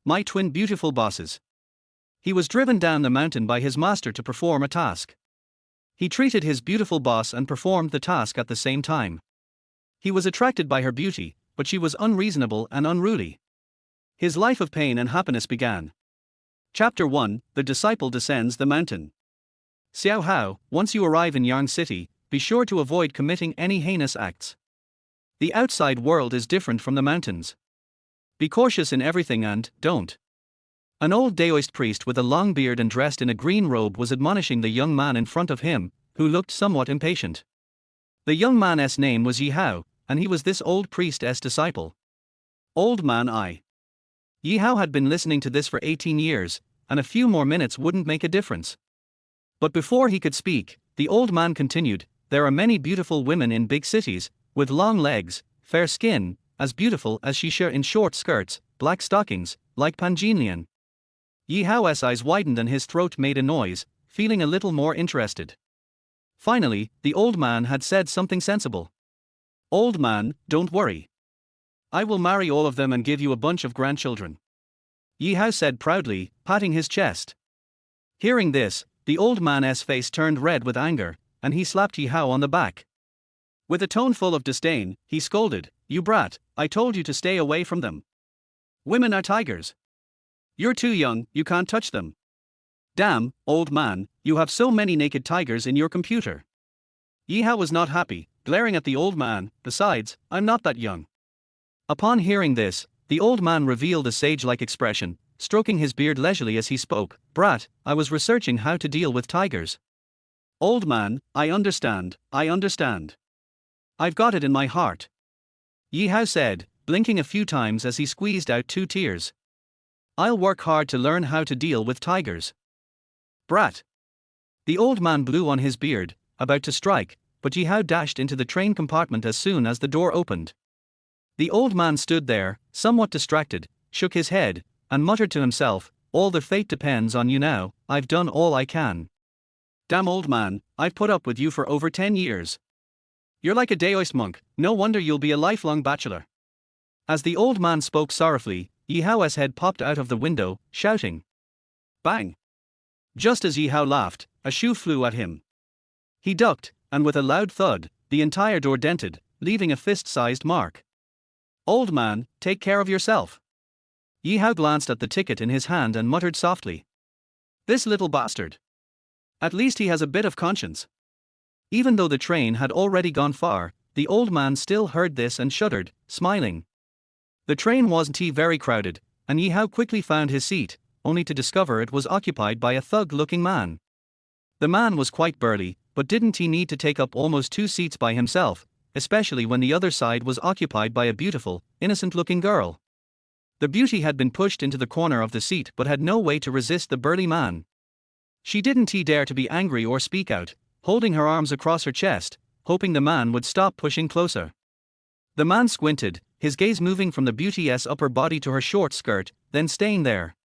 my twin beautiful bosses. He was driven down the mountain by his master to perform a task. He treated his beautiful boss and performed the task at the same time. He was attracted by her beauty, but she was unreasonable and unruly. His life of pain and happiness began. Chapter 1: The Disciple Descends the Mountain. Xiao Hao, once you arrive in Yang City, be sure to avoid committing any heinous acts. The outside world is different from the mountains. Be cautious in everything and don't. An old Daoist priest with a long beard and dressed in a green robe was admonishing the young man in front of him, who looked somewhat impatient. The young man's name was Yi Hao, and he was this old priest's disciple. Old man Yi Hao had been listening to this for 18 years, and a few more minutes wouldn't make a difference. But before he could speak, the old man continued, there are many beautiful women in big cities, with long legs, fair skin, as beautiful as Shisha in short skirts, black stockings, like Panjinlian. Yi Hao's eyes widened and his throat made a noise, feeling a little more interested. Finally, the old man had said something sensible. Old man, don't worry. I will marry all of them and give you a bunch of grandchildren. Yi Hao said proudly, patting his chest. Hearing this, the old man's face turned red with anger, and he slapped Yi Hao on the back. With a tone full of disdain, he scolded, you brat, I told you to stay away from them. Women are tigers. You're too young, you can't touch them. Damn, old man, you have so many naked tigers in your computer. Yi Hao was not happy, glaring at the old man, besides, I'm not that young. Upon hearing this, the old man revealed a sage-like expression, stroking his beard leisurely as he spoke, brat, I was researching how to deal with tigers. Old man, I understand. I've got it in my heart. Yi Hao said, blinking a few times as he squeezed out 2 tears. I'll work hard to learn how to deal with tigers. Brat. The old man blew on his beard, about to strike, but Yi Hao dashed into the train compartment as soon as the door opened. The old man stood there, somewhat distracted, shook his head, and muttered to himself, all the fate depends on you now, I've done all I can. Damn old man, I've put up with you for over 10 years. You're like a Daoist monk, no wonder you'll be a lifelong bachelor. As the old man spoke sorrowfully, Yi Hao's head popped out of the window, shouting. Bang! Just as Yi Hao laughed, a shoe flew at him. He ducked, and with a loud thud, the entire door dented, leaving a fist-sized mark. Old man, take care of yourself. Yi Hao glanced at the ticket in his hand and muttered softly. This little bastard. At least he has a bit of conscience. Even though the train had already gone far, the old man still heard this and shuddered, smiling. The train wasn't very crowded, and Yi Hao quickly found his seat, only to discover it was occupied by a thug-looking man. The man was quite burly, but didn't he need to take up almost 2 seats by himself, especially when the other side was occupied by a beautiful, innocent-looking girl. The beauty had been pushed into the corner of the seat but had no way to resist the burly man. She didn't dare to be angry or speak out, holding her arms across her chest, hoping the man would stop pushing closer. The man squinted, his gaze moving from the beauty's upper body to her short skirt, then staying there.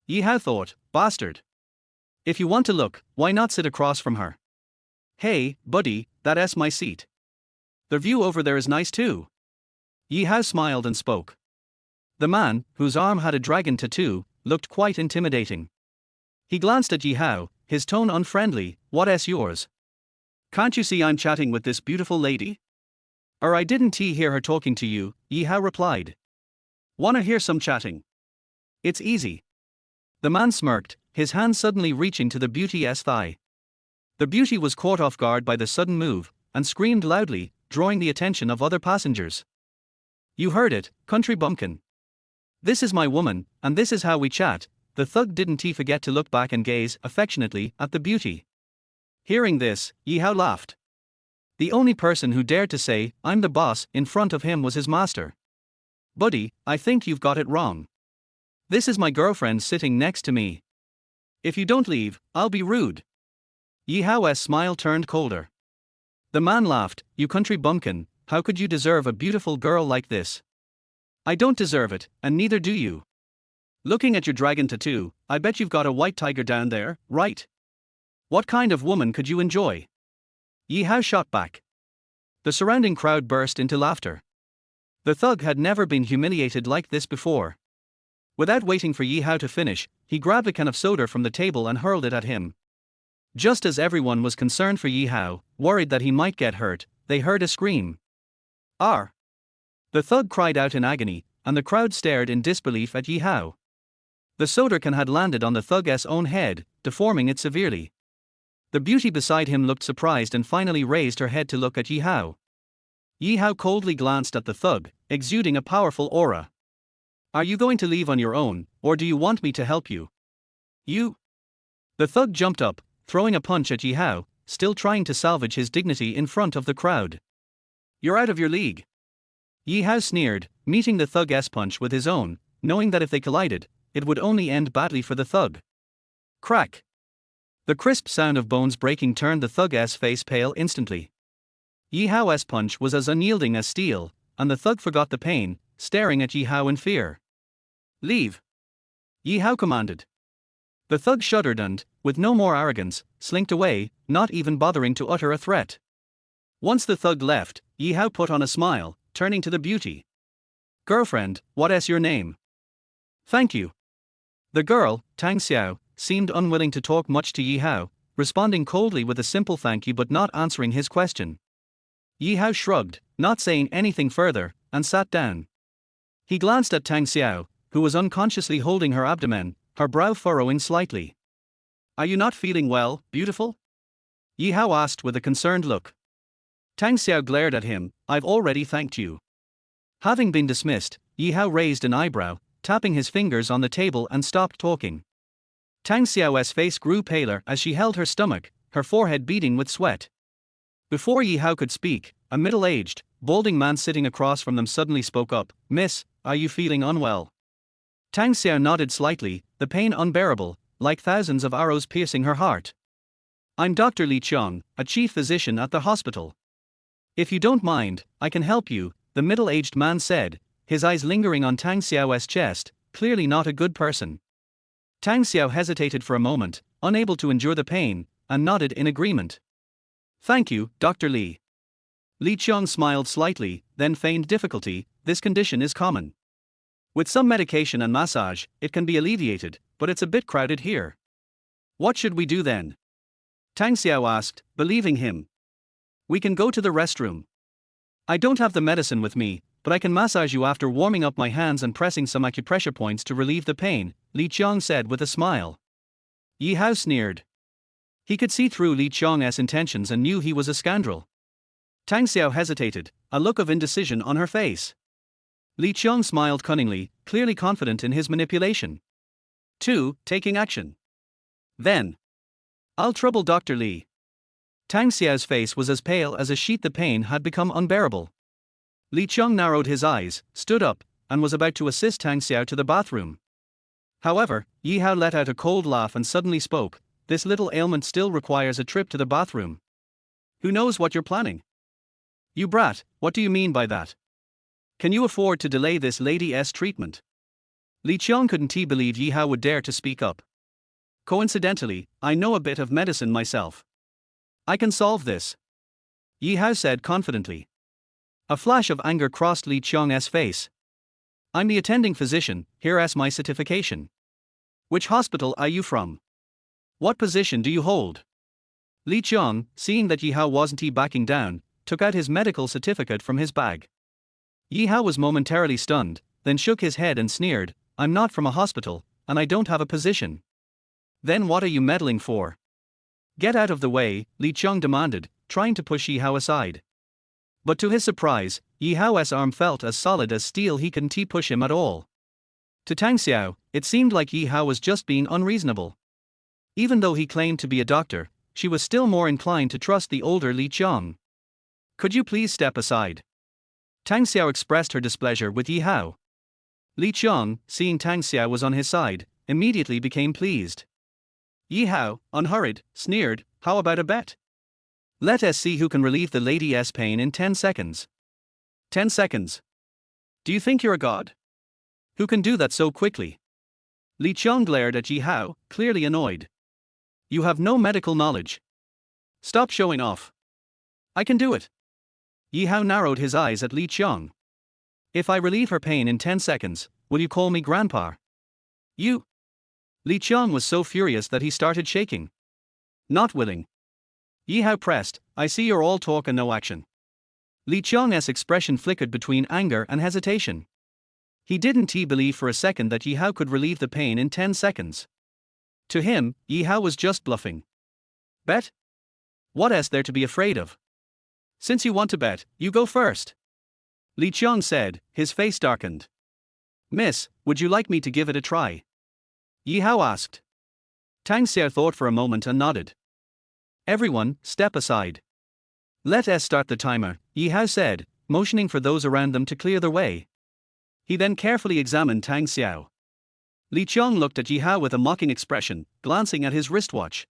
Yi Hao thought, bastard. If you want to look, why not sit across from her? Hey, buddy, that's my seat. The view over there is nice too. Yi Hao smiled and spoke. The man, whose arm had a dragon tattoo, looked quite intimidating. He glanced at Yi Hao, his tone unfriendly, what's yours? Can't you see I'm chatting with this beautiful lady? I didn't hear her talking to you, Yi Hao replied. Wanna hear some chatting? It's easy. The man smirked, his hand suddenly reaching to the beauty's thigh. The beauty was caught off guard by the sudden move, and screamed loudly, drawing the attention of other passengers. You heard it, country bumpkin. This is my woman, and this is how we chat. The thug didn't forget to look back and gaze affectionately at the beauty. Hearing this, Yi Hao laughed. The only person who dared to say, I'm the boss, in front of him was his master. Buddy, I think you've got it wrong. This is my girlfriend sitting next to me. If you don't leave, I'll be rude. Yi Hao's smile turned colder. The man laughed, you country bumpkin, how could you deserve a beautiful girl like this? I don't deserve it, and neither do you. Looking at your dragon tattoo, I bet you've got a white tiger down there, right? What kind of woman could you enjoy? Yi Hao shot back. The surrounding crowd burst into laughter. The thug had never been humiliated like this before. Without waiting for Yi Hao to finish, he grabbed a can of soda from the table and hurled it at him. Just as everyone was concerned for Yi Hao, worried that he might get hurt, they heard a scream. "Arr!" The thug cried out in agony, and the crowd stared in disbelief at Yi Hao. The soda can had landed on the thug's own head, deforming it severely. The beauty beside him looked surprised and finally raised her head to look at Yi Hao. Yi Hao coldly glanced at the thug, exuding a powerful aura. "Are you going to leave on your own, or do you want me to help you?" "You." The thug jumped up, throwing a punch at Yi Hao, still trying to salvage his dignity in front of the crowd. "You're out of your league." Yi Hao sneered, meeting the thug's punch with his own, knowing that if they collided, it would only end badly for the thug. Crack! The crisp sound of bones breaking turned the thug's face pale instantly. Yi Hao's punch was as unyielding as steel, and the thug forgot the pain, staring at Yi Hao in fear. "Leave!" Yi Hao commanded. The thug shuddered and, with no more arrogance, slinked away, not even bothering to utter a threat. Once the thug left, Yi Hao put on a smile, turning to the beauty. "Girlfriend, what's your name?" "Thank you." The girl, Tang Xiao, seemed unwilling to talk much to Yi Hao, responding coldly with a simple thank you but not answering his question. Yi Hao shrugged, not saying anything further, and sat down. He glanced at Tang Xiao, who was unconsciously holding her abdomen, her brow furrowing slightly. "Are you not feeling well, beautiful?" Yi Hao asked with a concerned look. Tang Xiao glared at him. "I've already thanked you." Having been dismissed, Yi Hao raised an eyebrow, tapping his fingers on the table and stopped talking. Tang Xiao's face grew paler as she held her stomach, her forehead beading with sweat. Before Yi Hao could speak, a middle-aged, balding man sitting across from them suddenly spoke up. "Miss, are you feeling unwell?" Tang Xiao nodded slightly, the pain unbearable, like thousands of arrows piercing her heart. "I'm Dr. Li Qiang, a chief physician at the hospital. If you don't mind, I can help you," the middle-aged man said, his eyes lingering on Tang Xiao's chest, clearly not a good person. Tang Xiao hesitated for a moment, unable to endure the pain, and nodded in agreement. "Thank you, Dr. Li." Li Qiang smiled slightly, then feigned difficulty. "This condition is common. With some medication and massage, it can be alleviated, but it's a bit crowded here." "What should we do then?" Tang Xiao asked, believing him. "We can go to the restroom. I don't have the medicine with me, but I can massage you after warming up my hands and pressing some acupressure points to relieve the pain," Li Qiang said with a smile. Yi Hao sneered. He could see through Li Qiang's intentions and knew he was a scoundrel. Tang Xiao hesitated, a look of indecision on her face. Li Qiang smiled cunningly, clearly confident in his manipulation. 2. Taking action. "Then. I'll trouble Dr. Li." Tang Xiao's face was as pale as a sheet. The pain had become unbearable. Li Qiang narrowed his eyes, stood up, and was about to assist Tang Xiao to the bathroom. However, Yi Hao let out a cold laugh and suddenly spoke. "This little ailment still requires a trip to the bathroom. Who knows what you're planning?" "You brat, what do you mean by that? Can you afford to delay this lady's treatment?" Li Qiang couldn't believe Yi Hao would dare to speak up. "Coincidentally, I know a bit of medicine myself. I can solve this," Yi Hao said confidently. A flash of anger crossed Li Qiang's face. "I'm the attending physician, here's my certification. Which hospital are you from? What position do you hold?" Li Qiang, seeing that Yi Hao wasn't backing down, took out his medical certificate from his bag. Yi Hao was momentarily stunned, then shook his head and sneered. "I'm not from a hospital, and I don't have a position." "Then what are you meddling for?" "Get out of the way," Li Qiang demanded, trying to push Yi Hao aside. But to his surprise, Yi Hao's arm felt as solid as steel. He couldn't push him at all. To Tang Xiao, it seemed like Yi Hao was just being unreasonable. Even though he claimed to be a doctor, she was still more inclined to trust the older Li Qiang. "Could you please step aside?" Tang Xiao expressed her displeasure with Yi Hao. Li Qiang, seeing Tang Xiao was on his side, immediately became pleased. Yi Hao, unhurried, sneered. "How about a bet? Let us see who can relieve the lady's pain in 10 seconds. 10 seconds? Do you think you're a god? Who can do that so quickly?" Li Qiang glared at Yi Hao, clearly annoyed. "You have no medical knowledge. Stop showing off." "I can do it." Yi Hao narrowed his eyes at Li Qiang. "If I relieve her pain in 10 seconds, will you call me grandpa?" You. Li Qiang was so furious that he started shaking. Not willing. Yi Hao pressed, I see you're all talk and no action. Li Qiang's expression flickered between anger and hesitation. He didn't believe for a second that Yi Hao could relieve the pain in 10 seconds. To him, Yi Hao was just bluffing. Bet? What is there to be afraid of? Since you want to bet, you go first. Li Qiang said, his face darkened. Miss, would you like me to give it a try? Yi Hao asked. Tang Xiao thought for a moment and nodded. Everyone, step aside. Let us start the timer, Yi Hao said, motioning for those around them to clear the way. He then carefully examined Tang Xiao. Li Qiang looked at Yi Hao with a mocking expression, glancing at his wristwatch.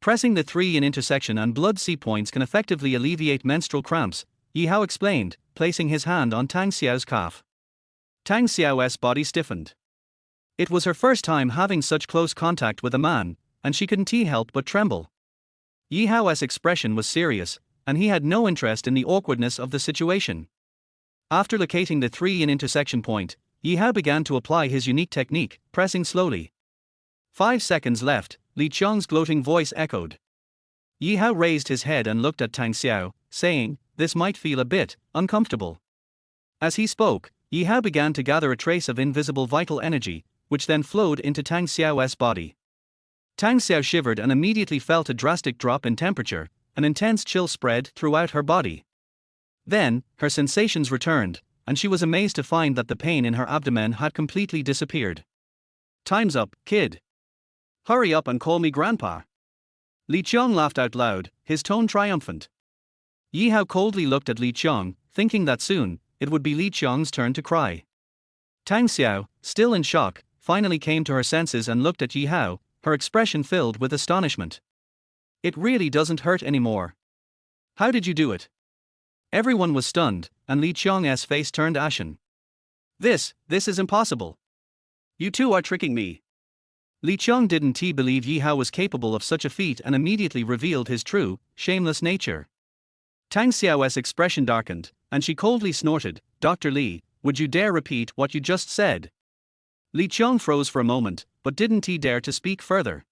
Pressing the 3 in intersection and blood C points can effectively alleviate menstrual cramps, Yi Hao explained, placing his hand on Tang Xiao's calf. Tang Xiao's body stiffened. It was her first time having such close contact with a man, and she couldn't help but tremble. Yi Hao's expression was serious, and he had no interest in the awkwardness of the situation. After locating the 3 in intersection point, Yi Hao began to apply his unique technique, pressing slowly. 5 seconds left, Li Qiang's gloating voice echoed. Yi Hao raised his head and looked at Tang Xiao, saying, this might feel a bit uncomfortable. As he spoke, Yi Hao began to gather a trace of invisible vital energy, which then flowed into Tang Xiao's body. Tang Xiao shivered and immediately felt a drastic drop in temperature, an intense chill spread throughout her body. Then, her sensations returned, and she was amazed to find that the pain in her abdomen had completely disappeared. Time's up, kid. Hurry up and call me grandpa. Li Qiang laughed out loud, his tone triumphant. Yi Hao coldly looked at Li Qiang, thinking that soon, it would be Li Qiang's turn to cry. Tang Xiao, still in shock, finally came to her senses and looked at Yi Hao, her expression filled with astonishment. It really doesn't hurt anymore. How did you do it? Everyone was stunned, and Li Qiang's face turned ashen. This is impossible. You two are tricking me. Li Qiang didn't believe Yi Hao was capable of such a feat and immediately revealed his true, shameless nature. Tang Xiao's expression darkened, and she coldly snorted, Dr. Li, would you dare repeat what you just said? Li Qiang froze for a moment, but didn't dare to speak further.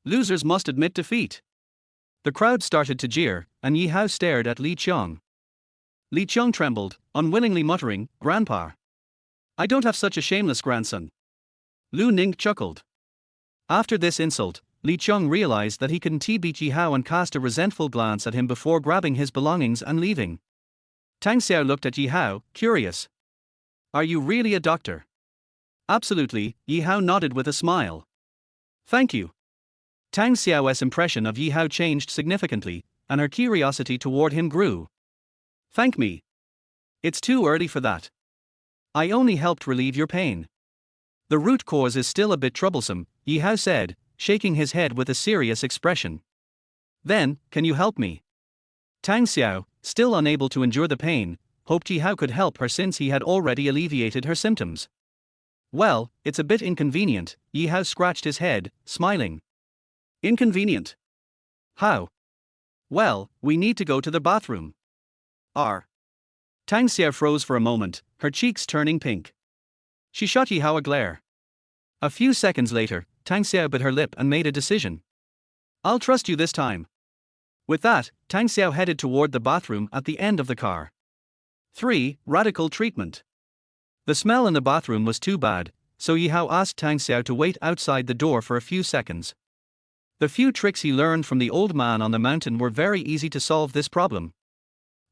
Losers must admit defeat. The crowd started to jeer, and Yi Hao stared at Li Qiang. Li Qiang trembled, unwillingly muttering, Grandpa. I don't have such a shameless grandson. Lu Ning chuckled. After this insult, Li Qiang realized that he couldn't beat Yi Hao and cast a resentful glance at him before grabbing his belongings and leaving. Tang Xiao looked at Yi Hao, curious. Are you really a doctor? Absolutely, Yi Hao nodded with a smile. Thank you. Tang Xiao's impression of Yi Hao changed significantly, and her curiosity toward him grew. Thank me. It's too early for that. I only helped relieve your pain. The root cause is still a bit troublesome, Yi Hao said, shaking his head with a serious expression. Then, can you help me? Tang Xiao, still unable to endure the pain, hoped Yi Hao could help her since he had already alleviated her symptoms. Well, it's a bit inconvenient, Yi Hao scratched his head, smiling. Inconvenient? How? Well, we need to go to the bathroom. Tang Xiao froze for a moment, her cheeks turning pink. She shot Yi Hao a glare. A few seconds later, Tang Xiao bit her lip and made a decision. I'll trust you this time. With that, Tang Xiao headed toward the bathroom at the end of the car. 3. Radical treatment. The smell in the bathroom was too bad, so Yi Hao asked Tang Xiao to wait outside the door for a few seconds. The few tricks he learned from the old man on the mountain were very easy to solve this problem.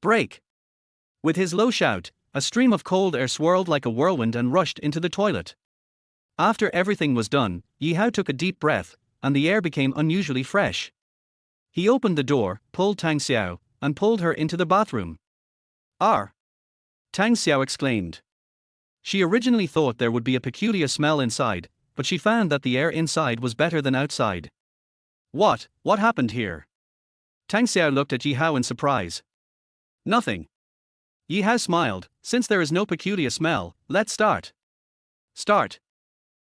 Break. With his low shout, a stream of cold air swirled like a whirlwind and rushed into the toilet. After everything was done, Yi Hao took a deep breath, and the air became unusually fresh. He opened the door, pulled Tang Xiao, and pulled her into the bathroom. Tang Xiao exclaimed. She originally thought there would be a peculiar smell inside, but she found that the air inside was better than outside. What happened here? Tang Xiao looked at Yi Hao in surprise. Nothing. Yi Hao smiled, since there is no peculiar smell, let's start. Start?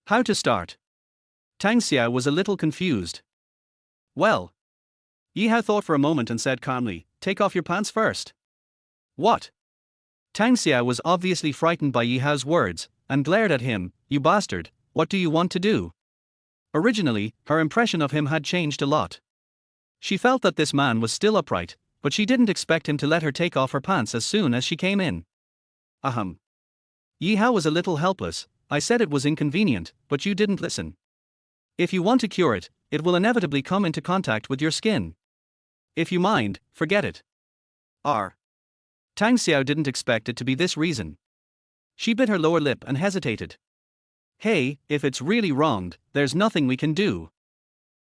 How to start? Tang Xiao was a little confused. Well. Yi Hao thought for a moment and said calmly, take off your pants first. What? Tang Xiao was obviously frightened by Yi Hao's words, and glared at him, you bastard, what do you want to do? Originally, her impression of him had changed a lot. She felt that this man was still upright, but she didn't expect him to let her take off her pants as soon as she came in. Ahem. Yi Hao was a little helpless. I said it was inconvenient, but you didn't listen. If you want to cure it, it will inevitably come into contact with your skin. If you mind, forget it. Tang Xiao didn't expect it to be this reason. She bit her lower lip and hesitated. Hey, if it's really wronged, there's nothing we can do.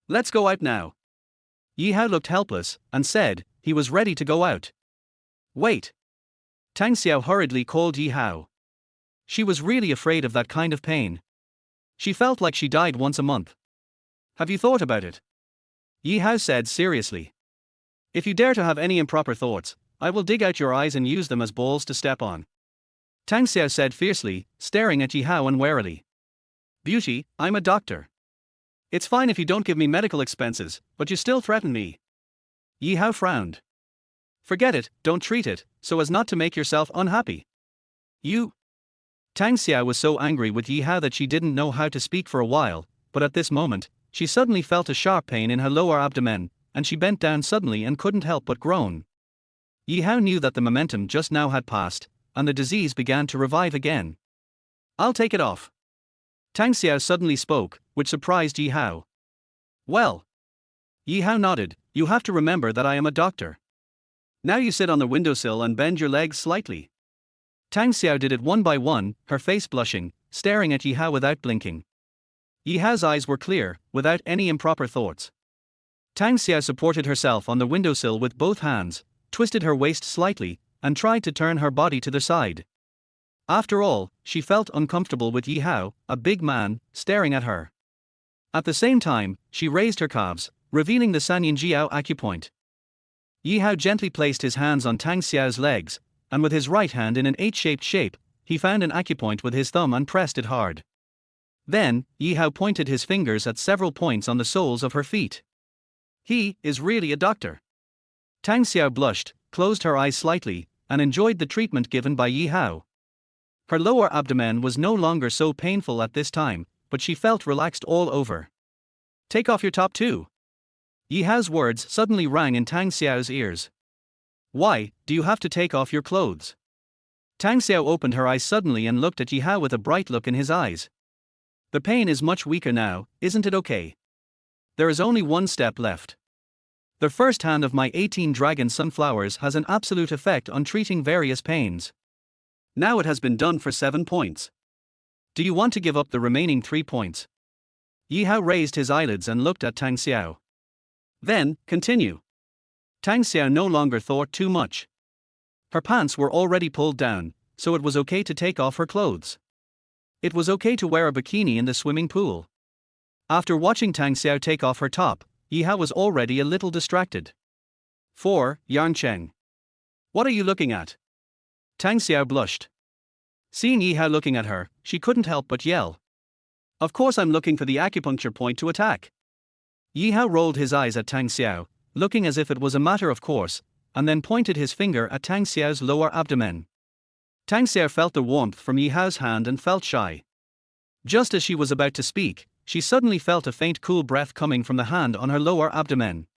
Let's go out now. Yi Hao looked helpless, and said, he was ready to go out. Wait. Tang Xiao hurriedly called Yi Hao. She was really afraid of that kind of pain. She felt like she died once a month. Have you thought about it? Yi Hao said seriously. If you dare to have any improper thoughts, I will dig out your eyes and use them as balls to step on. Tang Xiao said fiercely, staring at Yi Hao unwarily. Beauty, I'm a doctor. It's fine if you don't give me medical expenses, but you still threaten me. Yi Hao frowned. Forget it, don't treat it, so as not to make yourself unhappy. You. Tang Xiao was so angry with Yi Hao that she didn't know how to speak for a while, but at this moment, she suddenly felt a sharp pain in her lower abdomen, and she bent down suddenly and couldn't help but groan. Yi Hao knew that the momentum just now had passed, and the disease began to revive again. I'll take it off. Tang Xiao suddenly spoke, which surprised Yi Hao. Well. Yi Hao nodded, you have to remember that I am a doctor. Now you sit on the windowsill and bend your legs slightly. Tang Xiao did it one by one, her face blushing, staring at Yi Hao without blinking. Yi Hao's eyes were clear, without any improper thoughts. Tang Xiao supported herself on the windowsill with both hands, twisted her waist slightly, and tried to turn her body to the side. After all, she felt uncomfortable with Yi Hao, a big man, staring at her. At the same time, she raised her calves, revealing the Sanyinjiao acupoint. Yi Hao gently placed his hands on Tang Xiao's legs, and with his right hand in an H-shaped shape, he found an acupoint with his thumb and pressed it hard. Then, Yi Hao pointed his fingers at several points on the soles of her feet. He is really a doctor. Tang Xiao blushed, closed her eyes slightly, and enjoyed the treatment given by Yi Hao. Her lower abdomen was no longer so painful at this time, but she felt relaxed all over. Take off your top too. Yi Hao's words suddenly rang in Tang Xiao's ears. Why, do you have to take off your clothes? Tang Xiao opened her eyes suddenly and looked at Yi Hao with a bright look in his eyes. The pain is much weaker now, isn't it okay? There is only one step left. The first hand of my 18 dragon sunflowers has an absolute effect on treating various pains. Now it has been done for 7 points. Do you want to give up the remaining 3 points? Yi Hao raised his eyelids and looked at Tang Xiao. Then, continue. Tang Xiao no longer thought too much. Her pants were already pulled down, so it was okay to take off her clothes. It was okay to wear a bikini in the swimming pool. After watching Tang Xiao take off her top, Yi Hao was already a little distracted. 4. Yarncheng. What are you looking at? Tang Xiao blushed. Seeing Yi Hao looking at her, she couldn't help but yell. Of course I'm looking for the acupuncture point to attack. Yi Hao rolled his eyes at Tang Xiao, looking as if it was a matter of course, and then pointed his finger at Tang Xiao's lower abdomen. Tang Xiao felt the warmth from Yi Hao's hand and felt shy. Just as she was about to speak, she suddenly felt a faint cool breath coming from the hand on her lower abdomen.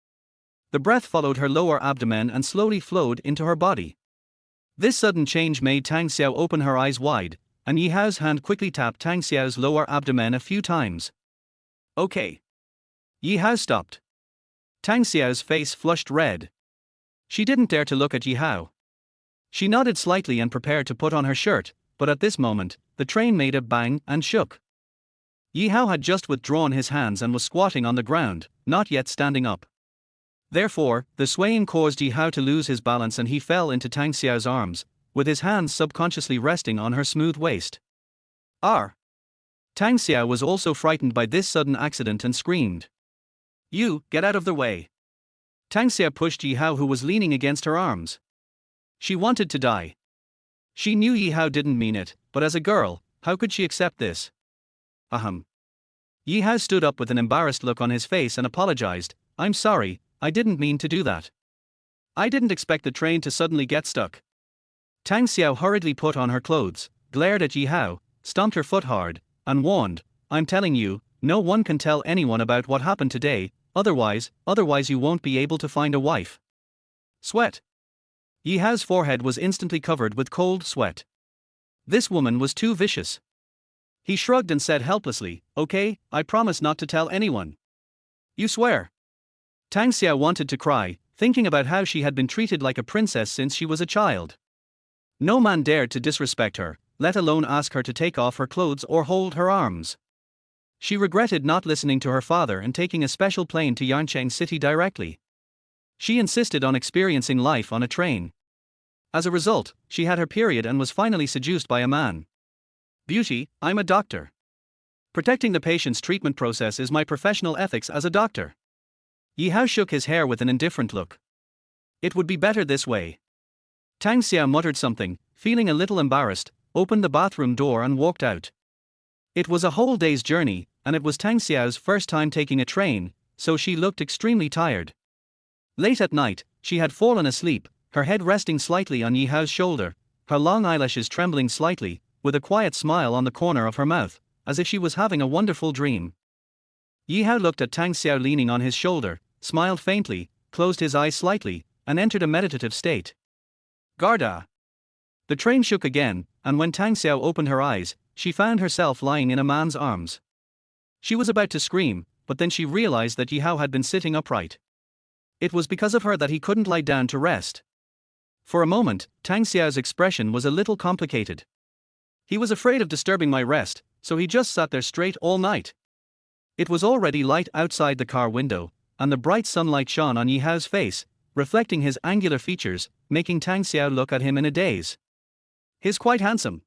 The breath followed her lower abdomen and slowly flowed into her body. This sudden change made Tang Xiao open her eyes wide, and Yi Hao's hand quickly tapped Tang Xiao's lower abdomen a few times. Okay. Yi Hao stopped. Tang Xiao's face flushed red. She didn't dare to look at Yi Hao. She nodded slightly and prepared to put on her shirt, but at this moment, the train made a bang and shook. Yi Hao had just withdrawn his hands and was squatting on the ground, not yet standing up. Therefore, the swaying caused Yi Hao to lose his balance and he fell into Tang Xiao's arms, with his hands subconsciously resting on her smooth waist. Tang Xiao was also frightened by this sudden accident and screamed. You, get out of the way. Tang Xiao pushed Yi Hao, who was leaning against her arms. She wanted to die. She knew Yi Hao didn't mean it, but as a girl, how could she accept this? Yi Hao stood up with an embarrassed look on his face and apologized. I'm sorry, I didn't mean to do that. I didn't expect the train to suddenly get stuck. Tang Xiao hurriedly put on her clothes, glared at Yi Hao, stomped her foot hard, and warned, I'm telling you, no one can tell anyone about what happened today, otherwise you won't be able to find a wife. Sweat. Yi Hao's forehead was instantly covered with cold sweat. This woman was too vicious. He shrugged and said helplessly, "Okay, I promise not to tell anyone." "You swear?" Tang Xiao wanted to cry, thinking about how she had been treated like a princess since she was a child. No man dared to disrespect her, let alone ask her to take off her clothes or hold her arms. She regretted not listening to her father and taking a special plane to Yancheng City directly. She insisted on experiencing life on a train. As a result, she had her period and was finally seduced by a man. "Beauty, I'm a doctor. Protecting the patient's treatment process is my professional ethics as a doctor." Yi Hao shook his hair with an indifferent look. "It would be better this way." Tang Xiao muttered something, feeling a little embarrassed, opened the bathroom door and walked out. It was a whole day's journey, and it was Tang Xiao's first time taking a train, so she looked extremely tired. Late at night, she had fallen asleep, her head resting slightly on Yi Hao's shoulder, her long eyelashes trembling slightly, with a quiet smile on the corner of her mouth, as if she was having a wonderful dream. Yi Hao looked at Tang Xiao leaning on his shoulder, smiled faintly, closed his eyes slightly, and entered a meditative state. Garda! The train shook again, and when Tang Xiao opened her eyes, she found herself lying in a man's arms. She was about to scream, but then she realized that Yi Hao had been sitting upright. It was because of her that he couldn't lie down to rest. For a moment, Tang Xiao's expression was a little complicated. He was afraid of disturbing my rest, so he just sat there straight all night. It was already light outside the car window, and the bright sunlight shone on Yi Hao's face, reflecting his angular features, making Tang Xiao look at him in a daze. "He's quite handsome,"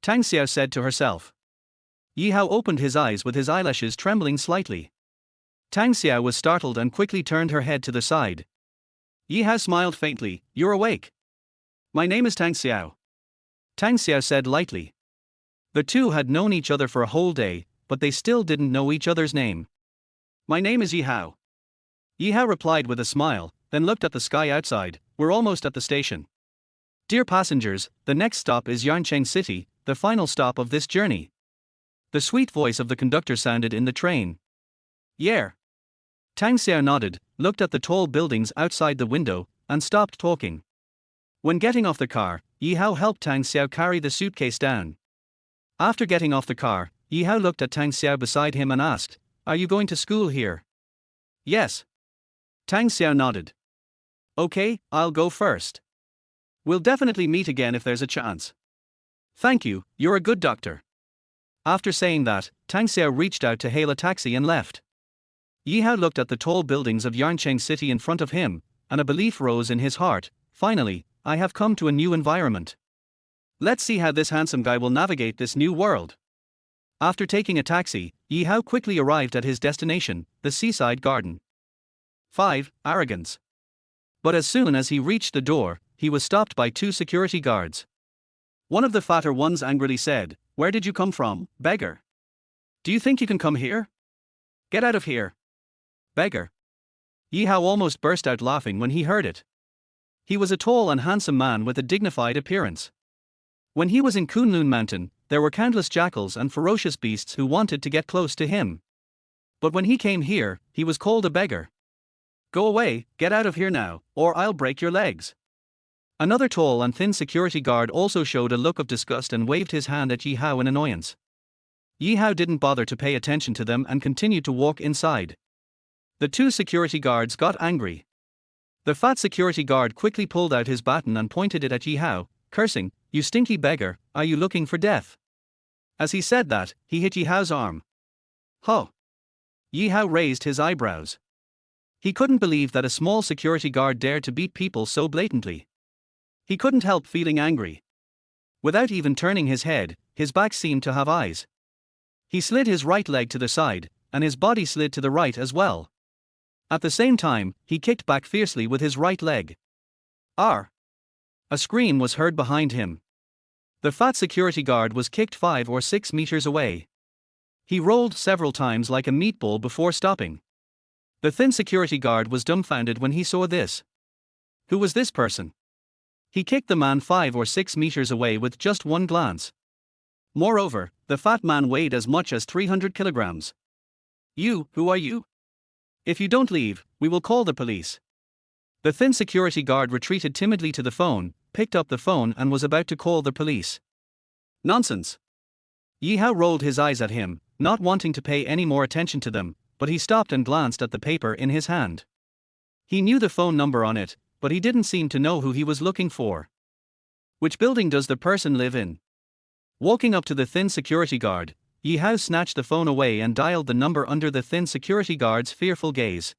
Tang Xiao said to herself. Yi Hao opened his eyes with his eyelashes trembling slightly. Tang Xiao was startled and quickly turned her head to the side. Yi Hao smiled faintly. "You're awake." "My name is Tang Xiao," Tang Xiao said lightly. The two had known each other for a whole day, but they still didn't know each other's name. "My name is Yi Hao." Yi Hao replied with a smile, then looked at the sky outside. "We're almost at the station. Dear passengers, the next stop is Yancheng City, the final stop of this journey." The sweet voice of the conductor sounded in the train. "Yeah." Tang Xiao nodded, looked at the tall buildings outside the window, and stopped talking. When getting off the car, Yi Hao helped Tang Xiao carry the suitcase down. After getting off the car, Yi Hao looked at Tang Xiao beside him and asked, "Are you going to school here?" "Yes." Tang Xiao nodded. "Okay, I'll go first. We'll definitely meet again if there's a chance." "Thank you, you're a good doctor." After saying that, Tang Xiao reached out to hail a taxi and left. Yi Hao looked at the tall buildings of Yancheng City in front of him, and a belief rose in his heart. Finally, I have come to a new environment. Let's see how this handsome guy will navigate this new world. After taking a taxi, Yi Hao quickly arrived at his destination, the seaside garden. 5. Arrogance. But as soon as he reached the door, he was stopped by two security guards. One of the fatter ones angrily said, "Where did you come from, beggar? Do you think you can come here? Get out of here." Beggar. Yi Hao almost burst out laughing when he heard it. He was a tall and handsome man with a dignified appearance. When he was in Kunlun Mountain, there were countless jackals and ferocious beasts who wanted to get close to him. But when he came here, he was called a beggar. "Go away, get out of here now, or I'll break your legs." Another tall and thin security guard also showed a look of disgust and waved his hand at Yi Hao in annoyance. Yi Hao didn't bother to pay attention to them and continued to walk inside. The two security guards got angry. The fat security guard quickly pulled out his baton and pointed it at Yi Hao, cursing, "You stinky beggar, are you looking for death?" As he said that, he hit Yi Hao's arm. "Huh!" Yi Hao raised his eyebrows. He couldn't believe that a small security guard dared to beat people so blatantly. He couldn't help feeling angry. Without even turning his head, his back seemed to have eyes. He slid his right leg to the side, and his body slid to the right as well. At the same time, he kicked back fiercely with his right leg. "Arr!" A scream was heard behind him. The fat security guard was kicked 5 or 6 meters away. He rolled several times like a meatball before stopping. The thin security guard was dumbfounded when he saw this. Who was this person? He kicked the man 5 or 6 meters away with just one glance. Moreover, the fat man weighed as much as 300 kilograms. Who are you? If you don't leave, we will call the police. The thin security guard retreated timidly to the phone, picked up the phone and was about to call the police. Nonsense. Yi Hao rolled his eyes at him, not wanting to pay any more attention to them, but he stopped and glanced at the paper in his hand. He knew the phone number on it, but he didn't seem to know who he was looking for. Which building does the person live in? Walking up to the thin security guard, Yi Hao snatched the phone away and dialed the number under the thin security guard's fearful gaze.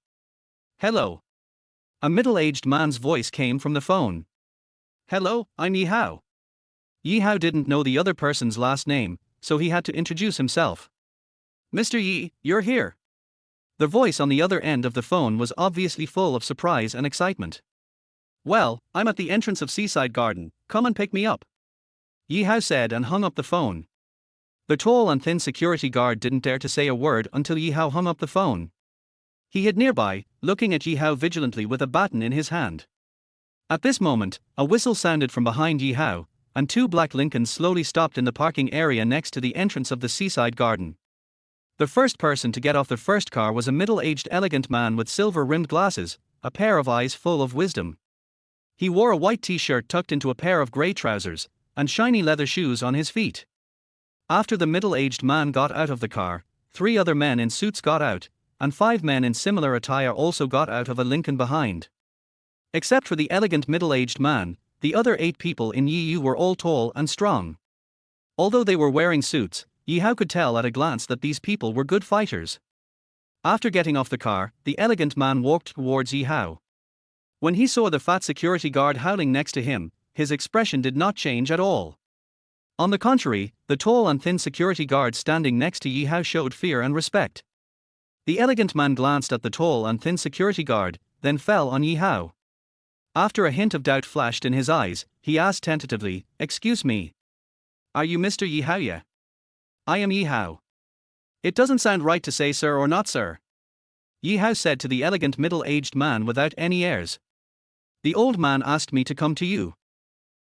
Hello. A middle-aged man's voice came from the phone. Hello, I'm Yi Hao. Yi Hao didn't know the other person's last name, so he had to introduce himself. Mr. Yi, you're here. The voice on the other end of the phone was obviously full of surprise and excitement. Well, I'm at the entrance of Seaside Garden, come and pick me up. Yi Hao said and hung up the phone. The tall and thin security guard didn't dare to say a word until Yi Hao hung up the phone. He hid nearby, looking at Yi Hao vigilantly with a baton in his hand. At this moment, a whistle sounded from behind Yi Hao, and two black Lincolns slowly stopped in the parking area next to the entrance of the Seaside Garden. The first person to get off the first car was a middle-aged elegant man with silver-rimmed glasses, a pair of eyes full of wisdom. He wore a white t-shirt tucked into a pair of grey trousers, and shiny leather shoes on his feet. After the middle-aged man got out of the car, 3 other men in suits got out, and 5 men in similar attire also got out of a Lincoln behind. Except for the elegant middle-aged man, the other 8 people in Yi Hao were all tall and strong. Although they were wearing suits, Yi Hao could tell at a glance that these people were good fighters. After getting off the car, the elegant man walked towards Yi Hao. When he saw the fat security guard howling next to him, his expression did not change at all. On the contrary, the tall and thin security guard standing next to Yi Hao showed fear and respect. The elegant man glanced at the tall and thin security guard, then fell on Yi Hao. After a hint of doubt flashed in his eyes, he asked tentatively, "Excuse me. Are you Mr. Yi Hao? Yeah. I am Yi Hao." "It doesn't sound right to say sir or not sir," Yi Hao said to the elegant middle-aged man without any airs. "The old man asked me to come to you.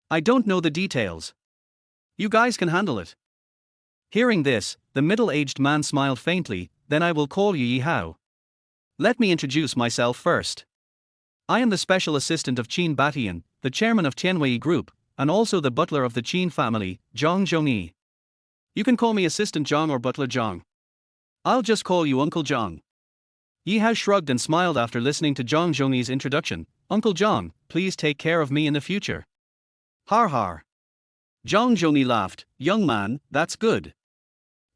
I don't know the details. You guys can handle it." Hearing this, the middle-aged man smiled faintly. "Then I will call you Yi Hao. Let me introduce myself first. I am the special assistant of Qin Batian, the chairman of Tianwei Group, and also the butler of the Qin family, Zhang Zhongyi. You can call me Assistant Zhang or Butler Zhang. I'll just call you Uncle Zhang." Yi Hao shrugged and smiled after listening to Zhang Zhongyi's introduction. "Uncle Zhang, please take care of me in the future." "Har har." Zhang Zhongyi laughed. "Young man, that's good.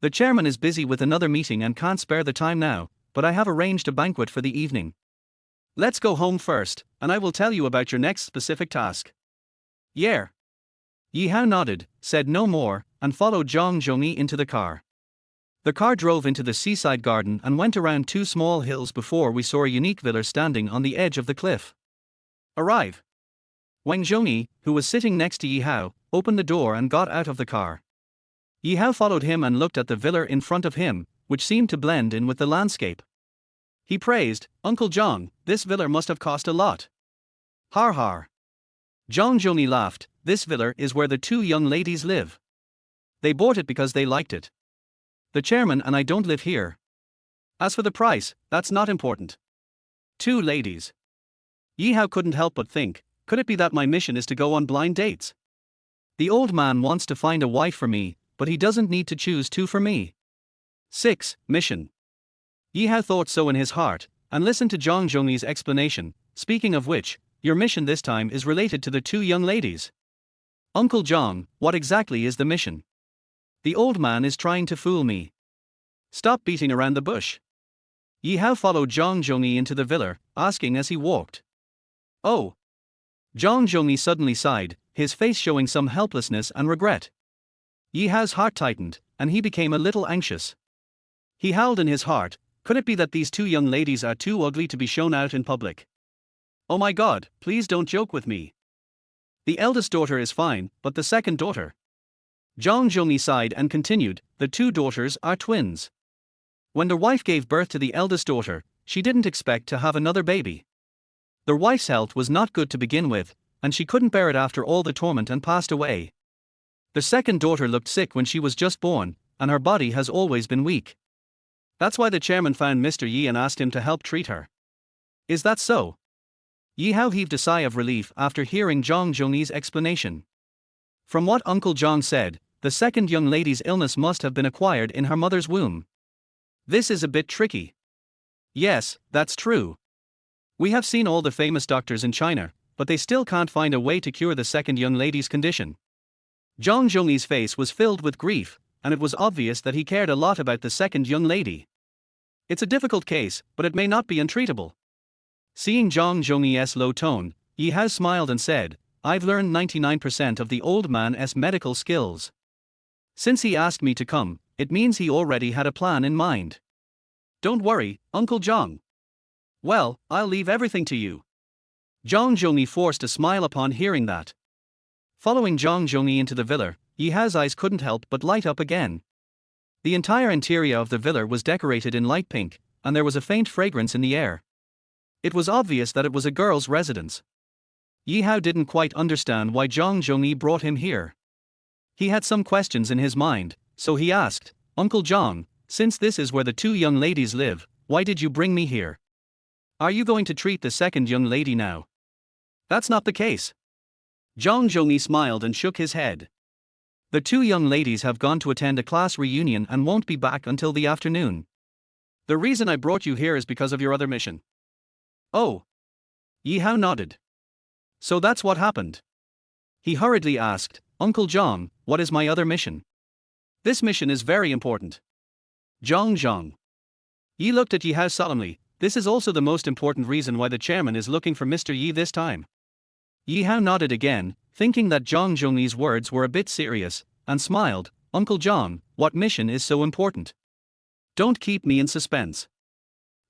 The chairman is busy with another meeting and can't spare the time now, but I have arranged a banquet for the evening. Let's go home first, and I will tell you about your next specific task." "Yeah." Yi Hao nodded, said no more, and followed Zhang Zhongyi into the car. The car drove into the seaside garden and went around 2 small hills before we saw a unique villa standing on the edge of the cliff. Arrive. Wang Zhongyi, who was sitting next to Yi Hao, opened the door and got out of the car. Yi Hao followed him and looked at the villa in front of him, which seemed to blend in with the landscape. He praised, "Uncle Zhang, this villa must have cost a lot." "Har har." Zhang Zhongyi laughed. "This villa is where the 2 young ladies live. They bought it because they liked it. The chairman and I don't live here. As for the price, that's not important." 2 ladies. Yi Hao couldn't help but think, could it be that my mission is to go on blind dates? The old man wants to find a wife for me, but he doesn't need to choose 2 for me. 6. Mission. Yi Hao thought so in his heart, and listened to Zhang Zhongyi's explanation. "Speaking of which, your mission this time is related to the 2 young ladies. Uncle Zhang, what exactly is the mission? The old man is trying to fool me. Stop beating around the bush." Yi Hao followed Zhang Zhongyi into the villa, asking as he walked. "Oh." Zhang Zhongyi suddenly sighed, his face showing some helplessness and regret. Yi Hao's heart tightened, and he became a little anxious. He howled in his heart, could it be that these 2 young ladies are too ugly to be shown out in public? Oh my God, please don't joke with me. The eldest daughter is fine, but the second daughter. Zhang Zhongyi sighed and continued, "The 2 daughters are twins. When their wife gave birth to the eldest daughter, she didn't expect to have another baby. Their wife's health was not good to begin with, and she couldn't bear it after all the torment and passed away. The second daughter looked sick when she was just born, and her body has always been weak. That's why the chairman found Mr. Yi and asked him to help treat her. Is that so? Yi Hao heaved a sigh of relief after hearing Zhang Zhongyi's explanation. From what Uncle Zhang said, the second young lady's illness must have been acquired in her mother's womb. This is a bit tricky. Yes, that's true. We have seen all the famous doctors in China, but they still can't find a way to cure the second young lady's condition. Zhang Zhongyi's face was filled with grief, and it was obvious that he cared a lot about the second young lady. It's a difficult case, but it may not be untreatable. Seeing Zhang Zhongyi's low tone, Yi Hao smiled and said, I've learned 99% of the old man's medical skills. Since he asked me to come, it means he already had a plan in mind. Don't worry, Uncle Zhang. Well, I'll leave everything to you. Zhang Zhongyi forced a smile upon hearing that. Following Zhang Zhongyi into the villa, Yi Hao's eyes couldn't help but light up again. The entire interior of the villa was decorated in light pink, and there was a faint fragrance in the air. It was obvious that it was a girl's residence. Yi Hao didn't quite understand why Zhang Zhongyi brought him here. He had some questions in his mind, so he asked, Uncle Zhang, since this is where the two young ladies live, why did you bring me here? Are you going to treat the second young lady now? That's not the case. Zhang Zhongyi smiled and shook his head. The two young ladies have gone to attend a class reunion and won't be back until the afternoon. The reason I brought you here is because of your other mission. Oh. Yi Hao nodded. So that's what happened. He hurriedly asked, Uncle Zhang, what is my other mission? This mission is very important. Zhang. Yi looked at Yi Hao solemnly. This is also the most important reason why the chairman is looking for Mr. Yi this time. Yi Hao nodded again, thinking that Zhang Zhongyi's words were a bit serious, and smiled, Uncle Zhang, what mission is so important? Don't keep me in suspense.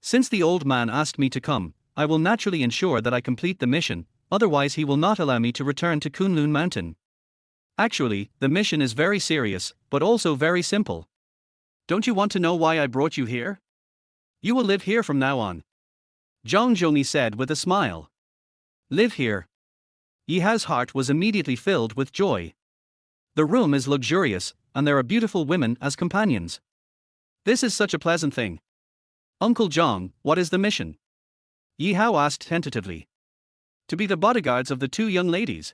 Since the old man asked me to come, I will naturally ensure that I complete the mission, otherwise he will not allow me to return to Kunlun Mountain. Actually, the mission is very serious, but also very simple. Don't you want to know why I brought you here? You will live here from now on. Zhang Zhongyi said with a smile. Live here. Yi Hao's heart was immediately filled with joy. The room is luxurious, and there are beautiful women as companions. This is such a pleasant thing. Uncle Zhang, what is the mission? Yi Hao asked tentatively. To be the bodyguards of the two young ladies.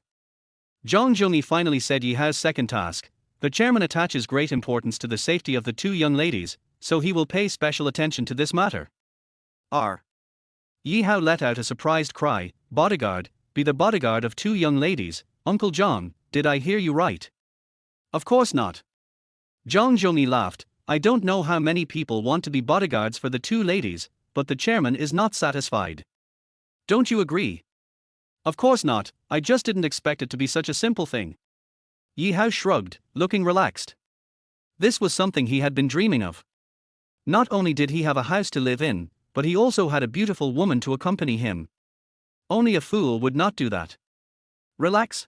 Zhang Zhongyi finally said Yi Hao's second task. The chairman attaches great importance to the safety of the two young ladies, so he will pay special attention to this matter. Yi Hao let out a surprised cry, bodyguard, be the bodyguard of two young ladies, Uncle Zhang, did I hear you right? Of course not. Zhang Zhongyi laughed, I don't know how many people want to be bodyguards for the two ladies, but the chairman is not satisfied. Don't you agree? Of course not, I just didn't expect it to be such a simple thing. Yi Hao shrugged, looking relaxed. This was something he had been dreaming of. Not only did he have a house to live in, but he also had a beautiful woman to accompany him. Only a fool would not do that. Relax?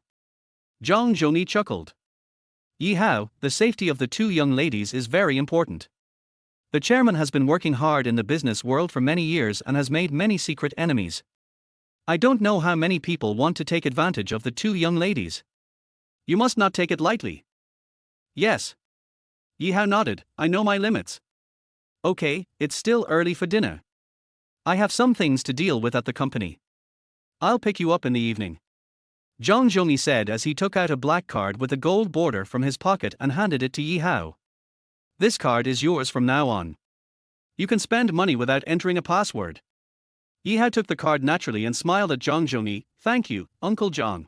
Zhang Zhongyi chuckled. Yi Hao, the safety of the two young ladies is very important. The chairman has been working hard in the business world for many years and has made many secret enemies. I don't know how many people want to take advantage of the two young ladies. You must not take it lightly. Yes. Yi Hao nodded, I know my limits. Okay, it's still early for dinner. I have some things to deal with at the company. I'll pick you up in the evening. Zhang Zhongyi said as he took out a black card with a gold border from his pocket and handed it to Yi Hao. This card is yours from now on. You can spend money without entering a password. Yi Hao took the card naturally and smiled at Zhang Zhongyi, thank you, Uncle Zhang.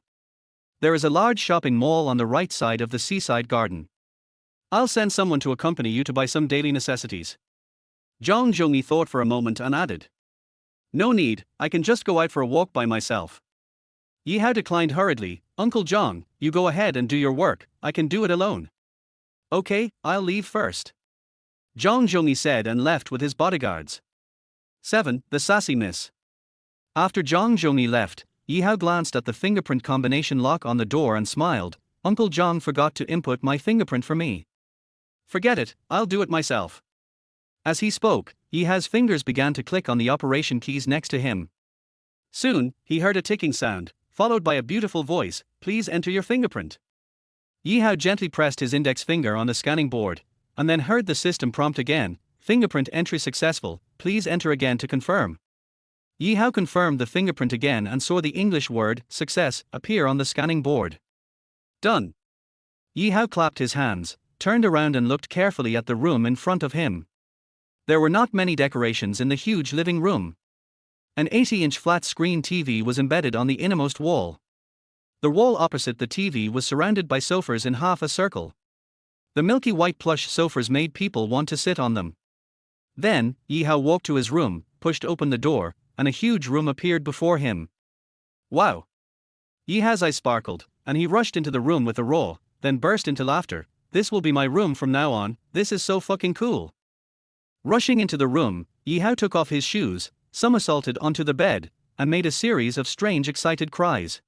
There is a large shopping mall on the right side of the seaside garden. I'll send someone to accompany you to buy some daily necessities. Zhang Zhongyi thought for a moment and added. No need, I can just go out for a walk by myself. Yi Hao declined hurriedly, Uncle Zhang, you go ahead and do your work, I can do it alone. Okay, I'll leave first. Zhang Zhongyi said and left with his bodyguards. 7. The Sassy Miss. After Zhang Zhongyi left, Yi Hao glanced at the fingerprint combination lock on the door and smiled, Uncle Zhang forgot to input my fingerprint for me. Forget it, I'll do it myself. As he spoke, Yi Hao's fingers began to click on the operation keys next to him. Soon, he heard a ticking sound, followed by a beautiful voice, please enter your fingerprint. Yi Hao gently pressed his index finger on the scanning board, and then heard the system prompt again, fingerprint entry successful, please enter again to confirm. Yi Hao confirmed the fingerprint again and saw the English word, success, appear on the scanning board. Done. Yi Hao clapped his hands, turned around and looked carefully at the room in front of him. There were not many decorations in the huge living room. An 80-inch flat-screen TV was embedded on the innermost wall. The wall opposite the TV was surrounded by sofas in half a circle. The milky white plush sofas made people want to sit on them. Then, Yi Hao walked to his room, pushed open the door, and a huge room appeared before him. Wow! Yi Hao's eyes sparkled, and he rushed into the room with a roar, then burst into laughter. This will be my room from now on, this is so fucking cool. Rushing into the room, Yi Hao took off his shoes, somersaulted onto the bed, and made a series of strange excited cries.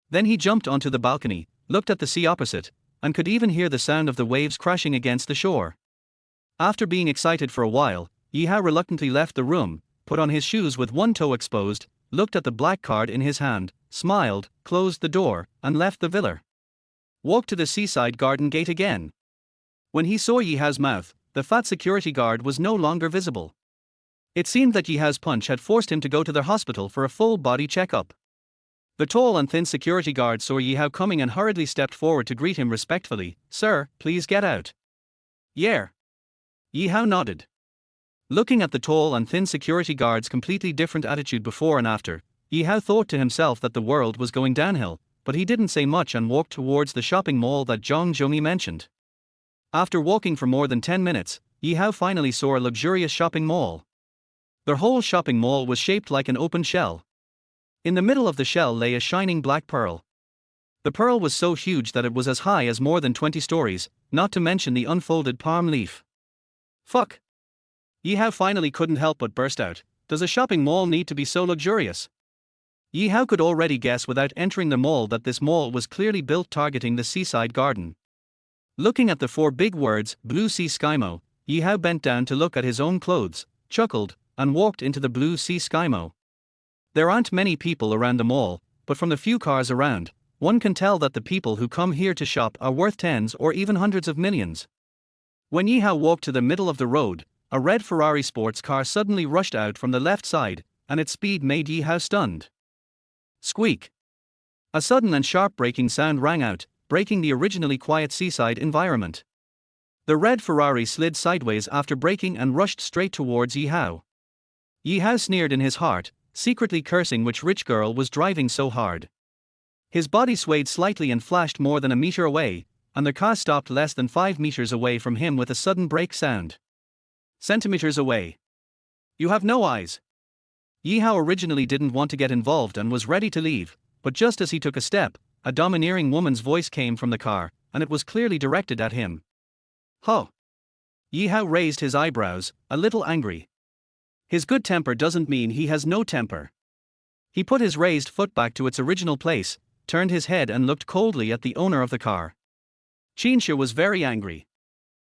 Then he jumped onto the balcony, looked at the sea opposite, and could even hear the sound of the waves crashing against the shore. After being excited for a while, Yi Hao reluctantly left the room, put on his shoes with one toe exposed, looked at the black card in his hand, smiled, closed the door, and left the villa. Walked to the seaside garden gate again. When he saw Yi Hao's mouth, the fat security guard was no longer visible. It seemed that Yi Hao's punch had forced him to go to the hospital for a full body checkup. The tall and thin security guard saw Yi Hao coming and hurriedly stepped forward to greet him respectfully. Sir, please get out. Yeah. Yi Hao nodded. Looking at the tall and thin security guard's completely different attitude before and after, Yi Hao thought to himself that the world was going downhill, but he didn't say much and walked towards the shopping mall that Zhang Zhongyi mentioned. After walking for more than 10 minutes, Yi Hao finally saw a luxurious shopping mall. The whole shopping mall was shaped like an open shell. In the middle of the shell lay a shining black pearl. The pearl was so huge that it was as high as more than 20 stories, not to mention the unfolded palm leaf. Fuck! Yi Hao finally couldn't help but burst out. Does a shopping mall need to be so luxurious? Yi Hao could already guess without entering the mall that this mall was clearly built targeting the seaside garden. Looking at the 4 big words, Blue Sea SkyMo, Yi Hao bent down to look at his own clothes, chuckled, and walked into the Blue Sea SkyMo. There aren't many people around the mall, but from the few cars around, one can tell that the people who come here to shop are worth tens or even hundreds of millions. When Yi Hao walked to the middle of the road, a red Ferrari sports car suddenly rushed out from the left side, and its speed made Yi Hao stunned. Squeak! A sudden and sharp braking sound rang out, breaking the originally quiet seaside environment. The red Ferrari slid sideways after braking and rushed straight towards Yi Hao. Yi Hao sneered in his heart, secretly cursing which rich girl was driving so hard. His body swayed slightly and flashed more than a meter away, and the car stopped less than 5 meters away from him with a sudden brake sound. Centimeters away. You have no eyes. Yi Hao originally didn't want to get involved and was ready to leave, but just as he took a step, a domineering woman's voice came from the car, and it was clearly directed at him. Huh? Yi Hao raised his eyebrows, a little angry. His good temper doesn't mean he has no temper. He put his raised foot back to its original place, turned his head and looked coldly at the owner of the car. Qinsha was very angry.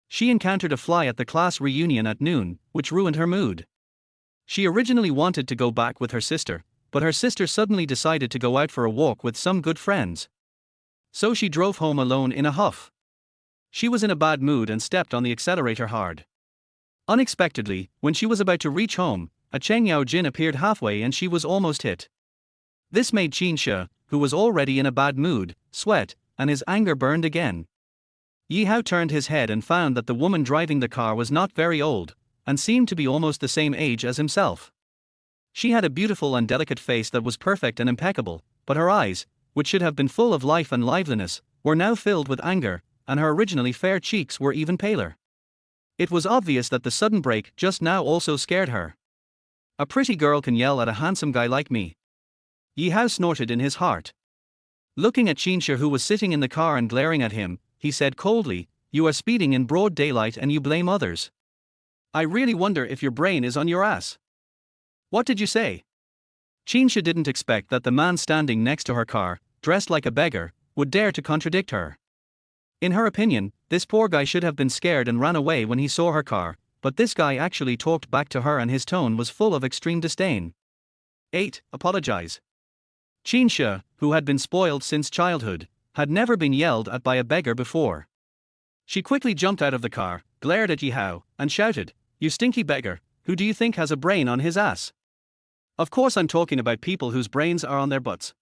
She encountered a fly at the class reunion at noon, which ruined her mood. She originally wanted to go back with her sister, but her sister suddenly decided to go out for a walk with some good friends. So she drove home alone in a huff. She was in a bad mood and stepped on the accelerator hard. Unexpectedly, when she was about to reach home, a Cheng Yao Jin appeared halfway and she was almost hit. This made Qinsha, who was already in a bad mood, sweat, and his anger burned again. Yi Hao turned his head and found that the woman driving the car was not very old, and seemed to be almost the same age as himself. She had a beautiful and delicate face that was perfect and impeccable, but her eyes, which should have been full of life and liveliness, were now filled with anger, and her originally fair cheeks were even paler. It was obvious that the sudden break just now also scared her. A pretty girl can yell at a handsome guy like me. Yi Hao snorted in his heart. Looking at Qinsha, who was sitting in the car and glaring at him, he said coldly, "You are speeding in broad daylight and you blame others. I really wonder if your brain is on your ass." "What did you say?" Qinsha didn't expect that the man standing next to her car, dressed like a beggar, would dare to contradict her. In her opinion, this poor guy should have been scared and ran away when he saw her car, but this guy actually talked back to her and his tone was full of extreme disdain. 8. Apologize. Qinsha, who had been spoiled since childhood, had never been yelled at by a beggar before. She quickly jumped out of the car, glared at Yi Hao, and shouted, "You stinky beggar, who do you think has a brain on his ass?" "Of course I'm talking about people whose brains are on their butts."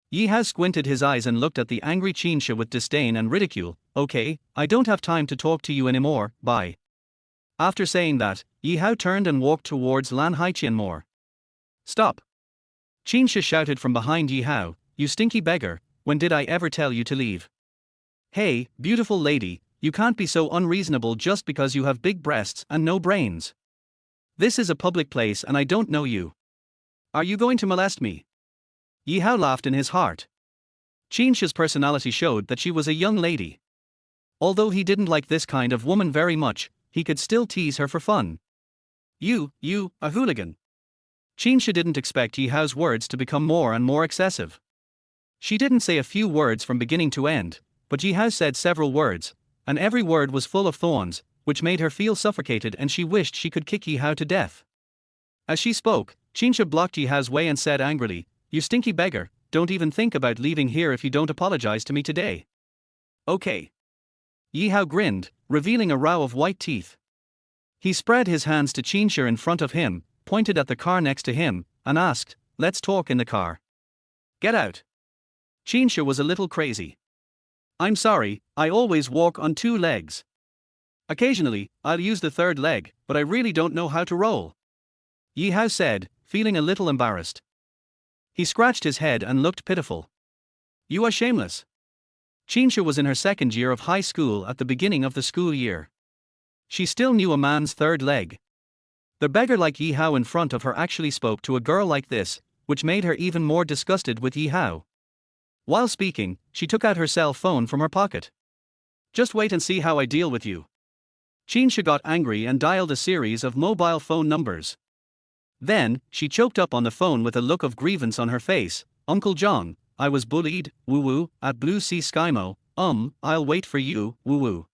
Yi Hao squinted his eyes and looked at the angry Qinsha with disdain and ridicule. "Okay, I don't have time to talk to you anymore, bye." After saying that, Yi Hao turned and walked towards Lan Haiqianmore. "Stop!" Qinsha shouted from behind Yi Hao, "You stinky beggar, when did I ever tell you to leave? Hey, beautiful lady, you can't be so unreasonable just because you have big breasts and no brains. This is a public place and I don't know you. Are you going to molest me?" Yi Hao laughed in his heart. Qinsha's personality showed that she was a young lady. Although he didn't like this kind of woman very much, he could still tease her for fun. You, a hooligan." Qinsha didn't expect Yi Hao's words to become more and more excessive. She didn't say a few words from beginning to end, but Yi Hao said several words, and every word was full of thorns, which made her feel suffocated and she wished she could kick Yi Hao to death. As she spoke, Qinsha blocked Yi Hao's way and said angrily, "You stinky beggar, don't even think about leaving here if you don't apologize to me today." "Okay." Yi Hao grinned, revealing a row of white teeth. He spread his hands to Qinsha in front of him, pointed at the car next to him, and asked, "Let's talk in the car." "Get out." Qinsha was a little crazy. "I'm sorry, I always walk on 2 legs. Occasionally, I'll use the 3rd leg, but I really don't know how to roll," Yi Hao said, feeling a little embarrassed. He scratched his head and looked pitiful. "You are shameless." Qinsha was in her 2nd year of high school at the beginning of the school year. She still knew a man's 3rd leg. The beggar like Yi Hao in front of her actually spoke to a girl like this, which made her even more disgusted with Yi Hao. While speaking, she took out her cell phone from her pocket. "Just wait and see how I deal with you." Qinsha got angry and dialed a series of mobile phone numbers. Then, she choked up on the phone with a look of grievance on her face. "Uncle John, I was bullied, woo-woo, at Blue Sea Skymo, I'll wait for you, woo-woo."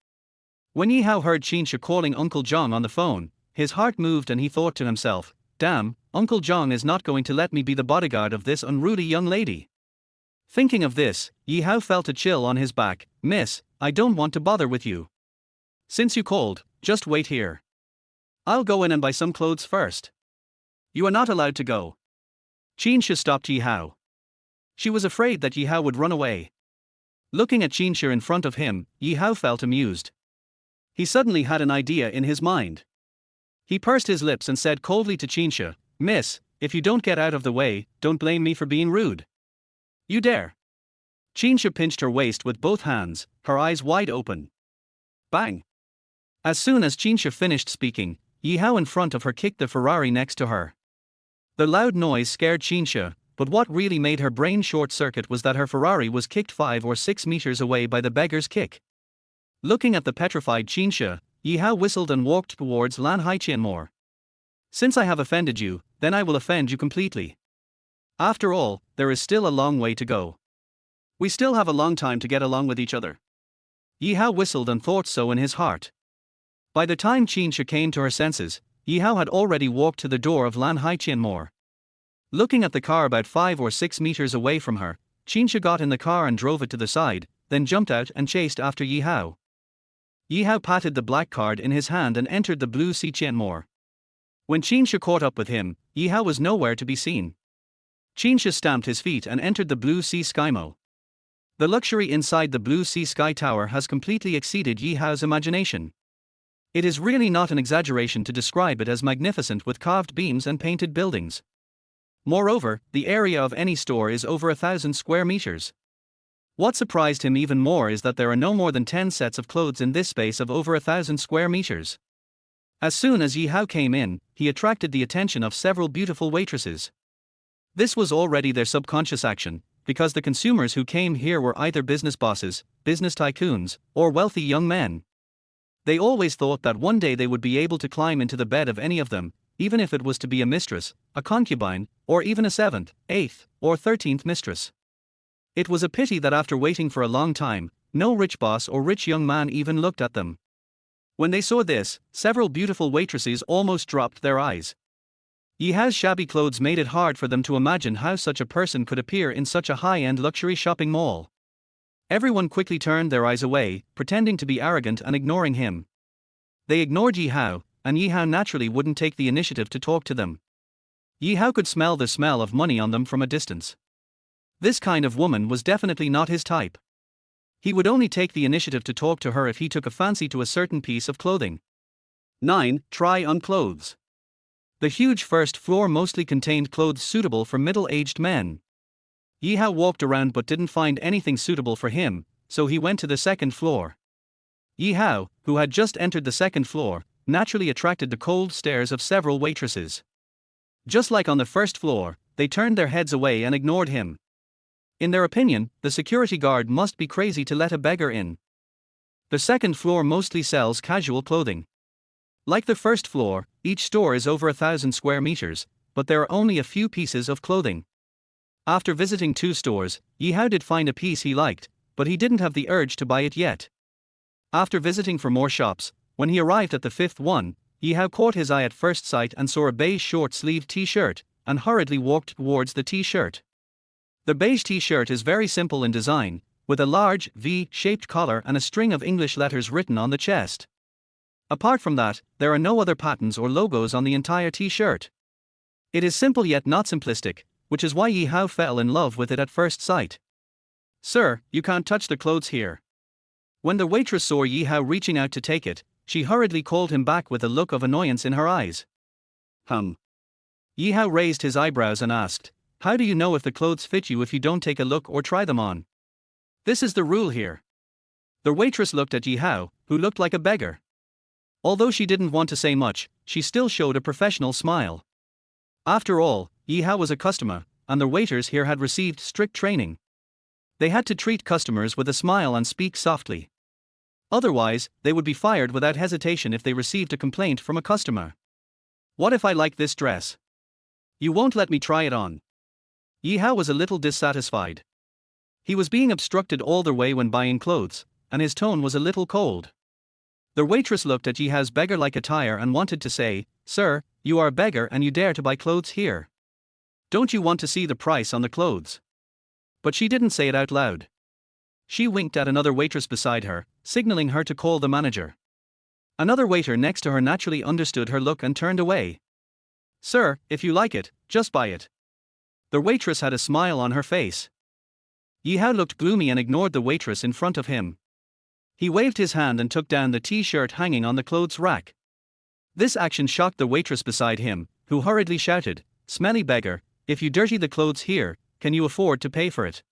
When Yi Hao heard Qinsha calling Uncle John on the phone, his heart moved and he thought to himself, "Damn, Uncle John is not going to let me be the bodyguard of this unruly young lady." Thinking of this, Yi Hao felt a chill on his back. "Miss, I don't want to bother with you. Since you called, just wait here. I'll go in and buy some clothes first." "You are not allowed to go." Qinsha stopped Yi Hao. She was afraid that Yi Hao would run away. Looking at Qinsha in front of him, Yi Hao felt amused. He suddenly had an idea in his mind. He pursed his lips and said coldly to Qinsha, "Miss, if you don't get out of the way, don't blame me for being rude." "You dare." Qinsha pinched her waist with both hands, her eyes wide open. Bang! As soon as Qinsha finished speaking, Yi Hao in front of her kicked the Ferrari next to her. The loud noise scared Qinsha, but what really made her brain short-circuit was that her Ferrari was kicked 5 or 6 meters away by the beggar's kick. Looking at the petrified Qinsha, Yi Hao whistled and walked towards Lan Haiqianmore. "Since I have offended you, then I will offend you completely. After all, there is still a long way to go. We still have a long time to get along with each other." Yi Hao whistled and thought so in his heart. By the time Qinsha came to her senses, Yi Hao had already walked to the door of Lan Haiqianmore. Looking at the car about 5 or 6 meters away from her, Qinsha got in the car and drove it to the side, then jumped out and chased after Yi Hao. Yi Hao patted the black card in his hand and entered the Blue Sea Qianmore. When Qinsha caught up with him, Yi Hao was nowhere to be seen. Qinsha stamped his feet and entered the Blue Sea Skymo. The luxury inside the Blue Sea Sky Tower has completely exceeded Yi Hao's imagination. It is really not an exaggeration to describe it as magnificent with carved beams and painted buildings. Moreover, the area of any store is over 1,000 square meters. What surprised him even more is that there are no more than 10 sets of clothes in this space of over 1,000 square meters. As soon as Yi Hao came in, he attracted the attention of several beautiful waitresses. This was already their subconscious action, because the consumers who came here were either business bosses, business tycoons, or wealthy young men. They always thought that one day they would be able to climb into the bed of any of them, even if it was to be a mistress, a concubine, or even a 7th, 8th, or 13th mistress. It was a pity that after waiting for a long time, no rich boss or rich young man even looked at them. When they saw this, several beautiful waitresses almost dropped their eyes. Yi Hao's shabby clothes made it hard for them to imagine how such a person could appear in such a high-end luxury shopping mall. Everyone quickly turned their eyes away, pretending to be arrogant and ignoring him. They ignored Yi Hao, and Yi Hao naturally wouldn't take the initiative to talk to them. Yi Hao could smell the smell of money on them from a distance. This kind of woman was definitely not his type. He would only take the initiative to talk to her if he took a fancy to a certain piece of clothing. 9. Try on clothes. The huge first floor mostly contained clothes suitable for middle-aged men. Yi Hao walked around but didn't find anything suitable for him, so he went to the second floor. Yi Hao, who had just entered the second floor, naturally attracted the cold stares of several waitresses. Just like on the first floor, they turned their heads away and ignored him. In their opinion, the security guard must be crazy to let a beggar in. The second floor mostly sells casual clothing. Like the first floor, each store is over 1,000 square meters, but there are only a few pieces of clothing. After visiting 2 stores, Yi Hao did find a piece he liked, but he didn't have the urge to buy it yet. After visiting for more shops, when he arrived at the 5th one, Yi Hao caught his eye at first sight and saw a beige short-sleeved t-shirt, and hurriedly walked towards the t-shirt. The beige t-shirt is very simple in design, with a large, V-shaped collar and a string of English letters written on the chest. Apart from that, there are no other patterns or logos on the entire t-shirt. It is simple yet not simplistic, which is why Yi Hao fell in love with it at first sight. "Sir, you can't touch the clothes here." When the waitress saw Yi Hao reaching out to take it, she hurriedly called him back with a look of annoyance in her eyes. Yi Hao raised his eyebrows and asked, "How do you know if the clothes fit you if you don't take a look or try them on? This is the rule here." The waitress looked at Yi Hao, who looked like a beggar. Although she didn't want to say much, she still showed a professional smile. After all, Yi Hao was a customer, and the waiters here had received strict training. They had to treat customers with a smile and speak softly. Otherwise, they would be fired without hesitation if they received a complaint from a customer. "What if I like this dress? You won't let me try it on?" Yi Hao was a little dissatisfied. He was being obstructed all the way when buying clothes, and his tone was a little cold. The waitress looked at Yi Hao's beggar-like attire and wanted to say, "Sir, you are a beggar and you dare to buy clothes here. Don't you want to see the price on the clothes?" But she didn't say it out loud. She winked at another waitress beside her, signaling her to call the manager. Another waiter next to her naturally understood her look and turned away. "Sir, if you like it, just buy it." The waitress had a smile on her face. Yi Hao looked gloomy and ignored the waitress in front of him. He waved his hand and took down the t-shirt hanging on the clothes rack. This action shocked the waitress beside him, who hurriedly shouted, "Smelly beggar, if you dirty the clothes here, can you afford to pay for it?"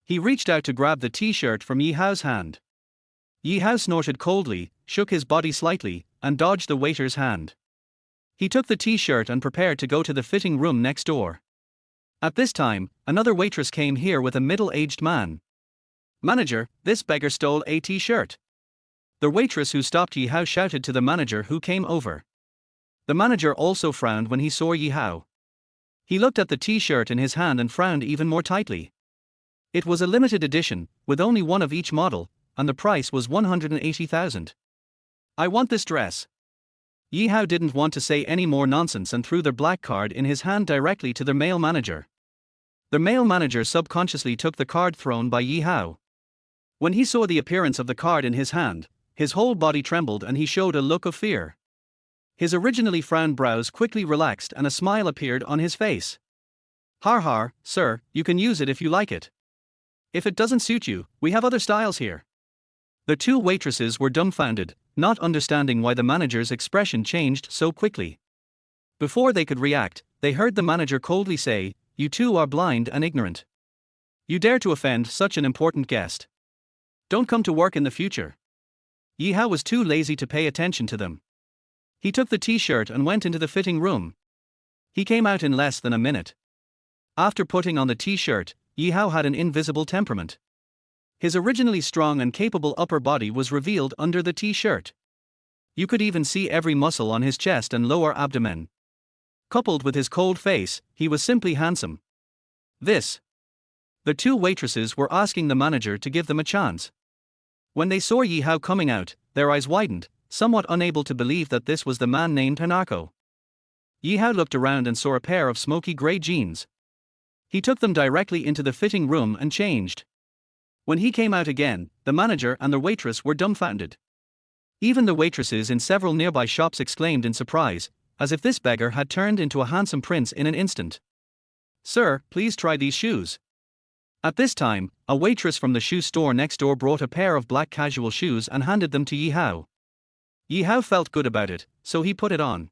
He reached out to grab the t-shirt from Yi Hao's hand. Yi Hao snorted coldly, shook his body slightly, and dodged the waiter's hand. He took the t-shirt and prepared to go to the fitting room next door. At this time, another waitress came here with a middle-aged man. "Manager, this beggar stole a t-shirt." The waitress who stopped Yi Hao shouted to the manager who came over. The manager also frowned when he saw Yi Hao. He looked at the t-shirt in his hand and frowned even more tightly. It was a limited edition, with only one of each model, and the price was 180,000. "I want this dress." Yi Hao didn't want to say any more nonsense and threw the black card in his hand directly to the male manager. The male manager subconsciously took the card thrown by Yi Hao. When he saw the appearance of the card in his hand, his whole body trembled and he showed a look of fear. His originally frowned brows quickly relaxed and a smile appeared on his face. "Har har, sir, you can use it if you like it. If it doesn't suit you, we have other styles here." The 2 waitresses were dumbfounded, not understanding why the manager's expression changed so quickly. Before they could react, they heard the manager coldly say, "You 2 are blind and ignorant. You dare to offend such an important guest. Don't come to work in the future." Yi Hao was too lazy to pay attention to them. He took the t-shirt and went into the fitting room. He came out in less than a minute. After putting on the t-shirt, Yi Hao had an invisible temperament. His originally strong and capable upper body was revealed under the t-shirt. You could even see every muscle on his chest and lower abdomen. Coupled with his cold face, he was simply handsome. The 2 waitresses were asking the manager to give them a chance. When they saw Yi Hao coming out, their eyes widened, somewhat unable to believe that this was the man named Hanako. Yi Hao looked around and saw a pair of smoky gray jeans. He took them directly into the fitting room and changed. When he came out again, the manager and the waitress were dumbfounded. Even the waitresses in several nearby shops exclaimed in surprise, as if this beggar had turned into a handsome prince in an instant. "Sir, please try these shoes." At this time, a waitress from the shoe store next door brought a pair of black casual shoes and handed them to Yi Hao. Yi Hao felt good about it, so he put it on.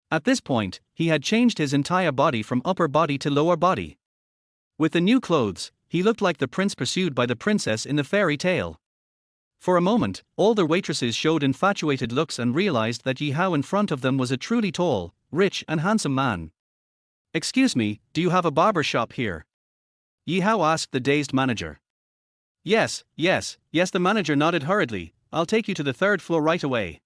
At this point, he had changed his entire body from upper body to lower body. With the new clothes, he looked like the prince pursued by the princess in the fairy tale. For a moment, all the waitresses showed infatuated looks and realized that Yi Hao in front of them was a truly tall, rich and handsome man. "Excuse me, do you have a barber shop here?" Yi Hao asked the dazed manager. Yes, the manager nodded hurriedly. "I'll take you to the third floor right away."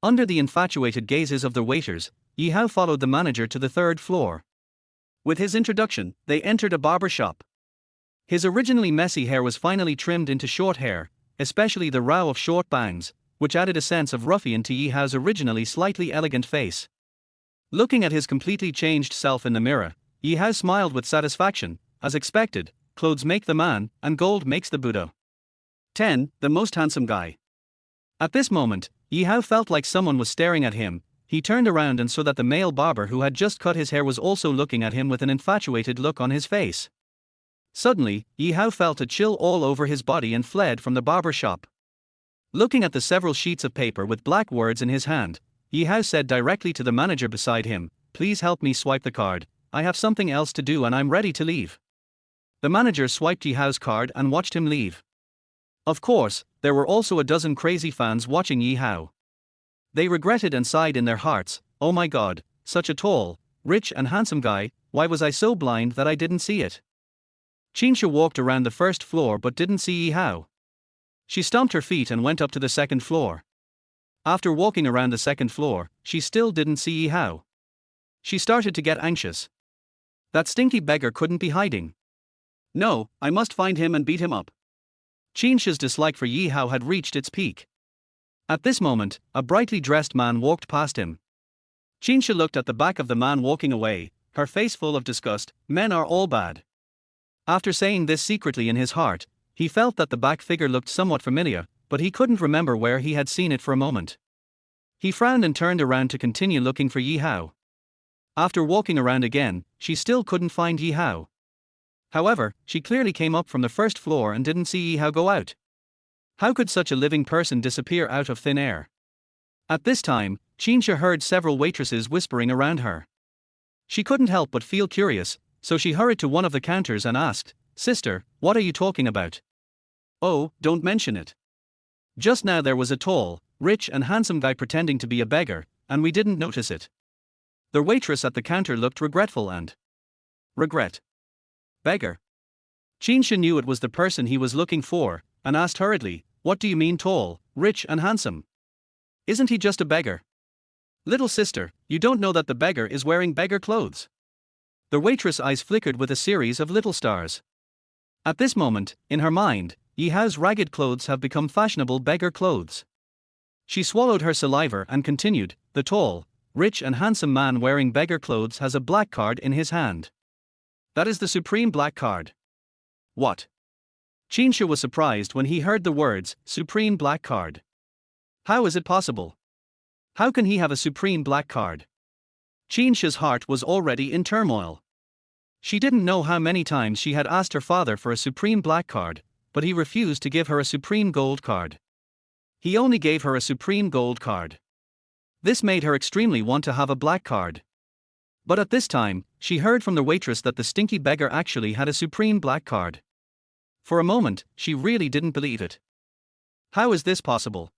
Under the infatuated gazes of the waiters, Yi Hao followed the manager to the third floor. With his introduction, they entered a barber shop. His originally messy hair was finally trimmed into short hair, especially the row of short bangs, which added a sense of ruffian to Yi Hao's originally slightly elegant face. Looking at his completely changed self in the mirror, Yi Hao smiled with satisfaction. As expected, clothes make the man, and gold makes the Buddha. 10. The most handsome guy. At this moment, Yi Hao felt like someone was staring at him. He turned around and saw that the male barber who had just cut his hair was also looking at him with an infatuated look on his face. Suddenly, Yi Hao felt a chill all over his body and fled from the barber shop. Looking at the several sheets of paper with black words in his hand, Yi Hao said directly to the manager beside him, "Please help me swipe the card. I have something else to do and I'm ready to leave." The manager swiped Yi Hao's card and watched him leave. Of course, there were also a dozen crazy fans watching Yi Hao. They regretted and sighed in their hearts, "Oh my god, such a tall, rich and handsome guy, why was I so blind that I didn't see it?" Qinsha walked around the first floor but didn't see Yi Hao. She stomped her feet and went up to the second floor. After walking around the second floor, she still didn't see Yi Hao. She started to get anxious. That stinky beggar couldn't be hiding. No, I must find him and beat him up. Qinsha's dislike for Yi Hao had reached its peak. At this moment, a brightly dressed man walked past him. Qinsha looked at the back of the man walking away, her face full of disgust. Men are all bad. After saying this secretly in his heart, he felt that the back figure looked somewhat familiar, but he couldn't remember where he had seen it for a moment. He frowned and turned around to continue looking for Yi Hao. After walking around again, she still couldn't find Yi Hao. However, she clearly came up from the first floor and didn't see Yi Hao go out. How could such a living person disappear out of thin air? At this time, Qinsha heard several waitresses whispering around her. She couldn't help but feel curious, so she hurried to one of the counters and asked, "Sister, what are you talking about?" "Oh, don't mention it. Just now there was a tall, rich and handsome guy pretending to be a beggar, and we didn't notice it." The waitress at the counter looked regretful and regret. Beggar. Qinsha knew it was the person he was looking for, and asked hurriedly, "What do you mean tall, rich and handsome? Isn't he just a beggar?" "Little sister, you don't know that the beggar is wearing beggar clothes." The waitress' eyes flickered with a series of little stars. At this moment, in her mind, Yi Hao's ragged clothes have become fashionable beggar clothes. She swallowed her saliva and continued, "The tall, rich and handsome man wearing beggar clothes has a black card in his hand. That is the supreme black card." "What?" Qinsha was surprised when he heard the words, "supreme black card." How is it possible? How can he have a supreme black card? Qinsha's heart was already in turmoil. She didn't know how many times she had asked her father for a supreme black card, but he refused to give her a supreme gold card. He only gave her a supreme gold card. This made her extremely want to have a black card. But at this time, she heard from the waitress that the stinky beggar actually had a supreme black card. For a moment, she really didn't believe it. How is this possible?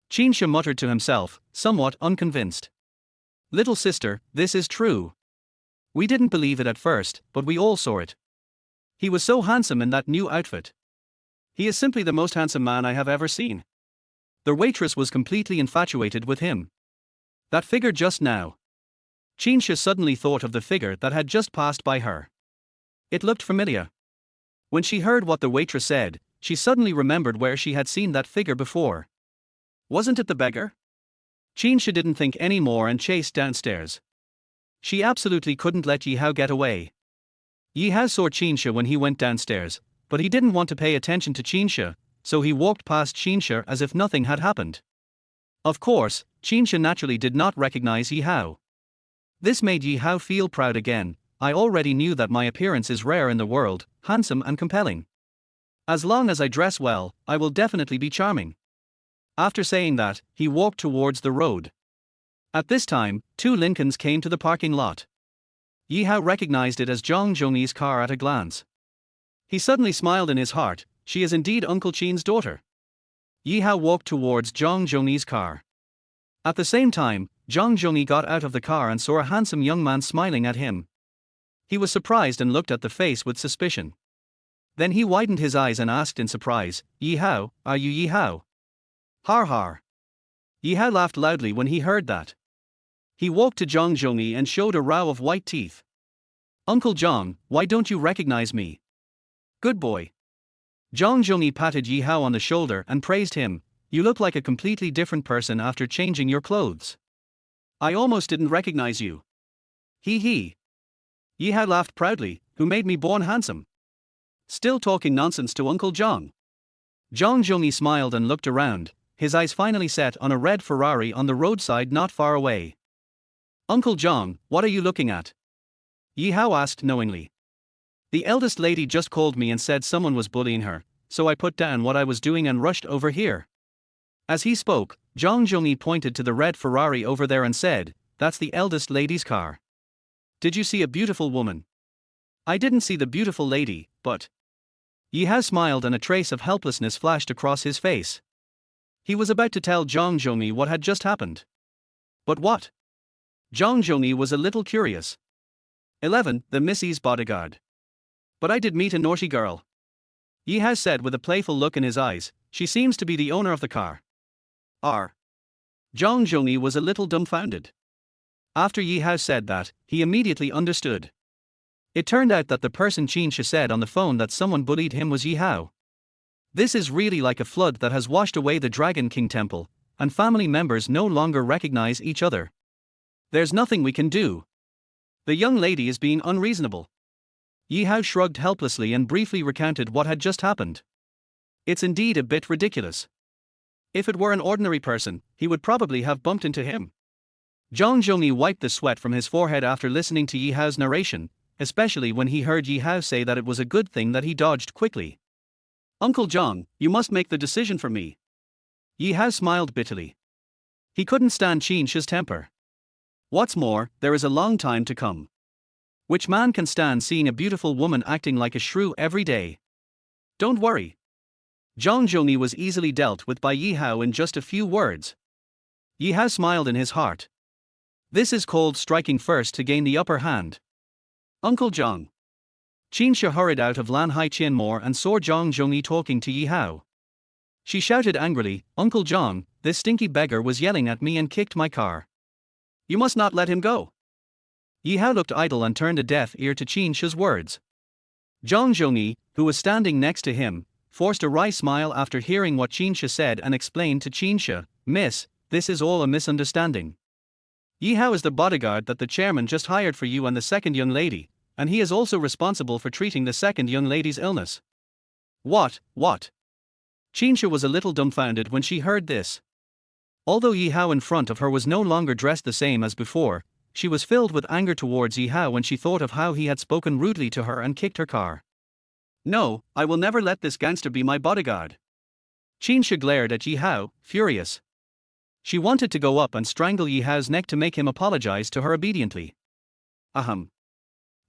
Qinsha muttered to himself, somewhat unconvinced. "Little sister, this is true. We didn't believe it at first, but we all saw it. He was so handsome in that new outfit. He is simply the most handsome man I have ever seen." The waitress was completely infatuated with him. That figure just now. Qinsha suddenly thought of the figure that had just passed by her. It looked familiar. When she heard what the waitress said, she suddenly remembered where she had seen that figure before. Wasn't it the beggar? Qinsha didn't think any more and chased downstairs. She absolutely couldn't let Yi Hao get away. Yi Hao saw Qinsha when he went downstairs, but he didn't want to pay attention to Qinsha, so he walked past Qinsha as if nothing had happened. Of course, Qinsha naturally did not recognize Yi Hao. This made Yi Hao feel proud again. I already knew that my appearance is rare in the world, handsome and compelling. As long as I dress well, I will definitely be charming. After saying that, he walked towards the road. At this time, 2 Lincolns came to the parking lot. Yi Hao recognized it as Zhang Zhongyi's car at a glance. He suddenly smiled in his heart. She is indeed Uncle Qin's daughter. Yi Hao walked towards Zhang Zhongyi's car. At the same time, Zhang Zhongyi got out of the car and saw a handsome young man smiling at him. He was surprised and looked at the face with suspicion. Then he widened his eyes and asked in surprise, "Yi Hao, are you Yi Hao?" Har har. Yi Hao laughed loudly when he heard that. He walked to Zhang Zhongyi and showed a row of white teeth. "Uncle Zhang, why don't you recognize me?" "Good boy." Zhang Zhongyi patted Yi Hao on the shoulder and praised him. "You look like a completely different person after changing your clothes. I almost didn't recognize you." "Hee hee." Yi Hao laughed proudly. "Who made me born handsome?" "Still talking nonsense to Uncle Zhang." Zhang Zhongyi smiled and looked around, his eyes finally set on a red Ferrari on the roadside not far away. "Uncle Zhang, what are you looking at?" Yi Hao asked knowingly. "The eldest lady just called me and said someone was bullying her, so I put down what I was doing and rushed over here." As he spoke, Zhang Zhongyi pointed to the red Ferrari over there and said, "That's the eldest lady's car. Did you see a beautiful woman?" "I didn't see the beautiful lady, but..." Yi Hao smiled and a trace of helplessness flashed across his face. He was about to tell Zhang Zhongyi what had just happened. But what? Zhang Zhongyi was a little curious. 11. The Missy's bodyguard. "But I did meet a naughty girl," Yi Hao said with a playful look in his eyes. "She seems to be the owner of the car." "R." Zhang Zhongyi was a little dumbfounded. After Yi Hao said that, he immediately understood. It turned out that the person Qinsha said on the phone that someone bullied him was Yi Hao. This is really like a flood that has washed away the Dragon King temple, and family members no longer recognize each other. There's nothing we can do. The young lady is being unreasonable. Yi Hao shrugged helplessly and briefly recounted what had just happened. It's indeed a bit ridiculous. If it were an ordinary person, he would probably have bumped into him. Zhang Zhongyi wiped the sweat from his forehead after listening to Yi Hao's narration, especially when he heard Yi Hao say that it was a good thing that he dodged quickly. "Uncle Zhang, you must make the decision for me." Yi Hao smiled bitterly. He couldn't stand Qinsha's temper. What's more, there is a long time to come. Which man can stand seeing a beautiful woman acting like a shrew every day? Don't worry. Zhang Zhongyi was easily dealt with by Yi Hao in just a few words. Yi Hao smiled in his heart. This is called striking first to gain the upper hand. "Uncle Zhang." Qinsha hurried out of Lan Hai Qianmore and saw Zhang Zhongyi talking to Yi Hao. She shouted angrily, "Uncle Zhang, this stinky beggar was yelling at me and kicked my car. You must not let him go." Yi Hao looked idle and turned a deaf ear to Qinsha's words. Zhang Zhongyi, who was standing next to him, forced a wry smile after hearing what Qinsha said and explained to Qinsha, "Miss, this is all a misunderstanding. Yi Hao is the bodyguard that the chairman just hired for you and the second young lady, and he is also responsible for treating the second young lady's illness." What? Qinsha was a little dumbfounded when she heard this. Although Yi Hao in front of her was no longer dressed the same as before, she was filled with anger towards Yi Hao when she thought of how he had spoken rudely to her and kicked her car. "No, I will never let this gangster be my bodyguard." Qinsha glared at Yi Hao, furious. She wanted to go up and strangle Yi Hao's neck to make him apologize to her obediently. Ahem.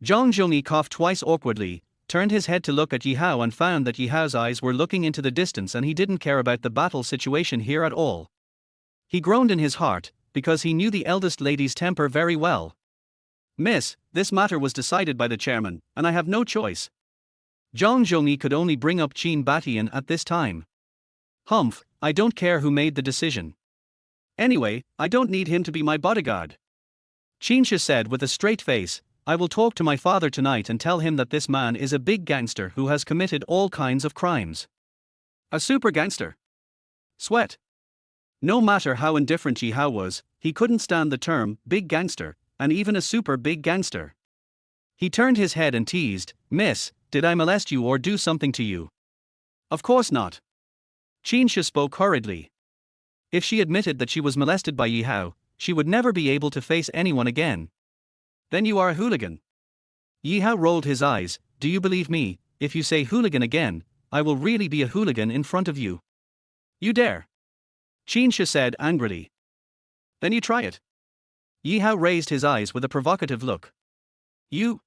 Zhang Zhongyi coughed twice awkwardly, turned his head to look at Yi Hao and found that Yi Hao's eyes were looking into the distance and he didn't care about the battle situation here at all. He groaned in his heart, because he knew the eldest lady's temper very well. "Miss, this matter was decided by the chairman, and I have no choice." Zhang Zhongyi could only bring up Qin Batian at this time. "Humph, I don't care who made the decision. Anyway, I don't need him to be my bodyguard." Qinsha said with a straight face, "I will talk to my father tonight and tell him that this man is a big gangster who has committed all kinds of crimes. A super gangster. Sweat." No matter how indifferent Yi Hao was, he couldn't stand the term big gangster, and even a super big gangster. He turned his head and teased, "Miss, did I molest you or do something to you? Of course not. Qinsha spoke hurriedly. If she admitted that she was molested by Yi Hao, she would never be able to face anyone again. Then you are a hooligan. Yi Hao rolled his eyes. Do you believe me? If you say hooligan again, I will really be a hooligan in front of you. You dare? Qinsha said angrily. Then you try it. Yi Hao raised his eyes with a provocative look. You?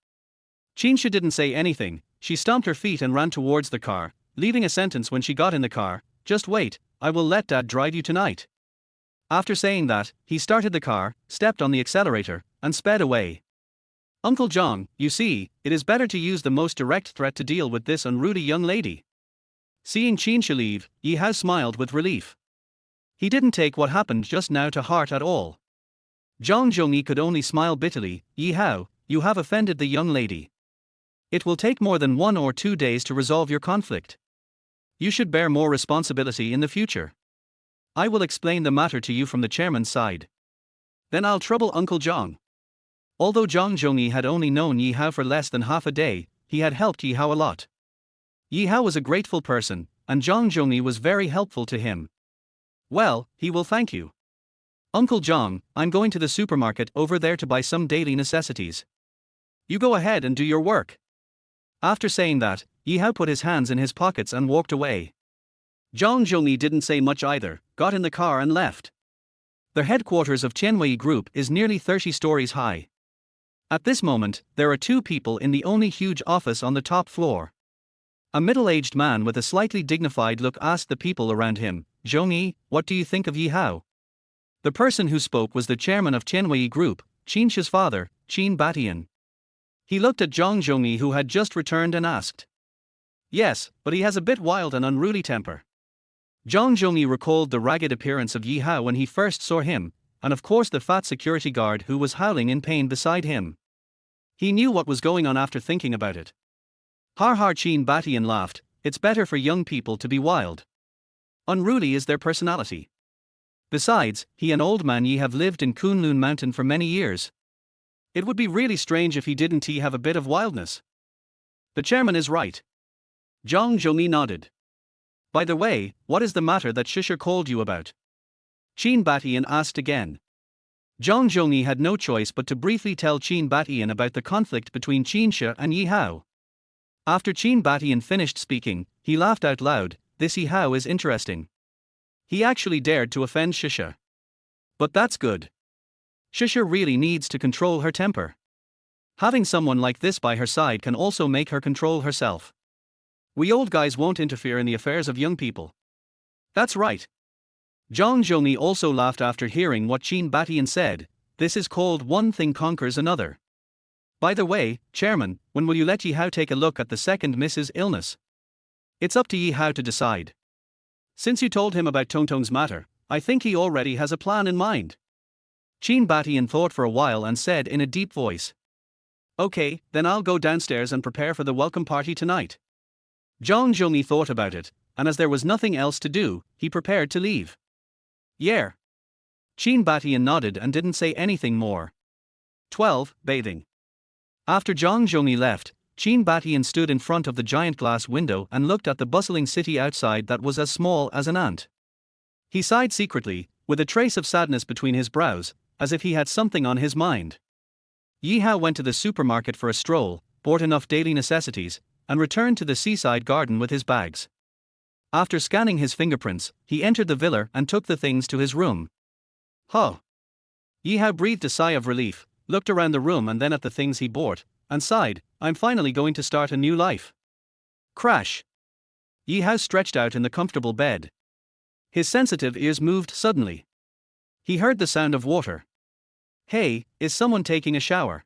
Qinsha didn't say anything. She stomped her feet and ran towards the car, leaving a sentence when she got in the car. Just wait, I will let Dad drive you tonight. After saying that, he started the car, stepped on the accelerator, and sped away. Uncle John, you see, it is better to use the most direct threat to deal with this unruly young lady. Seeing Qinsha leave, Yi Hao smiled with relief. He didn't take what happened just now to heart at all. Zhang Zhongyi could only smile bitterly. Yi Hao, you have offended the young lady. It will take more than 1 or 2 days to resolve your conflict. You should bear more responsibility in the future. I will explain the matter to you from the chairman's side. Then I'll trouble Uncle Zhang. Although Zhang Zhongyi had only known Yi Hao for less than half a day, he had helped Yi Hao a lot. Yi Hao was a grateful person, and Zhang Zhongyi was very helpful to him. Well, he will thank you. Uncle Zhang, I'm going to the supermarket over there to buy some daily necessities. You go ahead and do your work. After saying that, Yi Hao put his hands in his pockets and walked away. Zhang Zhongyi didn't say much either, got in the car and left. The headquarters of Tianwei Group is nearly 30 stories high. At this moment, there are 2 people in the only huge office on the top floor. A middle-aged man with a slightly dignified look asked the people around him, Zhongyi, what do you think of Yi Hao? The person who spoke was the chairman of Tianwei Group, Qinsha's father, Qin Batian. He looked at Zhang Zhongyi who had just returned and asked. Yes, but he has a bit wild and unruly temper. Zhang Zhongyi recalled the ragged appearance of Yi Hao when he first saw him, and of course the fat security guard who was howling in pain beside him. He knew what was going on after thinking about it. Har Qin Batian laughed. It's better for young people to be wild. Unruly is their personality. Besides, he and old man Yi have lived in Kunlun Mountain for many years. It would be really strange if he didn't have a bit of wildness. The chairman is right. Zhang Zhongyi nodded. By the way, what is the matter that Shisha called you about? Qin Batian asked again. Zhang Zhongyi had no choice but to briefly tell Qin Batian about the conflict between Qinsha and Yi Hao. After Qin Batian finished speaking, he laughed out loud. This Yi Hao is interesting. He actually dared to offend Shisha. But that's good. Shisha really needs to control her temper. Having someone like this by her side can also make her control herself. We old guys won't interfere in the affairs of young people. That's right. Zhang Zhongyi also laughed after hearing what Qin Batian said. This is called one thing conquers another. By the way, Chairman, when will you let Yi Hao take a look at the second Miss's illness? It's up to Yi Hao to decide. Since you told him about Tongtong's matter, I think he already has a plan in mind. Qin Batian thought for a while and said in a deep voice. Okay, then I'll go downstairs and prepare for the welcome party tonight. Zhang Zhongyi thought about it, and as there was nothing else to do, he prepared to leave. Yeah. Qin Batian nodded and didn't say anything more. 12. Bathing. After Zhang Zhongyi left, Qin Batian stood in front of the giant glass window and looked at the bustling city outside that was as small as an ant. He sighed secretly, with a trace of sadness between his brows, as if he had something on his mind. Yi Hao went to the supermarket for a stroll, bought enough daily necessities, and returned to the seaside garden with his bags. After scanning his fingerprints, he entered the villa and took the things to his room. Huh. Yi Hao breathed a sigh of relief, looked around the room and then at the things he bought, and sighed, I'm finally going to start a new life. Crash. Yi Hao stretched out in the comfortable bed. His sensitive ears moved suddenly. He heard the sound of water. Hey, is someone taking a shower?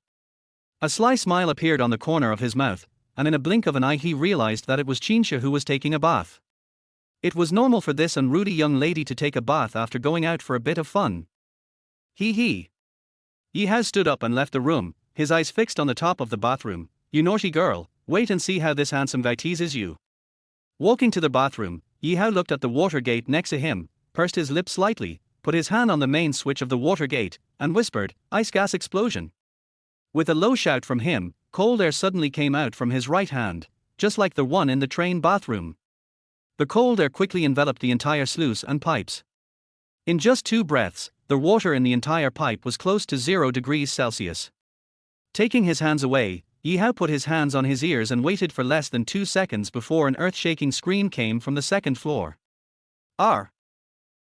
A sly smile appeared on the corner of his mouth, and in a blink of an eye he realized that it was Qinsha who was taking a bath. It was normal for this unruly young lady to take a bath after going out for a bit of fun. Hee. Yi Hao stood up and left the room, his eyes fixed on the top of the bathroom. You naughty girl, wait and see how this handsome guy teases you. Walking to the bathroom, Yi Hao looked at the water gate next to him, pursed his lips slightly, put his hand on the main switch of the water gate, and whispered, ice gas explosion. With a low shout from him, cold air suddenly came out from his right hand, just like the one in the train bathroom. The cold air quickly enveloped the entire sluice and pipes. In just 2 breaths, the water in the entire pipe was close to 0 degrees Celsius. Taking his hands away, Yi Hao put his hands on his ears and waited for less than 2 seconds before an earth-shaking scream came from the second floor. R.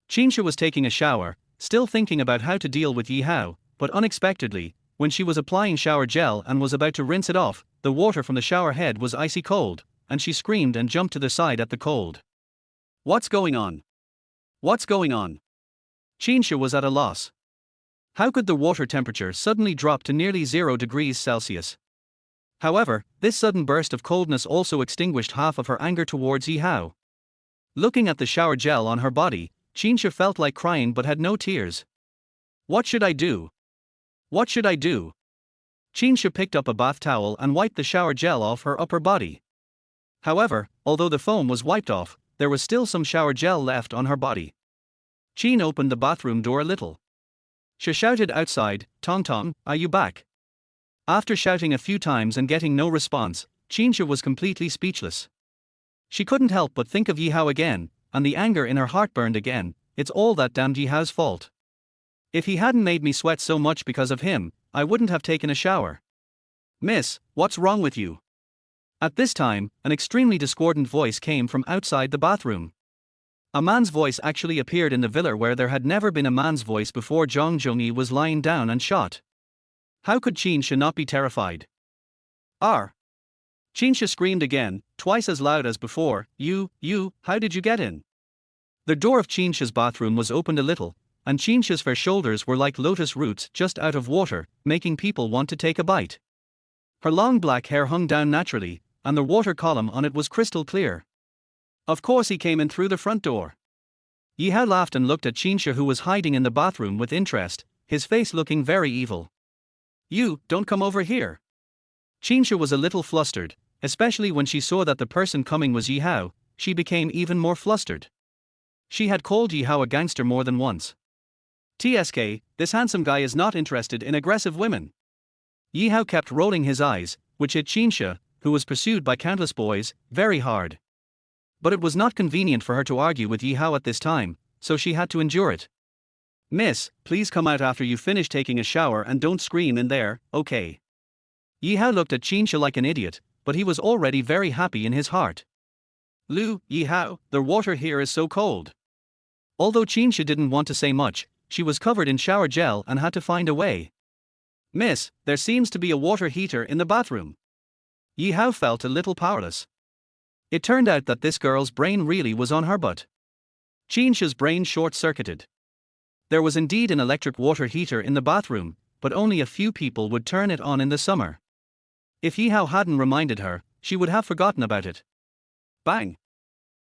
Qinsha was taking a shower, still thinking about how to deal with Yi Hao, but unexpectedly, when she was applying shower gel and was about to rinse it off, the water from the shower head was icy cold, and she screamed and jumped to the side at the cold. What's going on? What's going on? Qinsha was at a loss. How could the water temperature suddenly drop to nearly 0 degrees Celsius? However, this sudden burst of coldness also extinguished half of her anger towards Yi Hao. Looking at the shower gel on her body, Qinsha felt like crying but had no tears. What should I do? What should I do? Qinsha picked up a bath towel and wiped the shower gel off her upper body. However, although the foam was wiped off, there was still some shower gel left on her body. Qin opened the bathroom door a little. She shouted outside, "Tong Tong, are you back?" After shouting a few times and getting no response, Qinsha was completely speechless. She couldn't help but think of Yi Hao again, and the anger in her heart burned again. It's all that damned Yi Hao's fault. If he hadn't made me sweat so much because of him, I wouldn't have taken a shower. Miss, what's wrong with you? At this time, an extremely discordant voice came from outside the bathroom. A man's voice actually appeared in the villa where there had never been a man's voice before. Zhang Zhongyi was lying down and shot. How could Qinsha not be terrified? R. Qinsha screamed again, twice as loud as before, You, how did you get in? The door of Qinsha's bathroom was opened a little, and Qinsha's fair shoulders were like lotus roots just out of water, making people want to take a bite. Her long black hair hung down naturally, and the water column on it was crystal clear. Of course he came in through the front door. Yi Hao laughed and looked at Qinsha, who was hiding in the bathroom with interest, his face looking very evil. You, don't come over here. Qinsha was a little flustered, especially when she saw that the person coming was Yi Hao. She became even more flustered. She had called Yi Hao a gangster more than once. TSK, this handsome guy is not interested in aggressive women. Yi Hao kept rolling his eyes, which hit Qinsha, who was pursued by countless boys, very hard. But it was not convenient for her to argue with Yi Hao at this time, so she had to endure it. Miss, please come out after you finish taking a shower and don't scream in there, okay? Yi Hao looked at Qinsha like an idiot, but he was already very happy in his heart. Yi Hao, the water here is so cold. Although Qinsha didn't want to say much, she was covered in shower gel and had to find a way. Miss, there seems to be a water heater in the bathroom. Yi Hao felt a little powerless. It turned out that this girl's brain really was on her butt. Qinsha's brain short-circuited. There was indeed an electric water heater in the bathroom, but only a few people would turn it on in the summer. If Yi Hao hadn't reminded her, she would have forgotten about it. Bang!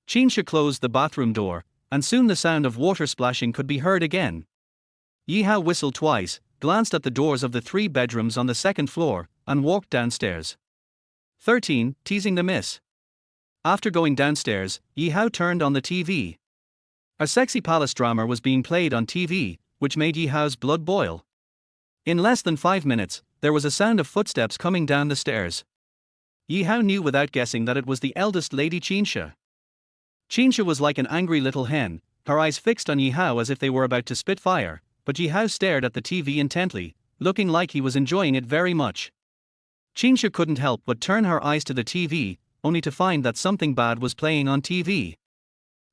Qinsha closed the bathroom door, and soon the sound of water splashing could be heard again. Yi Hao whistled twice, glanced at the doors of the 3 bedrooms on the second floor, and walked downstairs. 13. Teasing the Miss. After going downstairs, Yi Hao turned on the TV. A sexy palace drama was being played on TV, which made Yi Hao's blood boil. In less than 5 minutes, there was a sound of footsteps coming down the stairs. Yi Hao knew without guessing that it was the eldest lady Qinsha. Qinsha was like an angry little hen, her eyes fixed on Yi Hao as if they were about to spit fire, but Yi Hao stared at the TV intently, looking like he was enjoying it very much. Qinsha couldn't help but turn her eyes to the TV, only to find that something bad was playing on TV.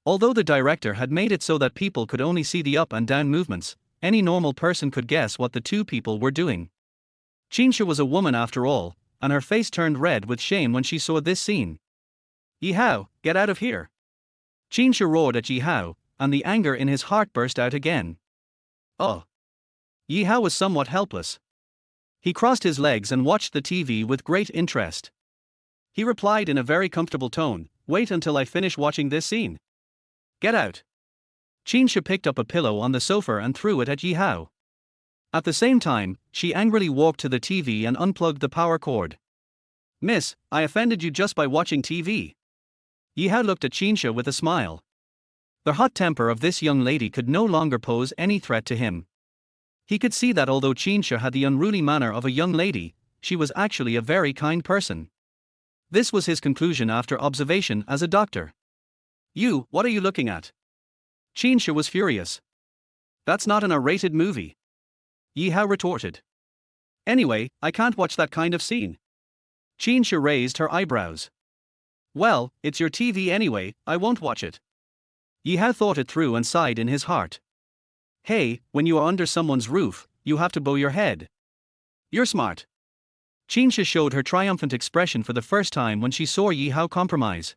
Although the director had made it so that people could only see the up and down movements, any normal person could guess what the 2 people were doing. Qinsha was a woman after all, and her face turned red with shame when she saw this scene. Yi Hao, get out of here! Qinsha roared at Yi Hao, and the anger in his heart burst out again. Oh! Yi Hao was somewhat helpless. He crossed his legs and watched the TV with great interest. He replied in a very comfortable tone, Wait until I finish watching this scene. Get out! Qinsha picked up a pillow on the sofa and threw it at Yi Hao. At the same time, she angrily walked to the TV and unplugged the power cord. Miss, I offended you just by watching TV. Yi Hao looked at Qinsha with a smile. The hot temper of this young lady could no longer pose any threat to him. He could see that although Qinsha had the unruly manner of a young lady, she was actually a very kind person. This was his conclusion after observation as a doctor. You, what are you looking at? Qinsha was furious. That's not an R-rated movie. Yi Hao retorted. Anyway, I can't watch that kind of scene. Qinsha raised her eyebrows. Well, it's your TV anyway, I won't watch it. Yi Hao thought it through and sighed in his heart. Hey, when you are under someone's roof, you have to bow your head. You're smart. Qinsha showed her triumphant expression for the first time when she saw Yi Hao compromise.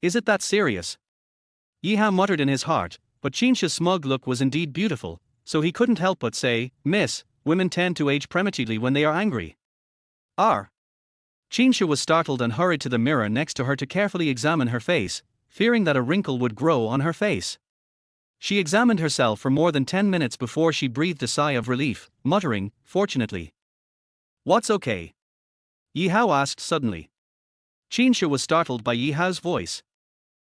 Is it that serious? Yi Hao muttered in his heart, but Qinsha's smug look was indeed beautiful, so he couldn't help but say, Miss, women tend to age prematurely when they are angry. Qinsha was startled and hurried to the mirror next to her to carefully examine her face, fearing that a wrinkle would grow on her face. She examined herself for more than 10 minutes before she breathed a sigh of relief, muttering, fortunately. What's okay? Yi Hao asked suddenly. Qinsha was startled by Yi Hao's voice.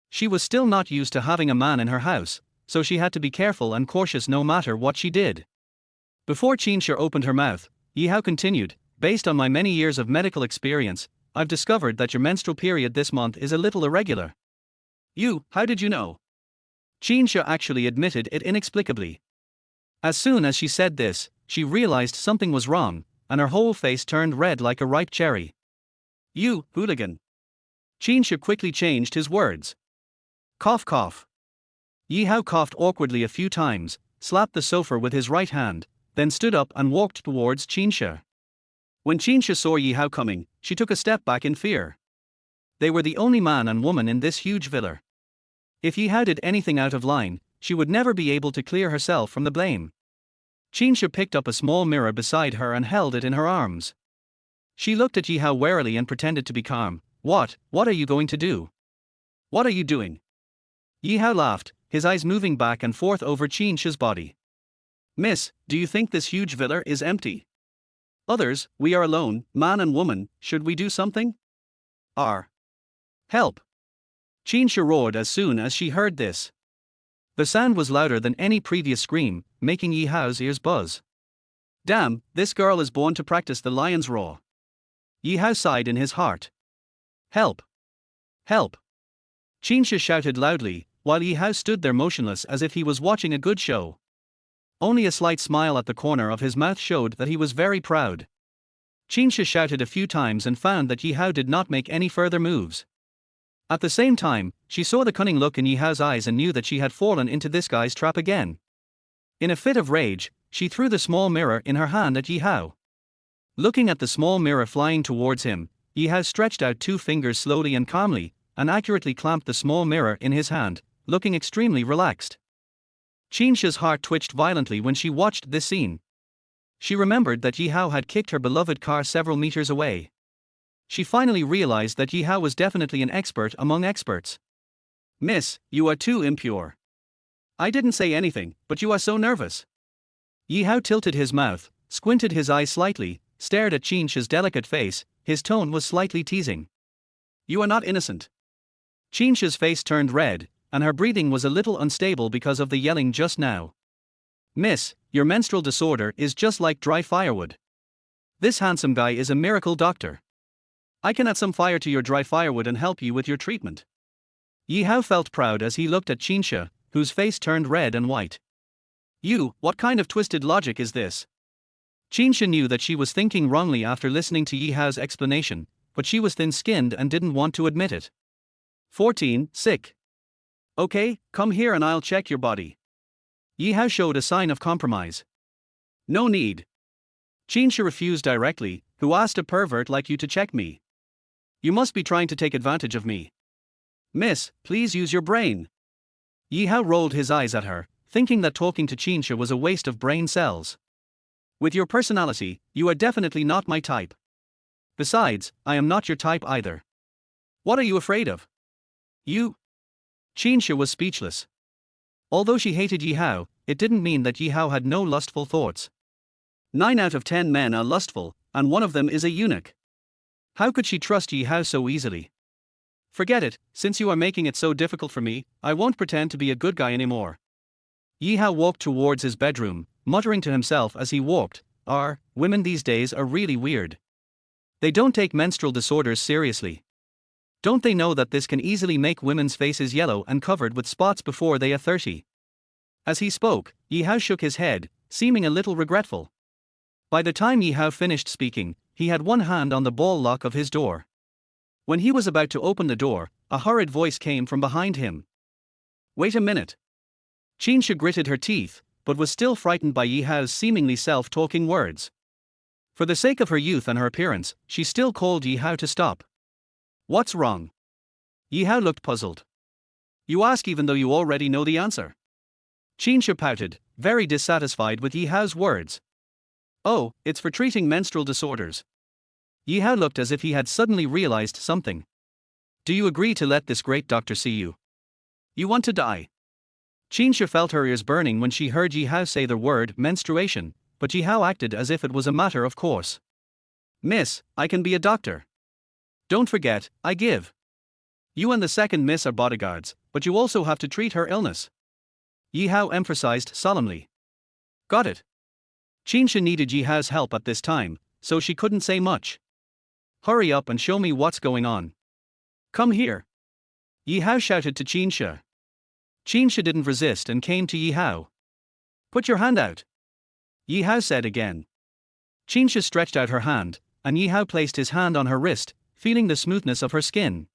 She was still not used to having a man in her house, so she had to be careful and cautious no matter what she did. Before Qinsha opened her mouth, Yi Hao continued, based on my many years of medical experience, I've discovered that your menstrual period this month is a little irregular. How did you know? Qinsha actually admitted it inexplicably. As soon as she said this, she realized something was wrong, and her whole face turned red like a ripe cherry. You, hooligan. Qinsha quickly changed his words. Cough cough. Yi Hao coughed awkwardly a few times, slapped the sofa with his right hand, then stood up and walked towards Qinsha. When Qinsha saw Yi Hao coming, she took a step back in fear. They were the only man and woman in this huge villa. If Yi Hao did anything out of line, she would never be able to clear herself from the blame. Qinsha picked up a small mirror beside her and held it in her arms. She looked at Yi Hao warily and pretended to be calm. What are you going to do? What are you doing? Yi Hao laughed, his eyes moving back and forth over Qinsha's body. Miss, do you think this huge villa is empty? Others, we are alone, man and woman, should we do something? Help! Qinsha roared as soon as she heard this. The sound was louder than any previous scream, making Yi Hao's ears buzz. Damn, this girl is born to practice the lion's roar. Yi Hao sighed in his heart. Help! Help! Qinsha shouted loudly, while Yi Hao stood there motionless as if he was watching a good show. Only a slight smile at the corner of his mouth showed that he was very proud. Qinsha shouted a few times and found that Yi Hao did not make any further moves. At the same time, she saw the cunning look in Yi Hao's eyes and knew that she had fallen into this guy's trap again. In a fit of rage, she threw the small mirror in her hand at Yi Hao. Looking at the small mirror flying towards him, Yi Hao stretched out 2 fingers slowly and calmly, and accurately clamped the small mirror in his hand, looking extremely relaxed. Qinsha's heart twitched violently when she watched this scene. She remembered that Yi Hao had kicked her beloved car several meters away. She finally realized that Yi Hao was definitely an expert among experts. Miss, you are too impure. I didn't say anything, but you are so nervous. Yi Hao tilted his mouth, squinted his eyes slightly, stared at Qinsha's delicate face, his tone was slightly teasing. You are not innocent. Qinsha's face turned red, and her breathing was a little unstable because of the yelling just now. Miss, your menstrual disorder is just like dry firewood. This handsome guy is a miracle doctor. I can add some fire to your dry firewood and help you with your treatment. Yi Hao felt proud as he looked at Qinsha, whose face turned red and white. What kind of twisted logic is this? Qinsha knew that she was thinking wrongly after listening to Yi Hao's explanation, but she was thin-skinned and didn't want to admit it. 14. Sick. Okay, come here and I'll check your body. Yi Hao showed a sign of compromise. No need. Qinsha refused directly. Who asked a pervert like you to check me? You must be trying to take advantage of me. Miss, please use your brain. Yi Hao rolled his eyes at her, thinking that talking to Qinsha was a waste of brain cells. With your personality, you are definitely not my type. Besides, I am not your type either. What are you afraid of? Qinsha was speechless. Although she hated Yi Hao, it didn't mean that Yi Hao had no lustful thoughts. 9 out of 10 men are lustful, and one of them is a eunuch. How could she trust Yi Hao so easily? Forget it, since you are making it so difficult for me, I won't pretend to be a good guy anymore. Yi Hao walked towards his bedroom, muttering to himself as he walked, women these days are really weird. They don't take menstrual disorders seriously. Don't they know that this can easily make women's faces yellow and covered with spots before they are 30? As he spoke, Yi Hao shook his head, seeming a little regretful. By the time Yi Hao finished speaking, he had one hand on the ball lock of his door. When he was about to open the door, a hurried voice came from behind him. Wait a minute. Qinsha gritted her teeth, but was still frightened by Yi Hao's seemingly self-talking words. For the sake of her youth and her appearance, she still called Yi Hao to stop. What's wrong? Yi Hao looked puzzled. You ask even though you already know the answer. Qinsha pouted, very dissatisfied with Yi Hao's words. Oh, it's for treating menstrual disorders. Yi Hao looked as if he had suddenly realized something. Do you agree to let this great doctor see you? You want to die? Qinsha felt her ears burning when she heard Yi Hao say the word menstruation, but Yi Hao acted as if it was a matter of course. Miss, I can be a doctor. Don't forget, I give. You and the second miss are bodyguards, but you also have to treat her illness. Yi Hao emphasized solemnly. Got it. Qinsha needed Yi Hao's help at this time, so she couldn't say much. Hurry up and show me what's going on. Come here. Yi Hao shouted to Qinsha. Qinsha didn't resist and came to Yi Hao. Put your hand out. Yi Hao said again. Qinsha stretched out her hand, and Yi Hao placed his hand on her wrist, feeling the smoothness of her skin.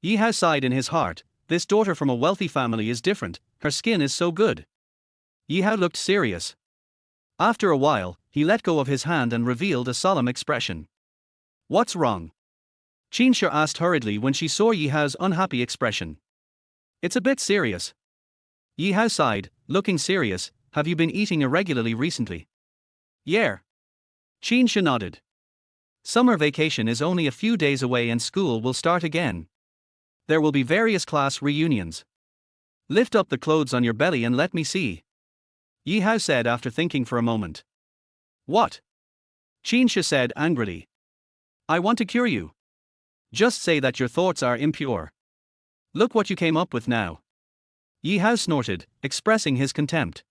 Yi Hao sighed in his heart, this daughter from a wealthy family is different, her skin is so good. Yi Hao looked serious. After a while, he let go of his hand and revealed a solemn expression. What's wrong? Qinsha asked hurriedly when she saw Yi Hao's unhappy expression. It's a bit serious. Yi Hao sighed, looking serious. Have you been eating irregularly recently? Yeah. Qinsha nodded. Summer vacation is only a few days away and school will start again. There will be various class reunions. Lift up the clothes on your belly and let me see. Yi Hao said after thinking for a moment. What? Qinsha said angrily. I want to cure you. Just say that your thoughts are impure. Look what you came up with now. Yi Hao snorted, expressing his contempt.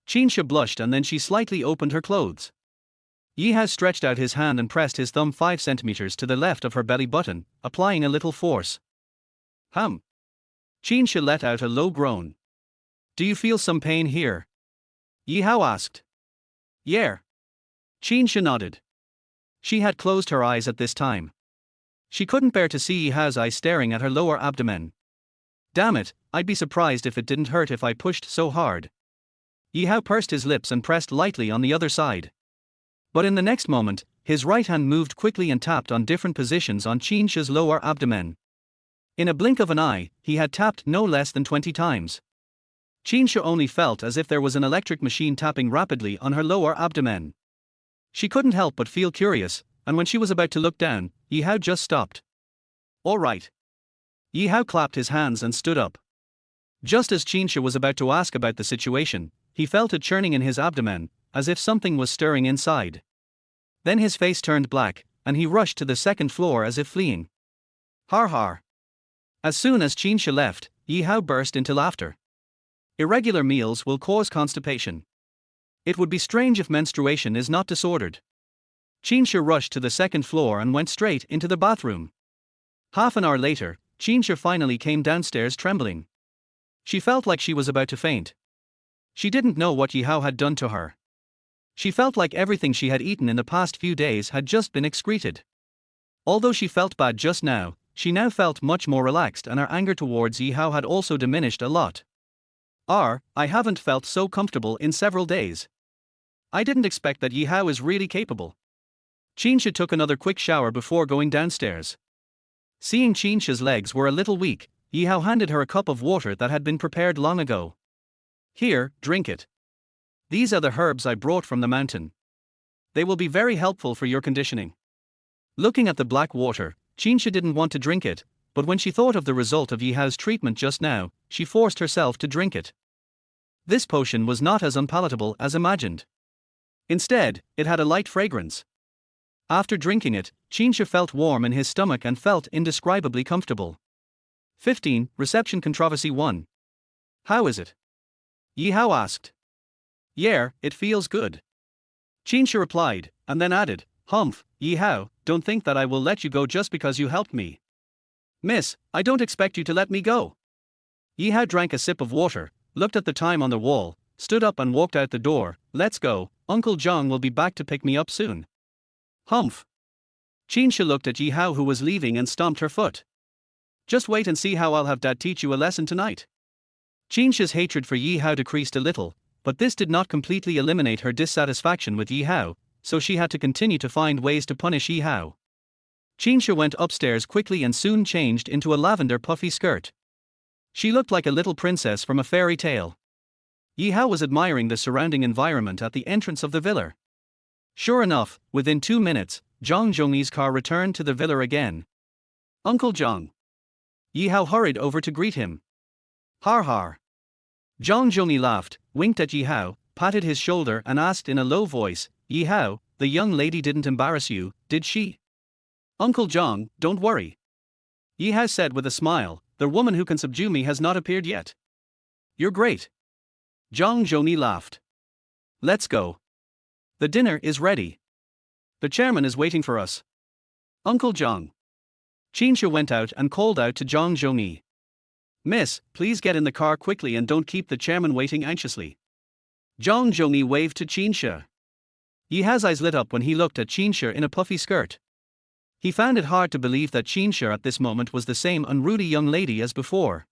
Qinsha blushed and then she slightly opened her clothes. Yi Hao stretched out his hand and pressed his thumb 5 centimeters to the left of her belly button, applying a little force. Qinsha let out a low groan. Do you feel some pain here? Yi Hao asked. Yeah. Qinsha nodded. She had closed her eyes at this time. She couldn't bear to see Yi Hao's eyes staring at her lower abdomen. Damn it, I'd be surprised if it didn't hurt if I pushed so hard. Yi Hao pursed his lips and pressed lightly on the other side. But in the next moment, his right hand moved quickly and tapped on different positions on Qinsha's lower abdomen. In a blink of an eye, he had tapped no less than 20 times. Qinsha only felt as if there was an electric machine tapping rapidly on her lower abdomen. She couldn't help but feel curious, and when she was about to look down, Yi Hao just stopped. All right. Yi Hao clapped his hands and stood up. Just as Qinsha was about to ask about the situation, he felt a churning in his abdomen, as if something was stirring inside. Then his face turned black, and he rushed to the second floor as if fleeing. Har har. As soon as Qinsha left, Yi Hao burst into laughter. Irregular meals will cause constipation. It would be strange if menstruation is not disordered. Qinsha rushed to the second floor and went straight into the bathroom. Half an hour later, Qinsha finally came downstairs trembling. She felt like she was about to faint. She didn't know what Yi Hao had done to her. She felt like everything she had eaten in the past few days had just been excreted. Although she felt bad just now, she now felt much more relaxed and her anger towards Yi Hao had also diminished a lot. I haven't felt so comfortable in several days. I didn't expect that Yi Hao is really capable. Qinsha took another quick shower before going downstairs. Seeing Qinsha's legs were a little weak, Yi Hao handed her a cup of water that had been prepared long ago. Here, drink it. These are the herbs I brought from the mountain. They will be very helpful for your conditioning. Looking at the black water, Qinsha didn't want to drink it, but when she thought of the result of Yi Hao's treatment just now, she forced herself to drink it. This potion was not as unpalatable as imagined. Instead, it had a light fragrance. After drinking it, Qinsha felt warm in his stomach and felt indescribably comfortable. 15. Reception Controversy 1. How is it? Yi Hao asked. Yeah, it feels good. Qinsha replied, and then added, Humph, Yi Hao, don't think that I will let you go just because you helped me. Miss, I don't expect you to let me go. Yi Hao drank a sip of water, looked at the time on the wall, stood up and walked out the door. Let's go, Uncle Zhang will be back to pick me up soon. Humph. Qinsha looked at Yi Hao who was leaving and stomped her foot. Just wait and see how I'll have Dad teach you a lesson tonight. Qinsha's hatred for Yi Hao decreased a little, but this did not completely eliminate her dissatisfaction with Yi Hao, so she had to continue to find ways to punish Yi Hao. Qinsha went upstairs quickly and soon changed into a lavender puffy skirt. She looked like a little princess from a fairy tale. Yi Hao was admiring the surrounding environment at the entrance of the villa. Sure enough, within 2 minutes, Zhang Zhongyi's car returned to the villa again. Uncle Zhang. Yi Hao hurried over to greet him. Har har. Zhang Zhongyi laughed, winked at Yi Hao, patted his shoulder and asked in a low voice, Yi Hao, the young lady didn't embarrass you, did she? Uncle Zhang, don't worry. Yi Hao said with a smile, the woman who can subdue me has not appeared yet. You're great. Zhang Zhongyi laughed. Let's go. The dinner is ready. The chairman is waiting for us. Uncle Zhang. Qinsha went out and called out to Zhang Zhongyi. Miss, please get in the car quickly and don't keep the chairman waiting anxiously. Zhang Zhongyi waved to Qinsha. Yi Hao's eyes lit up when he looked at Qinsha in a puffy skirt. He found it hard to believe that Qinsha at this moment was the same unruly young lady as before.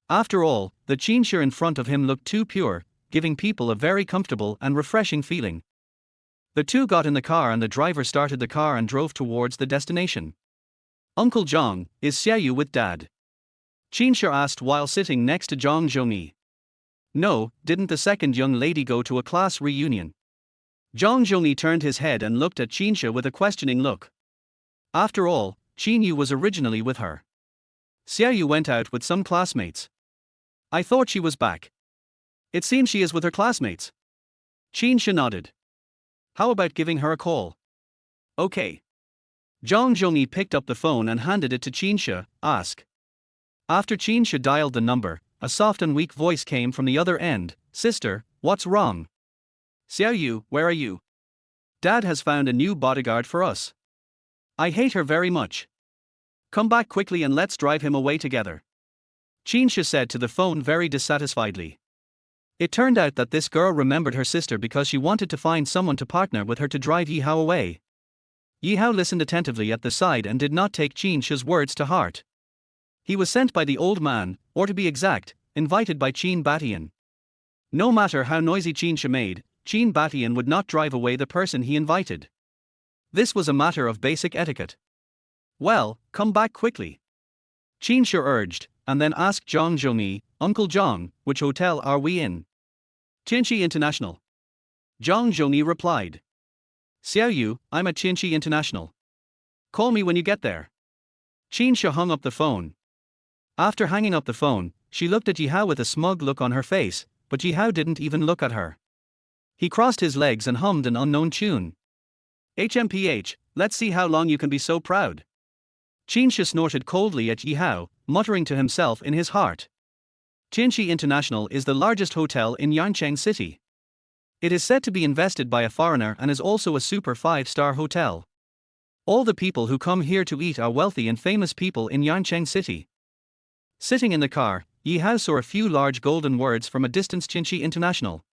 After all, the Qinsha in front of him looked too pure, giving people a very comfortable and refreshing feeling. The two got in the car and the driver started the car and drove towards the destination. Uncle Zhang, is Xiaoyu with Dad? Qinsha asked while sitting next to Zhang Zhongyi. No, didn't the second young lady go to a class reunion? Zhang Zhongyi turned his head and looked at Qinsha with a questioning look. After all, Qinyu was originally with her. Xiaoyu went out with some classmates. I thought she was back. It seems she is with her classmates. Qinsha nodded. How about giving her a call? Okay. Zhang Zhongyi picked up the phone and handed it to Qinsha, ask. After Qinsha dialed the number, a soft and weak voice came from the other end, Sister, what's wrong? Xiaoyu, where are you? Dad has found a new bodyguard for us. I hate her very much. Come back quickly and let's drive him away together. Qinsha said to the phone very dissatisfiedly. It turned out that this girl remembered her sister because she wanted to find someone to partner with her to drive Yi Hao away. Yi Hao listened attentively at the side and did not take Qinsha's words to heart. He was sent by the old man, or to be exact, invited by Qin Batian. No matter how noisy Qinsha made, Qin Batian would not drive away the person he invited. This was a matter of basic etiquette. Well, come back quickly. Qinsha urged, and then asked Zhang Zhongyi, Uncle Zhang, which hotel are we in? Tianqi International. Zhang Zhongyi replied. Xiaoyu, I'm at Tianqi International. Call me when you get there. Qinsha hung up the phone. After hanging up the phone, she looked at Yi Hao with a smug look on her face, but Yi Hao didn't even look at her. He crossed his legs and hummed an unknown tune. HMPH, let's see how long you can be so proud. Qinsha snorted coldly at Yi Hao, muttering to himself in his heart. Tianqi International is the largest hotel in Yancheng City. It is said to be invested by a foreigner and is also a super 5-star hotel. All the people who come here to eat are wealthy and famous people in Yancheng City. Sitting in the car, Yi Hao saw a few large golden words from a distant Tianqi International.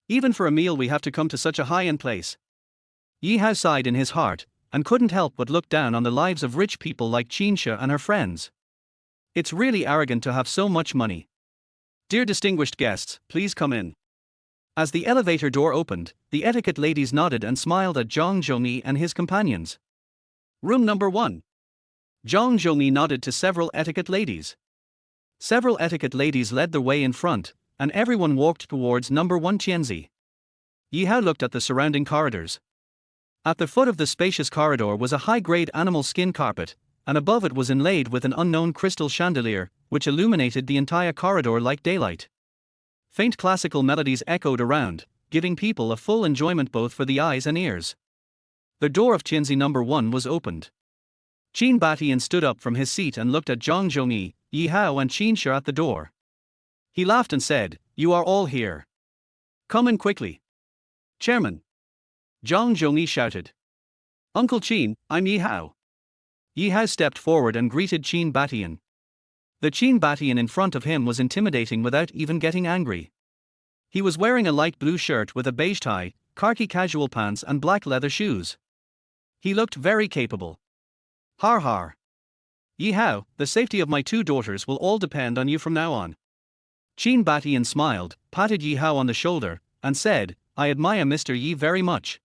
Even for a meal we have to come to such a high-end place. Yi Hao sighed in his heart, and couldn't help but look down on the lives of rich people like Qinsha and her friends. It's really arrogant to have so much money. Dear distinguished guests, please come in. As the elevator door opened, the etiquette ladies nodded and smiled at Zhang Zhongyi and his companions. Room number 1. Zhang Zhongyi nodded to several etiquette ladies. Several etiquette ladies led the way in front, and everyone walked towards number 1 Tianzi. Yi Hao looked at the surrounding corridors. At the foot of the spacious corridor was a high-grade animal skin carpet, and above it was inlaid with an unknown crystal chandelier, which illuminated the entire corridor like daylight. Faint classical melodies echoed around, giving people a full enjoyment both for the eyes and ears. The door of Tianzi number 1 was opened. Qin Batian stood up from his seat and looked at Zhang Zhongyi, Yi Hao and Qinsha at the door. He laughed and said, You are all here. Come in quickly. Chairman. Zhang Zhongyi shouted. Uncle Qin, I'm Yi Hao. Yi Hao stepped forward and greeted Qin Batian. The Qin Batian in front of him was intimidating without even getting angry. He was wearing a light blue shirt with a beige tie, khaki casual pants and black leather shoes. He looked very capable. Har har. Yi Hao, the safety of my two daughters will all depend on you from now on. Qin Batian smiled, patted Yi Hao on the shoulder, and said, I admire Mr. Yi very much.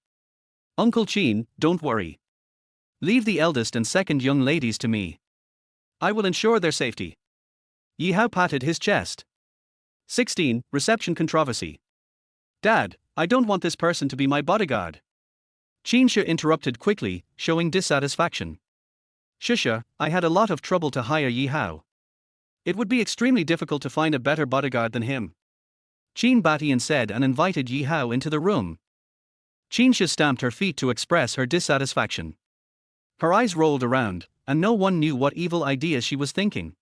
Uncle Qin, don't worry. Leave the eldest and second young ladies to me. I will ensure their safety. Yi Hao patted his chest. 16. Reception controversy. Dad, I don't want this person to be my bodyguard. Qin Shi interrupted quickly, showing dissatisfaction. Shusha, I had a lot of trouble to hire Yi Hao. It would be extremely difficult to find a better bodyguard than him. Qin Batian said and invited Yi Hao into the room. Qin Shi stamped her feet to express her dissatisfaction. Her eyes rolled around, and no one knew what evil ideas she was thinking.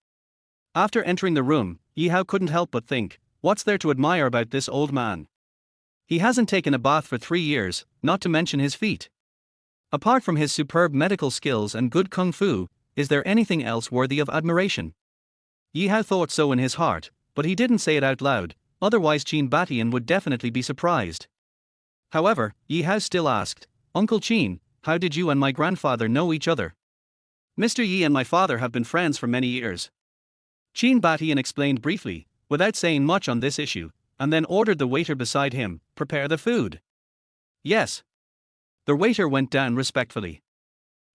After entering the room, Yi Hao couldn't help but think, what's there to admire about this old man? He hasn't taken a bath for 3 years, not to mention his feet. Apart from his superb medical skills and good kung fu, is there anything else worthy of admiration? Yi Hao thought so in his heart, but he didn't say it out loud, otherwise Qin Batian would definitely be surprised. However, Yi Hao still asked, Uncle Qin, how did you and my grandfather know each other? Mr. Yi and my father have been friends for many years. Qin Batian explained briefly, without saying much on this issue, and then ordered the waiter beside him, prepare the food. Yes. The waiter went down respectfully.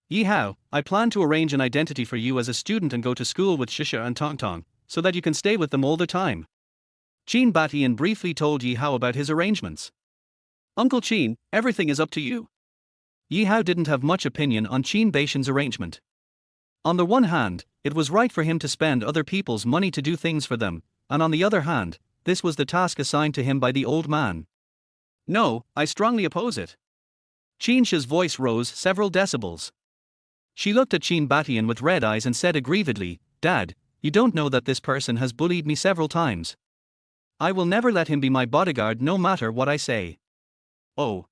Yi Hao, I plan to arrange an identity for you as a student and go to school with Shisha and Tong Tong, so that you can stay with them all the time. Qin Batian briefly told Yi Hao about his arrangements. Uncle Qin, everything is up to you. Yi Hao didn't have much opinion on Qin Batian's arrangement. On the one hand, it was right for him to spend other people's money to do things for them, and on the other hand, this was the task assigned to him by the old man. No, I strongly oppose it. Qin Shi's voice rose several decibels. She looked at Qin Batian with red eyes and said aggrievedly, Dad, you don't know that this person has bullied me several times. I will never let him be my bodyguard no matter what I say. Oh.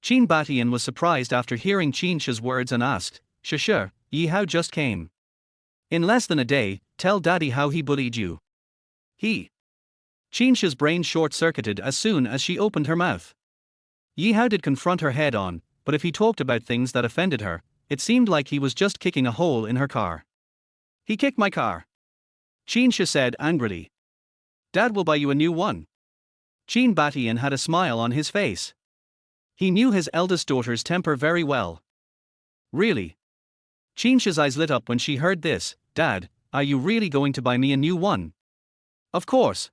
Qin Batian was surprised after hearing Qin Shi's words and asked, Shisha, Yi Hao just came. In less than a day, tell Daddy how he bullied you. He. Qin Shi's brain short-circuited as soon as she opened her mouth. Yi Hao did confront her head on, but if he talked about things that offended her, it seemed like he was just kicking a hole in her car. He kicked my car. Qin Shi said angrily. Dad will buy you a new one. Qin Batian had a smile on his face. He knew his eldest daughter's temper very well. Really? Qin Shi's eyes lit up when she heard this. Dad, are you really going to buy me a new one? Of course.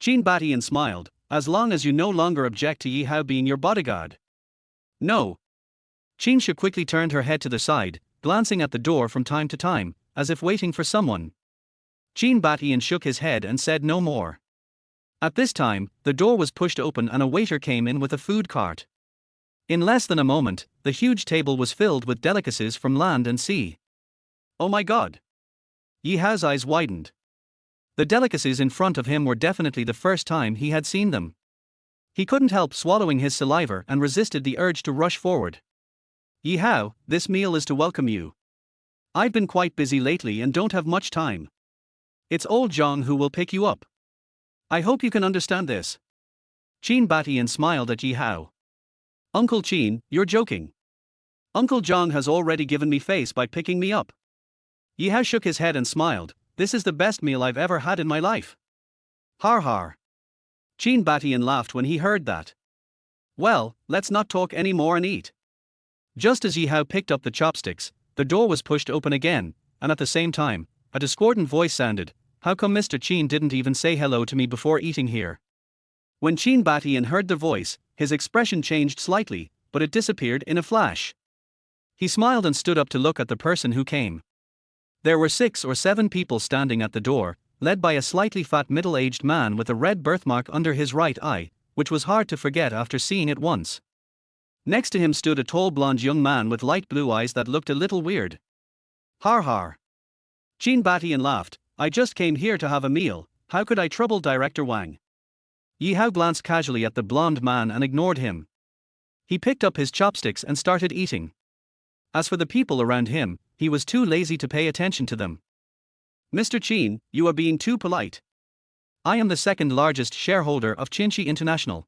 Qin Batian smiled, as long as you no longer object to Yi Hao being your bodyguard. No. Qin Shi quickly turned her head to the side, glancing at the door from time to time, as if waiting for someone. Qin Batian shook his head and said no more. At this time, the door was pushed open and a waiter came in with a food cart. In less than a moment, the huge table was filled with delicacies from land and sea. Oh my God! Yi Hao's eyes widened. The delicacies in front of him were definitely the first time he had seen them. He couldn't help swallowing his saliva and resisted the urge to rush forward. Yi Hao, this meal is to welcome you. I've been quite busy lately and don't have much time. It's old Zhang who will pick you up. I hope you can understand this. Qin Batian smiled at Yi Hao. Uncle Qin, you're joking. Uncle Zhang has already given me face by picking me up. Yi Hao shook his head and smiled. This is the best meal I've ever had in my life. Har har. Qin Batian laughed when he heard that. Well, let's not talk any more and eat. Just as Yi Hao picked up the chopsticks, the door was pushed open again, and at the same time, a discordant voice sounded, How come Mr. Qin didn't even say hello to me before eating here? When Qin Batian heard the voice, his expression changed slightly, but it disappeared in a flash. He smiled and stood up to look at the person who came. There were 6 or 7 people standing at the door, led by a slightly fat middle-aged man with a red birthmark under his right eye, which was hard to forget after seeing it once. Next to him stood a tall blonde young man with light blue eyes that looked a little weird. Har har. Qin Batian laughed. I just came here to have a meal, how could I trouble Director Wang? Yi Hao glanced casually at the blonde man and ignored him. He picked up his chopsticks and started eating. As for the people around him, he was too lazy to pay attention to them. Mr. Chin, you are being too polite. I am the second largest shareholder of Chinchi International.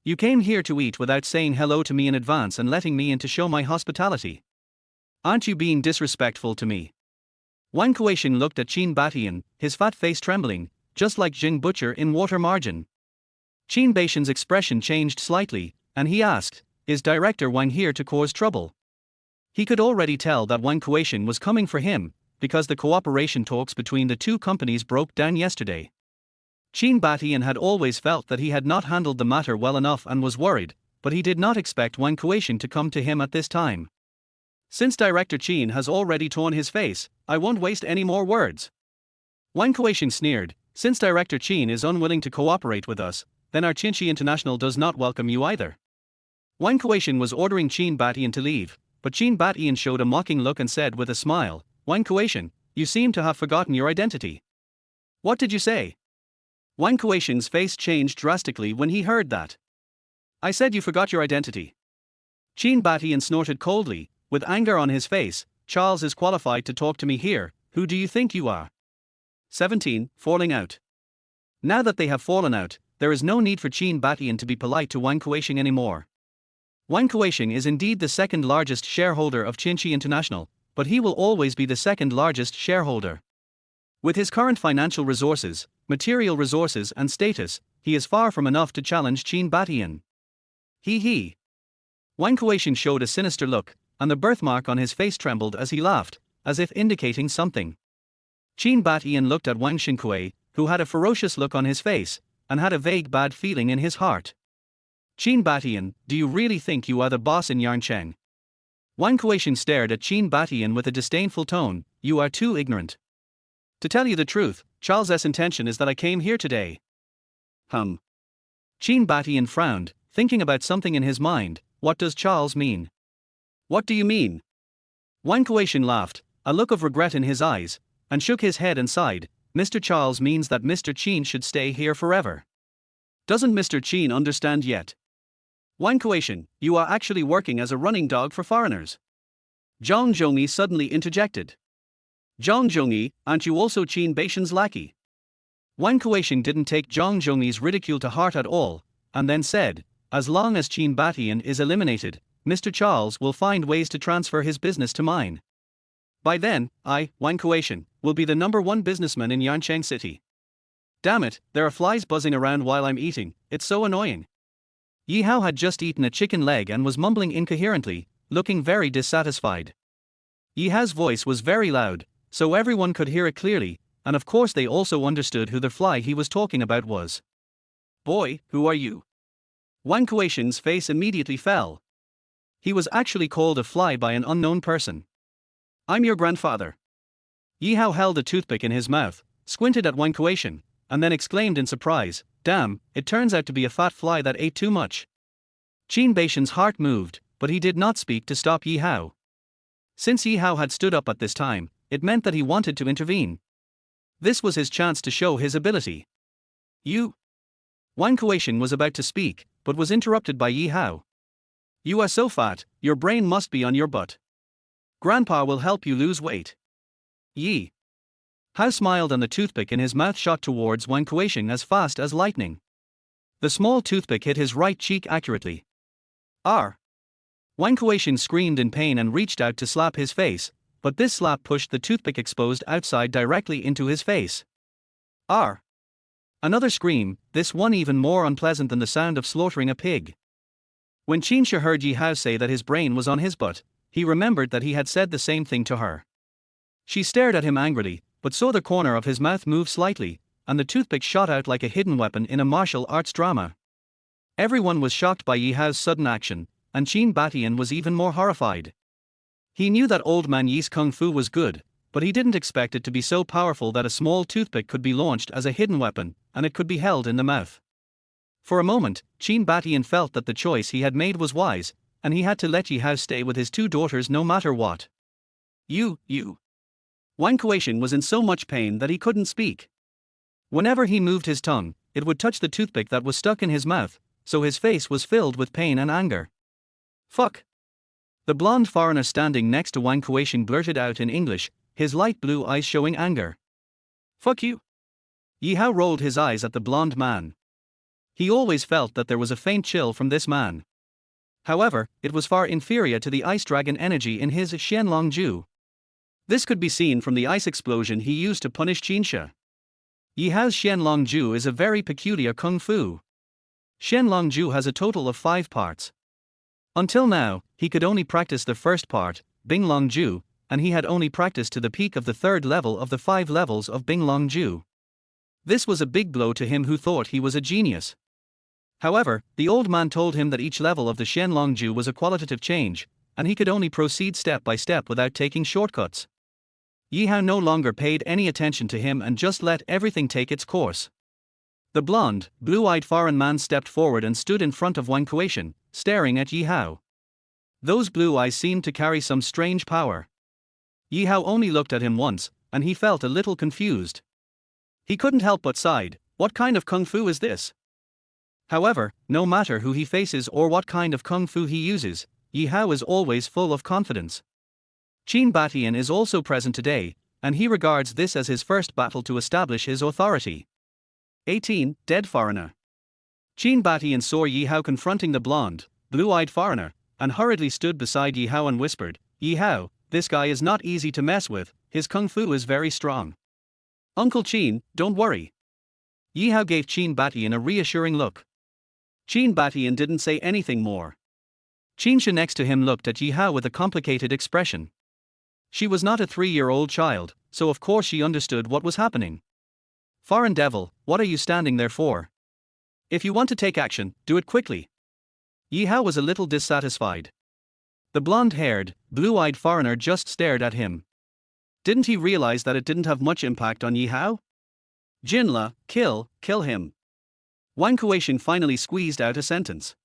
You came here to eat without saying hello to me in advance and letting me in to show my hospitality. Aren't you being disrespectful to me? Wang Kuei-sheng looked at Qin Batian, his fat face trembling, just like Jing Butcher in Water Margin. Qin Baishan's expression changed slightly, and he asked, "Is Director Wang here to cause trouble?" He could already tell that Wang Kuei-sheng was coming for him, because the cooperation talks between the two companies broke down yesterday. Qin Batian had always felt that he had not handled the matter well enough and was worried, but he did not expect Wang Kuei-sheng to come to him at this time. Since Director Qin has already torn his face, I won't waste any more words. Wang Kuei-sheng sneered, "Since Director Qin is unwilling to cooperate with us, then our Chinchi International does not welcome you either." Wang Kuei-sheng was ordering Qin Batian to leave, but Qin Batian showed a mocking look and said with a smile, "Wang Kuei-sheng, you seem to have forgotten your identity." "What did you say?" Wang Kuei-sheng's face changed drastically when he heard that. "I said you forgot your identity." Qin Batian snorted coldly, with anger on his face. "Charles is qualified to talk to me here, who do you think you are?" 17. Falling out. Now that they have fallen out, there is no need for Qin Batian to be polite to Wang Kuei-sheng anymore. Wang Kuei-sheng is indeed the second largest shareholder of Chinchi International, but he will always be the second largest shareholder. With his current financial resources, material resources and status, he is far from enough to challenge Qin Batian. He. Wang Kuei-sheng showed a sinister look, and the birthmark on his face trembled as he laughed, as if indicating something. Qin Batian looked at Wang Xingkui, who had a ferocious look on his face, and had a vague bad feeling in his heart. "Qin Batian, do you really think you are the boss in Yarncheng?" Wang Kuei-sheng stared at Qin Batian with a disdainful tone. "You are too ignorant. To tell you the truth, Charles's intention is that I came here today." Qin Batian frowned, thinking about something in his mind. What does Charles mean? What do you mean? Wang Kuei-sheng laughed, a look of regret in his eyes, and shook his head and sighed. "Mr. Charles means that Mr. Qin should stay here forever. Doesn't Mr. Qin understand yet?" "Wang Kuei-sheng, you are actually working as a running dog for foreigners." Zhang Zhongyi suddenly interjected. "Zhang Zhongyi, aren't you also Qin Baishan's lackey?" Wang Kuei-sheng didn't take Zhang Zhongyi's ridicule to heart at all, and then said, "As long as Qin Batian is eliminated, Mr. Charles will find ways to transfer his business to mine. By then, I, Wang Kuei-sheng, will be the #1 businessman in Yancheng City. Damn it, there are flies buzzing around while I'm eating, it's so annoying." Yi Hao had just eaten a chicken leg and was mumbling incoherently, looking very dissatisfied. Yi Hao's voice was very loud, so everyone could hear it clearly, and of course they also understood who the fly he was talking about was. "Boy, who are you?" Wang Kuei-sheng's face immediately fell. He was actually called a fly by an unknown person. "I'm your grandfather." Yi Hao held a toothpick in his mouth, squinted at Wang Kuei-sheng, and then exclaimed in surprise, "Damn, it turns out to be a fat fly that ate too much." Qin Baishan's heart moved, but he did not speak to stop Yi Hao. Since Yi Hao had stood up at this time, it meant that he wanted to intervene. This was his chance to show his ability. "You?" Wang Kuei-sheng was about to speak, but was interrupted by Yi Hao. "You are so fat, your brain must be on your butt. Grandpa will help you lose weight." Yi Hao smiled and the toothpick in his mouth shot towards Wang Kuei-sheng as fast as lightning. The small toothpick hit his right cheek accurately. "Arr!" Wang Kuei-sheng screamed in pain and reached out to slap his face, but this slap pushed the toothpick exposed outside directly into his face. "Arr!" Another scream, this one even more unpleasant than the sound of slaughtering a pig. When Qinsha heard Yi Hao say that his brain was on his butt, he remembered that he had said the same thing to her. She stared at him angrily, but saw the corner of his mouth move slightly, and the toothpick shot out like a hidden weapon in a martial arts drama. Everyone was shocked by Yi Hao's sudden action, and Qin Batian was even more horrified. He knew that old man Yi's kung fu was good, but he didn't expect it to be so powerful that a small toothpick could be launched as a hidden weapon, and it could be held in the mouth. For a moment, Qin Batian felt that the choice he had made was wise, and he had to let Yi Hao stay with his two daughters no matter what. You. Wang Kuei-sheng was in so much pain that he couldn't speak. Whenever he moved his tongue, it would touch the toothpick that was stuck in his mouth, so his face was filled with pain and anger. "Fuck! The blonde foreigner standing next to Wang Kuei-sheng blurted out in English, his light blue eyes showing anger. "Fuck you." Yi Hao rolled his eyes at the blonde man. He always felt that there was a faint chill from this man. However, it was far inferior to the ice dragon energy in his Xianlong Ju. This could be seen from the ice explosion he used to punish Qinsha. Yi Hao's Xianlong Ju is a very peculiar kung fu. Xianlong Ju has a total of 5 parts. Until now, he could only practice the first part, Binglong Ju, and he had only practiced to the peak of the 3rd level of the 5 levels of Binglong Ju. This was a big blow to him who thought he was a genius. However, the old man told him that each level of the Xianlong Ju was a qualitative change, and he could only proceed step by step without taking shortcuts. Yi Hao no longer paid any attention to him and just let everything take its course. The blonde, blue-eyed foreign man stepped forward and stood in front of Wang Kuei-sheng, staring at Yi Hao. Those blue eyes seemed to carry some strange power. Yi Hao only looked at him once, and he felt a little confused. He couldn't help but sighed, what kind of kung fu is this? However, no matter who he faces or what kind of kung fu he uses, Yi Hao is always full of confidence. Qin Batian is also present today, and he regards this as his first battle to establish his authority. 18. Dead foreigner. Qin Batian saw Yi Hao confronting the blonde, blue-eyed foreigner, and hurriedly stood beside Yi Hao and whispered, "Yi Hao, this guy is not easy to mess with, his kung fu is very strong." "Uncle Qin, don't worry." Yi Hao gave Qin Batian a reassuring look. Qin Batian didn't say anything more. Qinsha next to him looked at Yi Hao with a complicated expression. She was not a 3-year-old child, so of course she understood what was happening. "Foreign devil, what are you standing there for? If you want to take action, do it quickly." Yi Hao was a little dissatisfied. The blonde-haired, blue-eyed foreigner just stared at him. Didn't he realize that it didn't have much impact on Yi Hao? "Jinla, kill him." Wang Kuei-sheng finally squeezed out a sentence.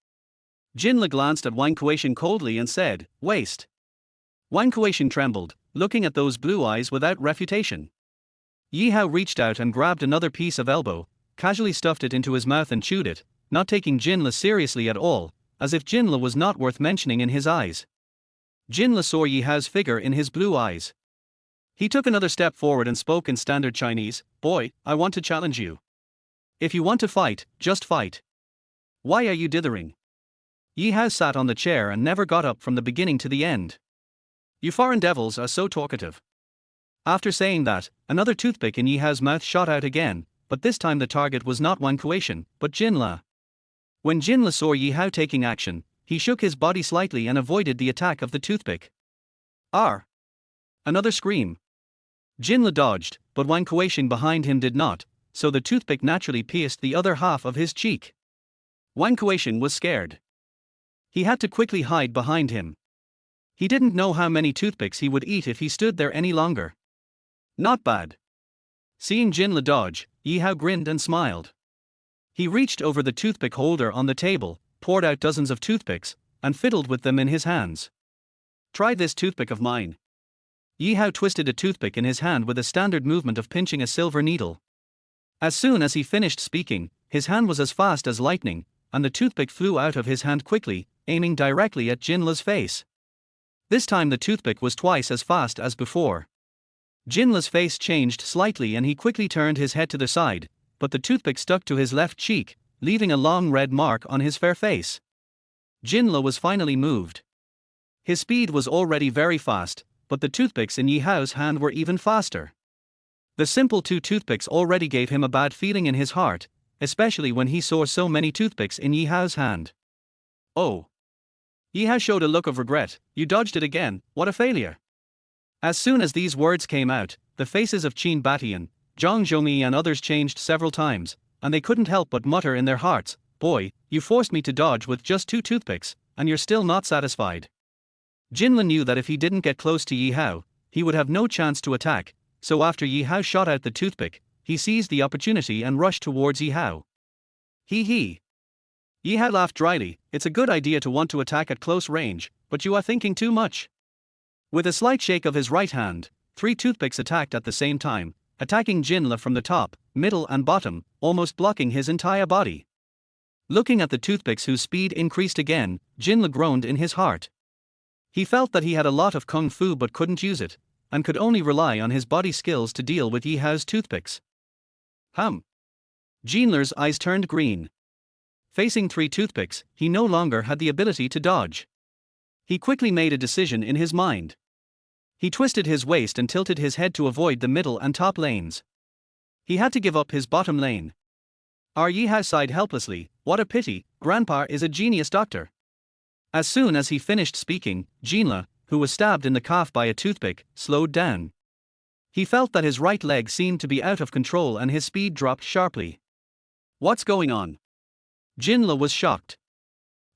Jinla glanced at Wang Kuei-sheng coldly and said, "Waste." Wang Kuei-sheng trembled, looking at those blue eyes without refutation. Yi Hao reached out and grabbed another piece of elbow, casually stuffed it into his mouth and chewed it, not taking Jinla seriously at all, as if Jinla was not worth mentioning in his eyes. Jinla saw Yi Hao's figure in his blue eyes. He took another step forward and spoke in standard Chinese, "Boy, I want to challenge you. If you want to fight, just fight. Why are you dithering?" Yi Hao sat on the chair and never got up from the beginning to the end. "You foreign devils are so talkative." After saying that, another toothpick in Yi Hao's mouth shot out again, but this time the target was not Wang Kuei-sheng, but Jinla. When Jinla saw Yi Hao taking action, he shook his body slightly and avoided the attack of the toothpick. "R!" Another scream. Jinla dodged, but Wang Kuei-sheng behind him did not, so the toothpick naturally pierced the other half of his cheek. Wang Kuei-sheng was scared. He had to quickly hide behind him. He didn't know how many toothpicks he would eat if he stood there any longer. Not bad. Seeing Jinla dodge, Yi Hao grinned and smiled. He reached over the toothpick holder on the table, poured out dozens of toothpicks, and fiddled with them in his hands. "Try this toothpick of mine." Yi Hao twisted a toothpick in his hand with a standard movement of pinching a silver needle. As soon as he finished speaking, his hand was as fast as lightning, and the toothpick flew out of his hand quickly, aiming directly at Jinla's face. This time the toothpick was twice as fast as before. Jinla's face changed slightly and he quickly turned his head to the side, but the toothpick stuck to his left cheek, leaving a long red mark on his fair face. Jinla was finally moved. His speed was already very fast, but the toothpicks in Yi Hao's hand were even faster. The simple 2 toothpicks already gave him a bad feeling in his heart, especially when he saw so many toothpicks in Yi Hao's hand. "Oh." Yi Hao showed a look of regret, "You dodged it again, what a failure." As soon as these words came out, the faces of Qin Batian, Zhang Zhongyi and others changed several times, and they couldn't help but mutter in their hearts, "Boy, you forced me to dodge with just 2 toothpicks, and you're still not satisfied." Jinla knew that if he didn't get close to Yi Hao, he would have no chance to attack, so after Yi Hao shot out the toothpick, he seized the opportunity and rushed towards Yi Hao. He. Yi Hao laughed dryly, "It's a good idea to want to attack at close range, but you are thinking too much." With a slight shake of his right hand, 3 toothpicks attacked at the same time, attacking Jinla from the top, middle and bottom, almost blocking his entire body. Looking at the toothpicks whose speed increased again, Jinla groaned in his heart. He felt that he had a lot of kung fu but couldn't use it, and could only rely on his body skills to deal with Yi Hao's toothpicks. Jinler's eyes turned green. Facing 3 toothpicks, he no longer had the ability to dodge. He quickly made a decision in his mind. He twisted his waist and tilted his head to avoid the middle and top lanes. He had to give up his bottom lane. Yi Hao sighed helplessly, "What a pity, Grandpa is a genius doctor." As soon as he finished speaking, Jinle, who was stabbed in the calf by a toothpick, slowed down. He felt that his right leg seemed to be out of control and his speed dropped sharply. "What's going on?" Jinle was shocked.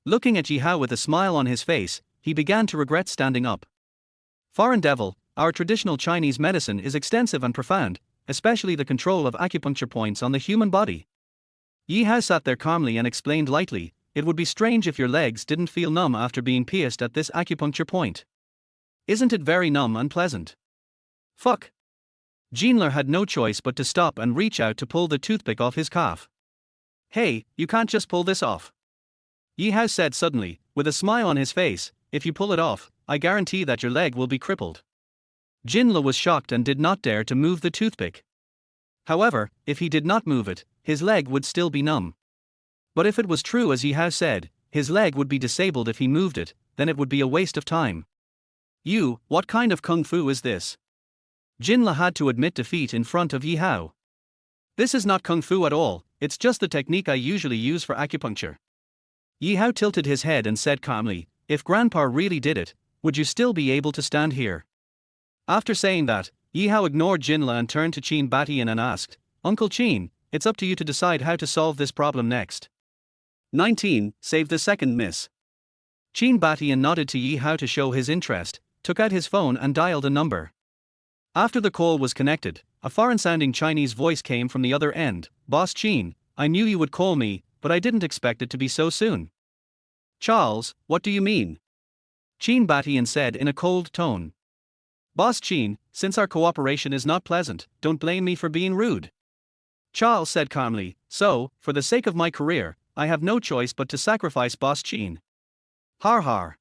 Looking at Yi Hao with a smile on his face, he began to regret standing up. "Foreign devil, our traditional Chinese medicine is extensive and profound, especially the control of acupuncture points on the human body." Yi Hao sat there calmly and explained lightly, "It would be strange if your legs didn't feel numb after being pierced at this acupuncture point. Isn't it very numb and pleasant?" "Fuck." Jinler had no choice but to stop and reach out to pull the toothpick off his calf. "Hey, you can't just pull this off," Yi Hao said suddenly, with a smile on his face. "If you pull it off, I guarantee that your leg will be crippled." Jinle was shocked and did not dare to move the toothpick. However, if he did not move it, his leg would still be numb. But if it was true as Yi Hao said, his leg would be disabled if he moved it, then it would be a waste of time. What kind of kung fu is this?" Jinle had to admit defeat in front of Yi Hao. "This is not kung fu at all, it's just the technique I usually use for acupuncture." Yi Hao tilted his head and said calmly, "If Grandpa really did it, would you still be able to stand here?" After saying that, Yi Hao ignored Jinle and turned to Qin Batian and asked, "Uncle Qin, it's up to you to decide how to solve this problem next." 19. Save the second miss. Qin Batian nodded to Yi Hao to show his interest, took out his phone and dialed a number. After the call was connected, a foreign-sounding Chinese voice came from the other end. "Boss Qin, I knew you would call me, but I didn't expect it to be so soon." "Charles, what do you mean?" Qin Batian said in a cold tone. "Boss Qin, since our cooperation is not pleasant, don't blame me for being rude." Charles said calmly, "So, for the sake of my career, I have no choice but to sacrifice Boss Qin." Har har.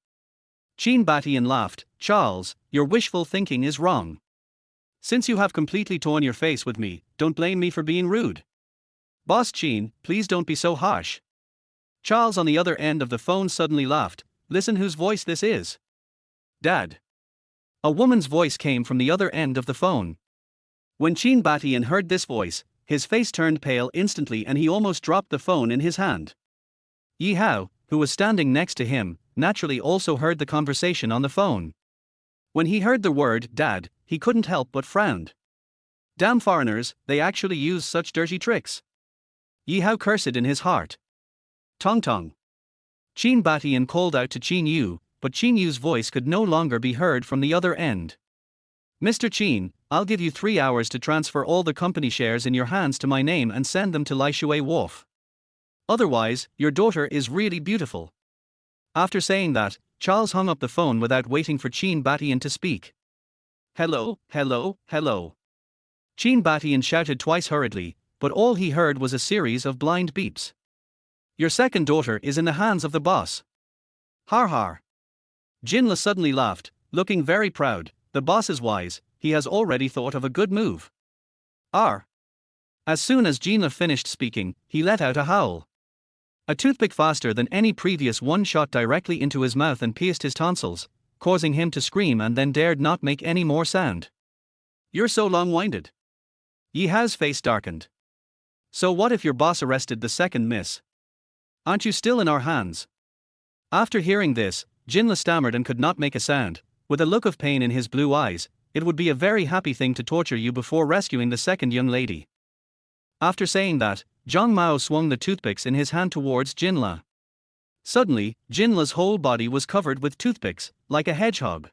Qin Batian laughed. "Charles, your wishful thinking is wrong. Since you have completely torn your face with me, don't blame me for being rude." "Boss Qin, please don't be so harsh." Charles on the other end of the phone suddenly laughed. "Listen whose voice this is." "Dad." A woman's voice came from the other end of the phone. When Qin Batian heard this voice, his face turned pale instantly and he almost dropped the phone in his hand. Yi Hao, who was standing next to him, naturally also heard the conversation on the phone. When he heard the word "dad," he couldn't help but frowned. Damn foreigners, they actually use such dirty tricks. Yi Hao cursed in his heart. "Tong Tong." Qin Batian called out to Qin Yu, but Qin Yu's voice could no longer be heard from the other end. "Mr. Qin, I'll give you 3 hours to transfer all the company shares in your hands to my name and send them to Lishui Wharf. Otherwise, your daughter is really beautiful." After saying that, Charles hung up the phone without waiting for Qin Batian to speak. "Hello, hello, hello." Qin Batian shouted twice hurriedly, but all he heard was a series of blind beeps. "Your second daughter is in the hands of the boss." Har har. Jinle suddenly laughed, looking very proud. "The boss is wise, he has already thought of a good move." As soon as Jinle finished speaking, he let out a howl. A toothpick faster than any previous one shot directly into his mouth and pierced his tonsils, causing him to scream and then dared not make any more sound. "You're so long-winded." Yi Hao's face darkened. "So what if your boss arrested the second miss? Aren't you still in our hands?" After hearing this, Jinle stammered and could not make a sound. With a look of pain in his blue eyes, "It would be a very happy thing to torture you before rescuing the second young lady." After saying that, Zhang Mao swung the toothpicks in his hand towards Jinle. Suddenly, Jinle's whole body was covered with toothpicks, like a hedgehog.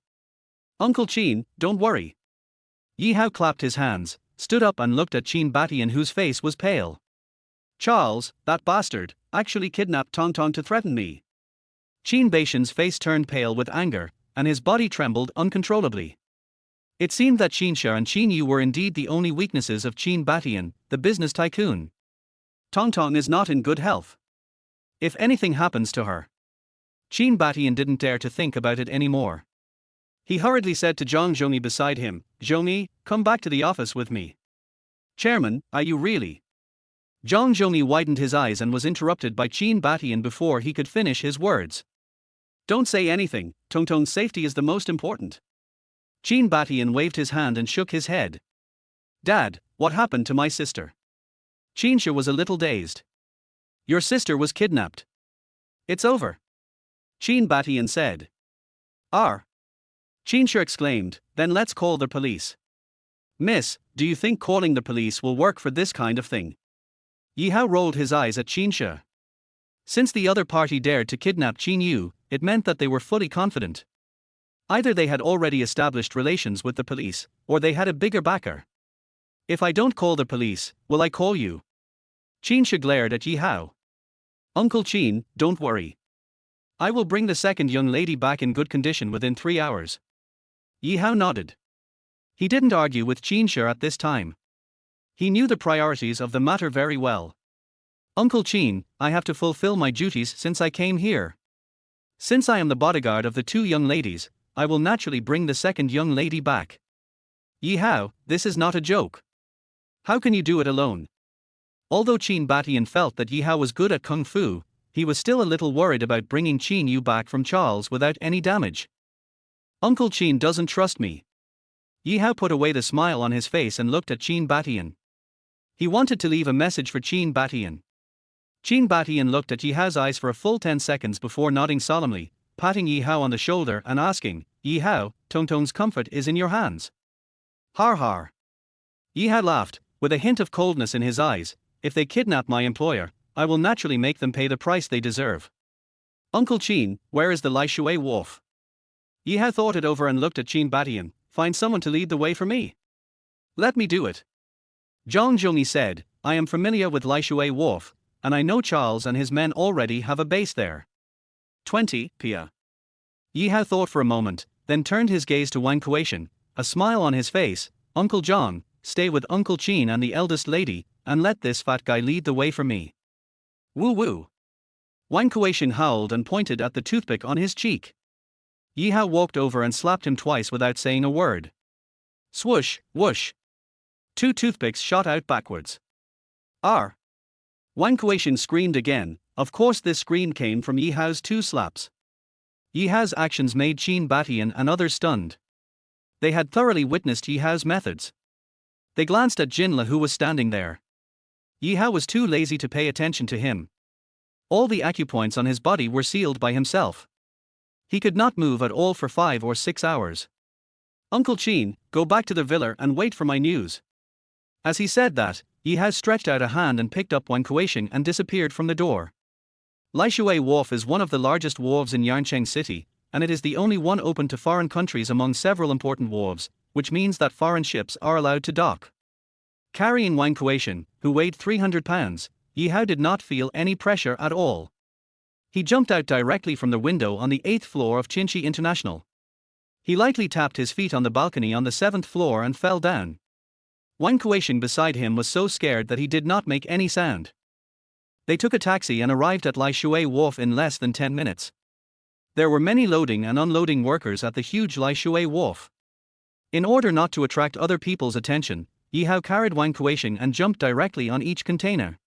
"Uncle Qin, don't worry." Yi Hao clapped his hands, stood up and looked at Qin Batian whose face was pale. "Charles, that bastard, actually kidnapped Tong Tong to threaten me." Qin Batian's face turned pale with anger, and his body trembled uncontrollably. It seemed that Qinsha and Qin Yu were indeed the only weaknesses of Qin Batian, the business tycoon. Tong Tong is not in good health. If anything happens to her. Qin Batian didn't dare to think about it anymore. He hurriedly said to Zhang Zhongyi beside him, Zhongyi, come back to the office with me. Chairman, are you really? Zhang Zhongyi widened his eyes and was interrupted by Qin Batian before he could finish his words. Don't say anything, Tongtong's safety is the most important. Qin Batian waved his hand and shook his head. Dad, what happened to my sister? Qinsha was a little dazed. Your sister was kidnapped. It's over. Qin Batian said. Qinsha exclaimed, then let's call the police. Miss, do you think calling the police will work for this kind of thing? Yi Hao rolled his eyes at Qinsha. Since the other party dared to kidnap Qin Yu, it meant that they were fully confident. Either they had already established relations with the police, or they had a bigger backer. If I don't call the police, will I call you? Qinsha glared at Yi Hao. Uncle Qin, don't worry. I will bring the second young lady back in good condition within 3 hours. Yi Hao nodded. He didn't argue with Qinsha at this time. He knew the priorities of the matter very well. Uncle Qin, I have to fulfill my duties since I came here. Since I am the bodyguard of the 2 young ladies, I will naturally bring the second young lady back. Yi Hao, this is not a joke. How can you do it alone? Although Qin Batian felt that Yi Hao was good at kung fu, he was still a little worried about bringing Qin Yu back from Charles without any damage. Uncle Qin doesn't trust me. Yi Hao put away the smile on his face and looked at Qin Batian. He wanted to leave a message for Qin Batian. Qin Batian looked at Yi Hao's eyes for a full 10 seconds before nodding solemnly, patting Yi Hao on the shoulder and asking, Yi Hao, Tongtong's comfort is in your hands. Har har. Yi Hao laughed, with a hint of coldness in his eyes. If they kidnap my employer, I will naturally make them pay the price they deserve. Uncle Qin, where is the Lai Shui wharf? Yi Hao thought it over and looked at Qin Batian. Find someone to lead the way for me. Let me do it. Zhang Zhongyi said, I am familiar with Lai Shui wharf, and I know Charles and his men already have a base there. 20 Pia. Yi Hao thought for a moment, then turned his gaze to Wang Kueishan, a smile on his face. Uncle Zhang, stay with Uncle Qin and the eldest lady, and let this fat guy lead the way for me. Woo woo. Wang Kueishan howled and pointed at the toothpick on his cheek. Yi Hao walked over and slapped him twice without saying a word. Swoosh, whoosh. 2 toothpicks shot out backwards. Wang Kueishan screamed again. Of course this scream came from Yi Hao's 2 slaps. Yi Hao's actions made Qin Batian and others stunned. They had thoroughly witnessed Yi Hao's methods. They glanced at Jinla who was standing there. Yi Hao was too lazy to pay attention to him. All the acupoints on his body were sealed by himself. He could not move at all for 5 or 6 hours. Uncle Qin, go back to the villa and wait for my news. As he said that, Yi Hao stretched out a hand and picked up Wang Kueishan and disappeared from the door. Lai Shui Wharf is one of the largest wharves in Yancheng City, and it is the only one open to foreign countries among several important wharves, which means that foreign ships are allowed to dock. Carrying Wang Kueishan, who weighed 300 pounds, Yi Hao did not feel any pressure at all. He jumped out directly from the window on the 8th floor of Qinxi International. He lightly tapped his feet on the balcony on the 7th floor and fell down. Wang Kueishan beside him was so scared that he did not make any sound. They took a taxi and arrived at Lai Shui Wharf in less than 10 minutes. There were many loading and unloading workers at the huge Lai Shui Wharf. In order not to attract other people's attention, Yi Hao carried Wang Kueishan and jumped directly on each container.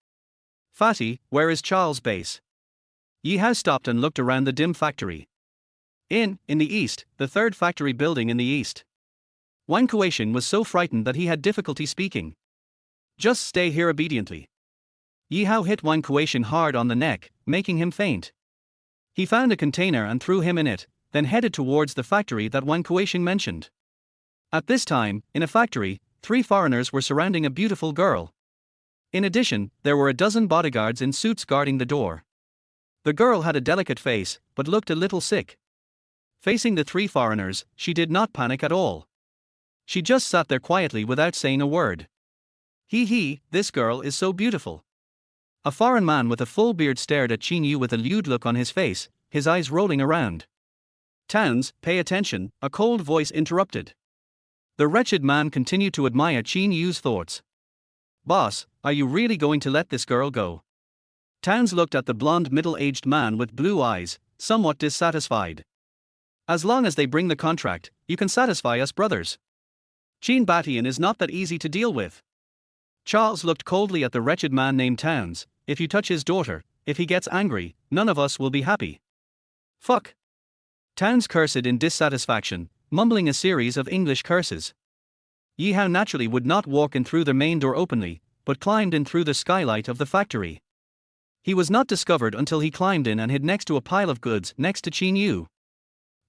Fatty, where is Charles' base? Yi Hao stopped and looked around the dim factory. In the east, the 3rd factory building in the east. Wang Kueishan was so frightened that he had difficulty speaking. Just stay here obediently. Yi Hao hit Wang Kueishan hard on the neck, making him faint. He found a container and threw him in it, then headed towards the factory that Wang Kueishan mentioned. At this time, in a factory, 3 foreigners were surrounding a beautiful girl. In addition, there were a dozen bodyguards in suits guarding the door. The girl had a delicate face, but looked a little sick. Facing the 3 foreigners, she did not panic at all. She just sat there quietly without saying a word. Hee, this girl is so beautiful. A foreign man with a full beard stared at Qin Yu with a lewd look on his face, his eyes rolling around. Towns, pay attention, a cold voice interrupted. The wretched man continued to admire Qin Yu's thoughts. Boss, are you really going to let this girl go? Towns looked at the blond middle-aged man with blue eyes, somewhat dissatisfied. As long as they bring the contract, you can satisfy us brothers. Jean Batian is not that easy to deal with. Charles looked coldly at the wretched man named Towns. If you touch his daughter, if he gets angry, none of us will be happy. Fuck. Towns cursed in dissatisfaction, mumbling a series of English curses. Yi Hao naturally would not walk in through the main door openly, but climbed in through the skylight of the factory. He was not discovered until he climbed in and hid next to a pile of goods next to Qin Yu.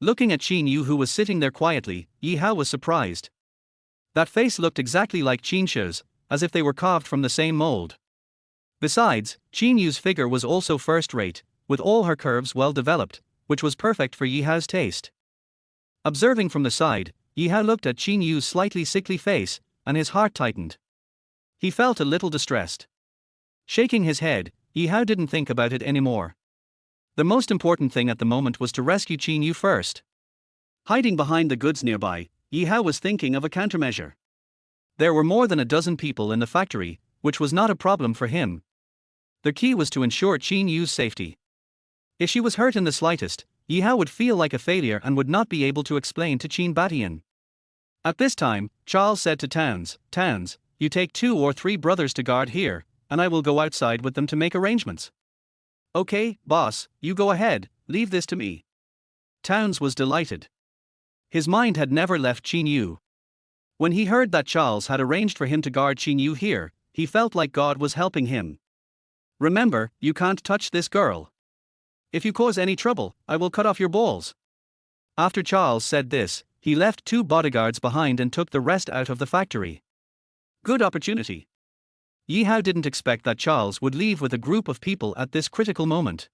Looking at Qin Yu, who was sitting there quietly, Yi Hao was surprised. That face looked exactly like Qin Shi's, as if they were carved from the same mold. Besides, Qin Yu's figure was also first-rate, with all her curves well developed, which was perfect for Yi Hao's taste. Observing from the side, Yi Hao looked at Qin Yu's slightly sickly face, and his heart tightened. He felt a little distressed. Shaking his head, Yi Hao didn't think about it anymore. The most important thing at the moment was to rescue Qin Yu first. Hiding behind the goods nearby, Yi Hao was thinking of a countermeasure. There were more than a dozen people in the factory, which was not a problem for him. The key was to ensure Qin Yu's safety. If she was hurt in the slightest, Yi Hao would feel like a failure and would not be able to explain to Qin Batian. At this time, Charles said to Towns, "Towns, you take 2 or 3 brothers to guard here, and I will go outside with them to make arrangements." "Okay, boss, you go ahead, leave this to me." Towns was delighted. His mind had never left Qin Yu. When he heard that Charles had arranged for him to guard Qin Yu here, he felt like God was helping him. "Remember, you can't touch this girl. If you cause any trouble, I will cut off your balls." After Charles said this, he left 2 bodyguards behind and took the rest out of the factory. Good opportunity. Yi Hao didn't expect that Charles would leave with a group of people at this critical moment.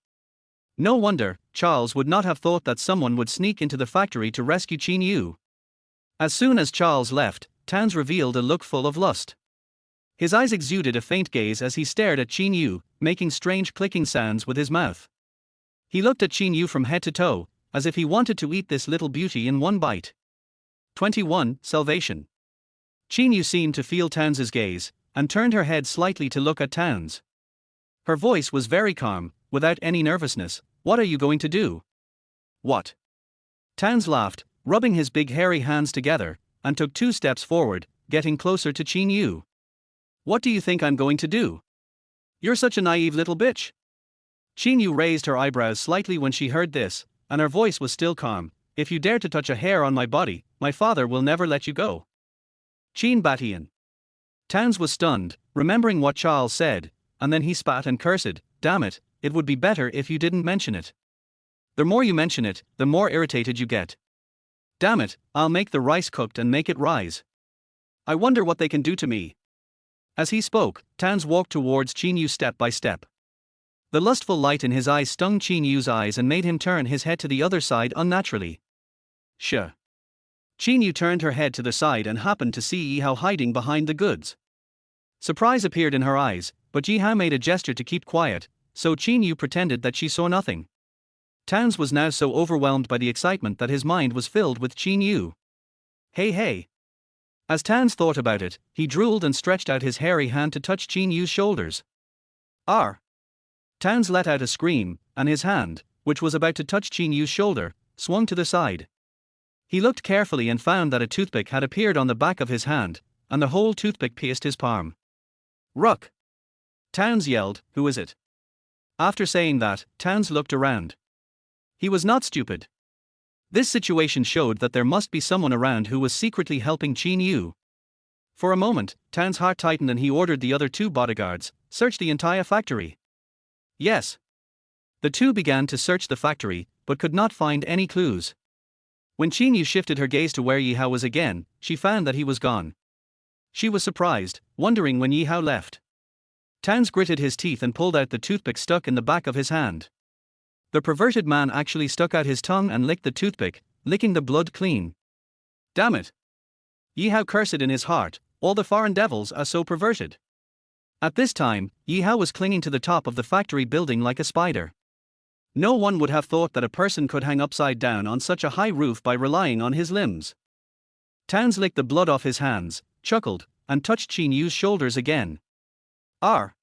No wonder, Charles would not have thought that someone would sneak into the factory to rescue Qin Yu. As soon as Charles left, Towns revealed a look full of lust. His eyes exuded a faint gaze as he stared at Qin Yu, making strange clicking sounds with his mouth. He looked at Qin Yu from head to toe, as if he wanted to eat this little beauty in one bite. 21. Salvation. Qin Yu seemed to feel Towns's gaze, and turned her head slightly to look at Towns. Her voice was very calm, without any nervousness. "What are you going to do?" "What?" Towns laughed, rubbing his big hairy hands together, and took 2 steps forward, getting closer to Qin Yu. "What do you think I'm going to do? You're such a naive little bitch." Qin Yu raised her eyebrows slightly when she heard this, and her voice was still calm. "If you dare to touch a hair on my body, my father will never let you go." Qin Batian. Towns was stunned, remembering what Charles said, and then he spat and cursed, "Damn it, it would be better if you didn't mention it. The more you mention it, the more irritated you get. Damn it, I'll make the rice cooked and make it rise. I wonder what they can do to me." As he spoke, Towns walked towards Qin Yu step by step. The lustful light in his eyes stung Qin Yu's eyes and made him turn his head to the other side unnaturally. "Shh." Qin Yu turned her head to the side and happened to see Yi Hao hiding behind the goods. Surprise appeared in her eyes, but Yi Hao made a gesture to keep quiet, so Qin Yu pretended that she saw nothing. Towns was now so overwhelmed by the excitement that his mind was filled with Qin Yu. "Hey hey." As Towns thought about it, he drooled and stretched out his hairy hand to touch Qin Yu's shoulders. "Arr!" Towns let out a scream, and his hand, which was about to touch Qin Yu's shoulder, swung to the side. He looked carefully and found that a toothpick had appeared on the back of his hand, and the whole toothpick pierced his palm. "Ruck!" Towns yelled, "Who is it?" After saying that, Towns looked around. He was not stupid. This situation showed that there must be someone around who was secretly helping Qin Yu. For a moment, Towns' heart tightened and he ordered the other 2 bodyguards, "Search the entire factory." "Yes." The 2 began to search the factory, but could not find any clues. When Qin Yu shifted her gaze to where Yi Hao was again, she found that he was gone. She was surprised, wondering when Yi Hao left. Towns gritted his teeth and pulled out the toothpick stuck in the back of his hand. The perverted man actually stuck out his tongue and licked the toothpick, licking the blood clean. "Damn it." Yi Hao cursed in his heart, "All the foreign devils are so perverted." At this time, Yi Hao was clinging to the top of the factory building like a spider. No one would have thought that a person could hang upside down on such a high roof by relying on his limbs. Towns licked the blood off his hands, chuckled, and touched Qin Yu's shoulders again. "Arr!"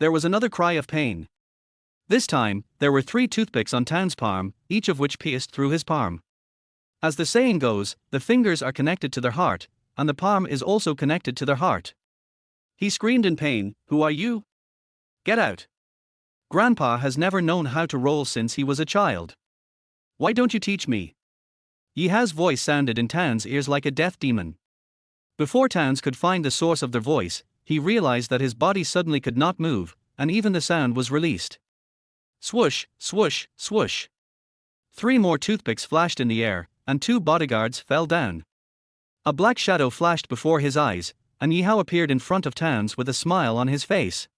There was another cry of pain. This time, there were 3 toothpicks on Towns' palm, each of which pierced through his palm. As the saying goes, the fingers are connected to their heart, and the palm is also connected to their heart. He screamed in pain, "Who are you? Get out. Grandpa has never known how to roll since he was a child. Why don't you teach me?" Yihao's voice sounded in Tan's ears like a death demon. Before Towns could find the source of their voice, he realized that his body suddenly could not move, and even the sound was released. Swoosh, swoosh, swoosh. 3 more toothpicks flashed in the air, and 2 bodyguards fell down. A black shadow flashed before his eyes, and Yihao appeared in front of Towns with a smile on his face.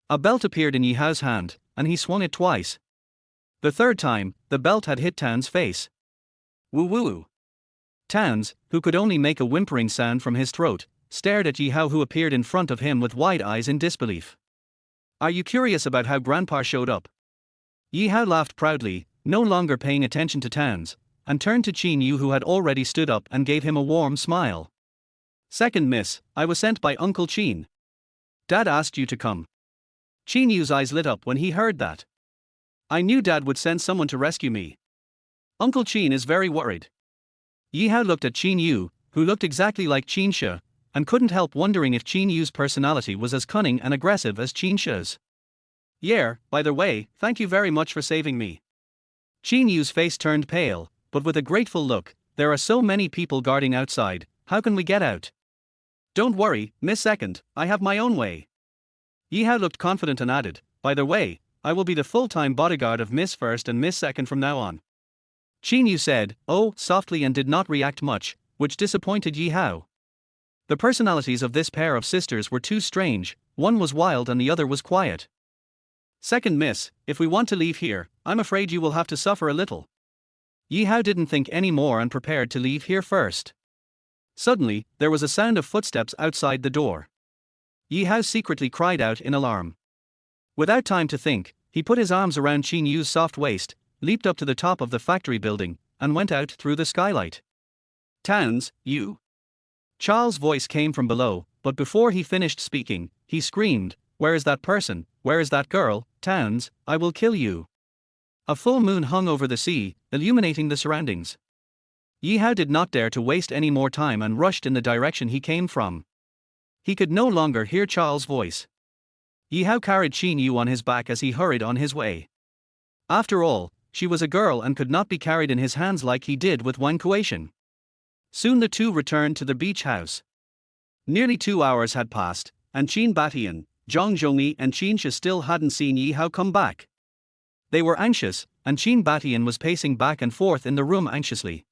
A belt appeared in Yihao's hand, and he swung it twice. The third time, the belt had hit Towns' face. Woo-woo. Towns, who could only make a whimpering sound from his throat, stared at Yihao, who appeared in front of him with wide eyes in disbelief. "Are you curious about how Grandpa showed up?" Yihao laughed proudly, no longer paying attention to Towns, and turned to Qin Yu, who had already stood up, and gave him a warm smile. "Second Miss, I was sent by Uncle Qin. Dad asked you to come." Qin Yu's eyes lit up when he heard that. "I knew Dad would send someone to rescue me. Uncle Qin is very worried." Yihao looked at Qin Yu, who looked exactly like Qin Shi, and couldn't help wondering if Qin Yu's personality was as cunning and aggressive as Qin Shi's. "Yeah, by the way, thank you very much for saving me." Qin Yu's face turned pale, but with a grateful look. "There are so many people guarding outside, how can we get out?" "Don't worry, Miss Second, I have my own way." Yihao looked confident and added, "By the way, I will be the full-time bodyguard of Miss First and Miss Second from now on." Qin Yu said, "Oh," softly, and did not react much, which disappointed Yihao. The personalities of this pair of sisters were too strange, one was wild and the other was quiet. "Second Miss, if we want to leave here, I'm afraid you will have to suffer a little." Yihao didn't think any more and prepared to leave here first. Suddenly, there was a sound of footsteps outside the door. Yihao secretly cried out in alarm. Without time to think, he put his arms around Qin Yu's soft waist, leaped up to the top of the factory building, and went out through the skylight. "Towns, you?" Charles' voice came from below, but before he finished speaking, he screamed, "Where is that person? Where is that girl? Towns, I will kill you." A full moon hung over the sea, illuminating the surroundings. Yihao did not dare to waste any more time and rushed in the direction he came from. He could no longer hear Charles' voice. Yihao carried Qin Yu on his back as he hurried on his way. After all, she was a girl and could not be carried in his hands like he did with Wang Kueishan. Soon the two returned to the beach house. Nearly 2 hours had passed, and Qin Batian, Zhang Zhongyi and Qin Shi still hadn't seen Yihao come back. They were anxious, and Qin Batian was pacing back and forth in the room anxiously.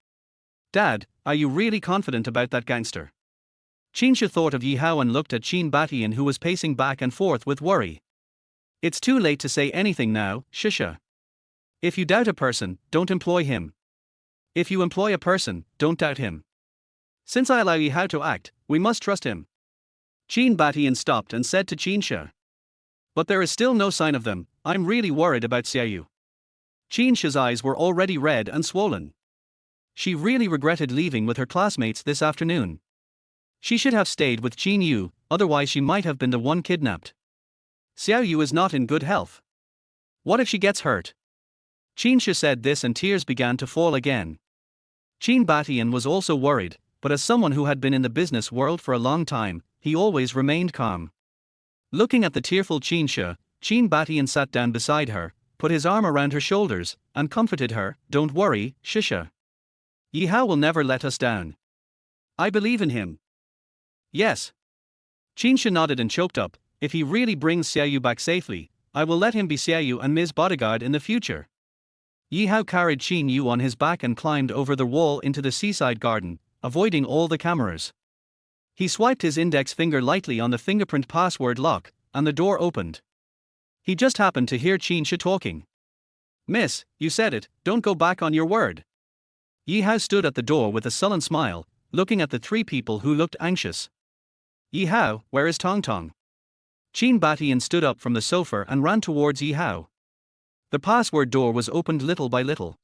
"Dad, are you really confident about that gangster?" Qin Shi thought of Yihao and looked at Qin Batian, who was pacing back and forth with worry. "It's too late to say anything now, Shisha. If you doubt a person, don't employ him. If you employ a person, don't doubt him. Since I allow Yihao to act, we must trust him." Qin Batian stopped and said to Qin Shi, "But there is still no sign of them. I'm really worried about Xiaoyu." Qin Shi's eyes were already red and swollen. She really regretted leaving with her classmates this afternoon. She should have stayed with Qin Yu, otherwise she might have been the one kidnapped. Xiaoyu is not in good health. What if she gets hurt? Qin Shi said this and tears began to fall again. Qin Batian was also worried, but as someone who had been in the business world for a long time, he always remained calm. Looking at the tearful Qin Shi, Qin Batian sat down beside her, put his arm around her shoulders, and comforted her. "Don't worry, Shisha. Yihao will never let us down. I believe in him." "Yes." Qin Shi nodded and choked up. "If he really brings Xiaoyu back safely, I will let him be Xiaoyu and Ms. Bodyguard in the future." Yihao carried Qin Yu on his back and climbed over the wall into the seaside garden, avoiding all the cameras. He swiped his index finger lightly on the fingerprint password lock, and the door opened. He just happened to hear Qin Shi talking. "Miss, you said it, don't go back on your word." Yihao stood at the door with a sullen smile, looking at the 3 people who looked anxious. "Yihao, where is Tong Tong?" Qin Batian stood up from the sofa and ran towards Yihao. The password door was opened little by little.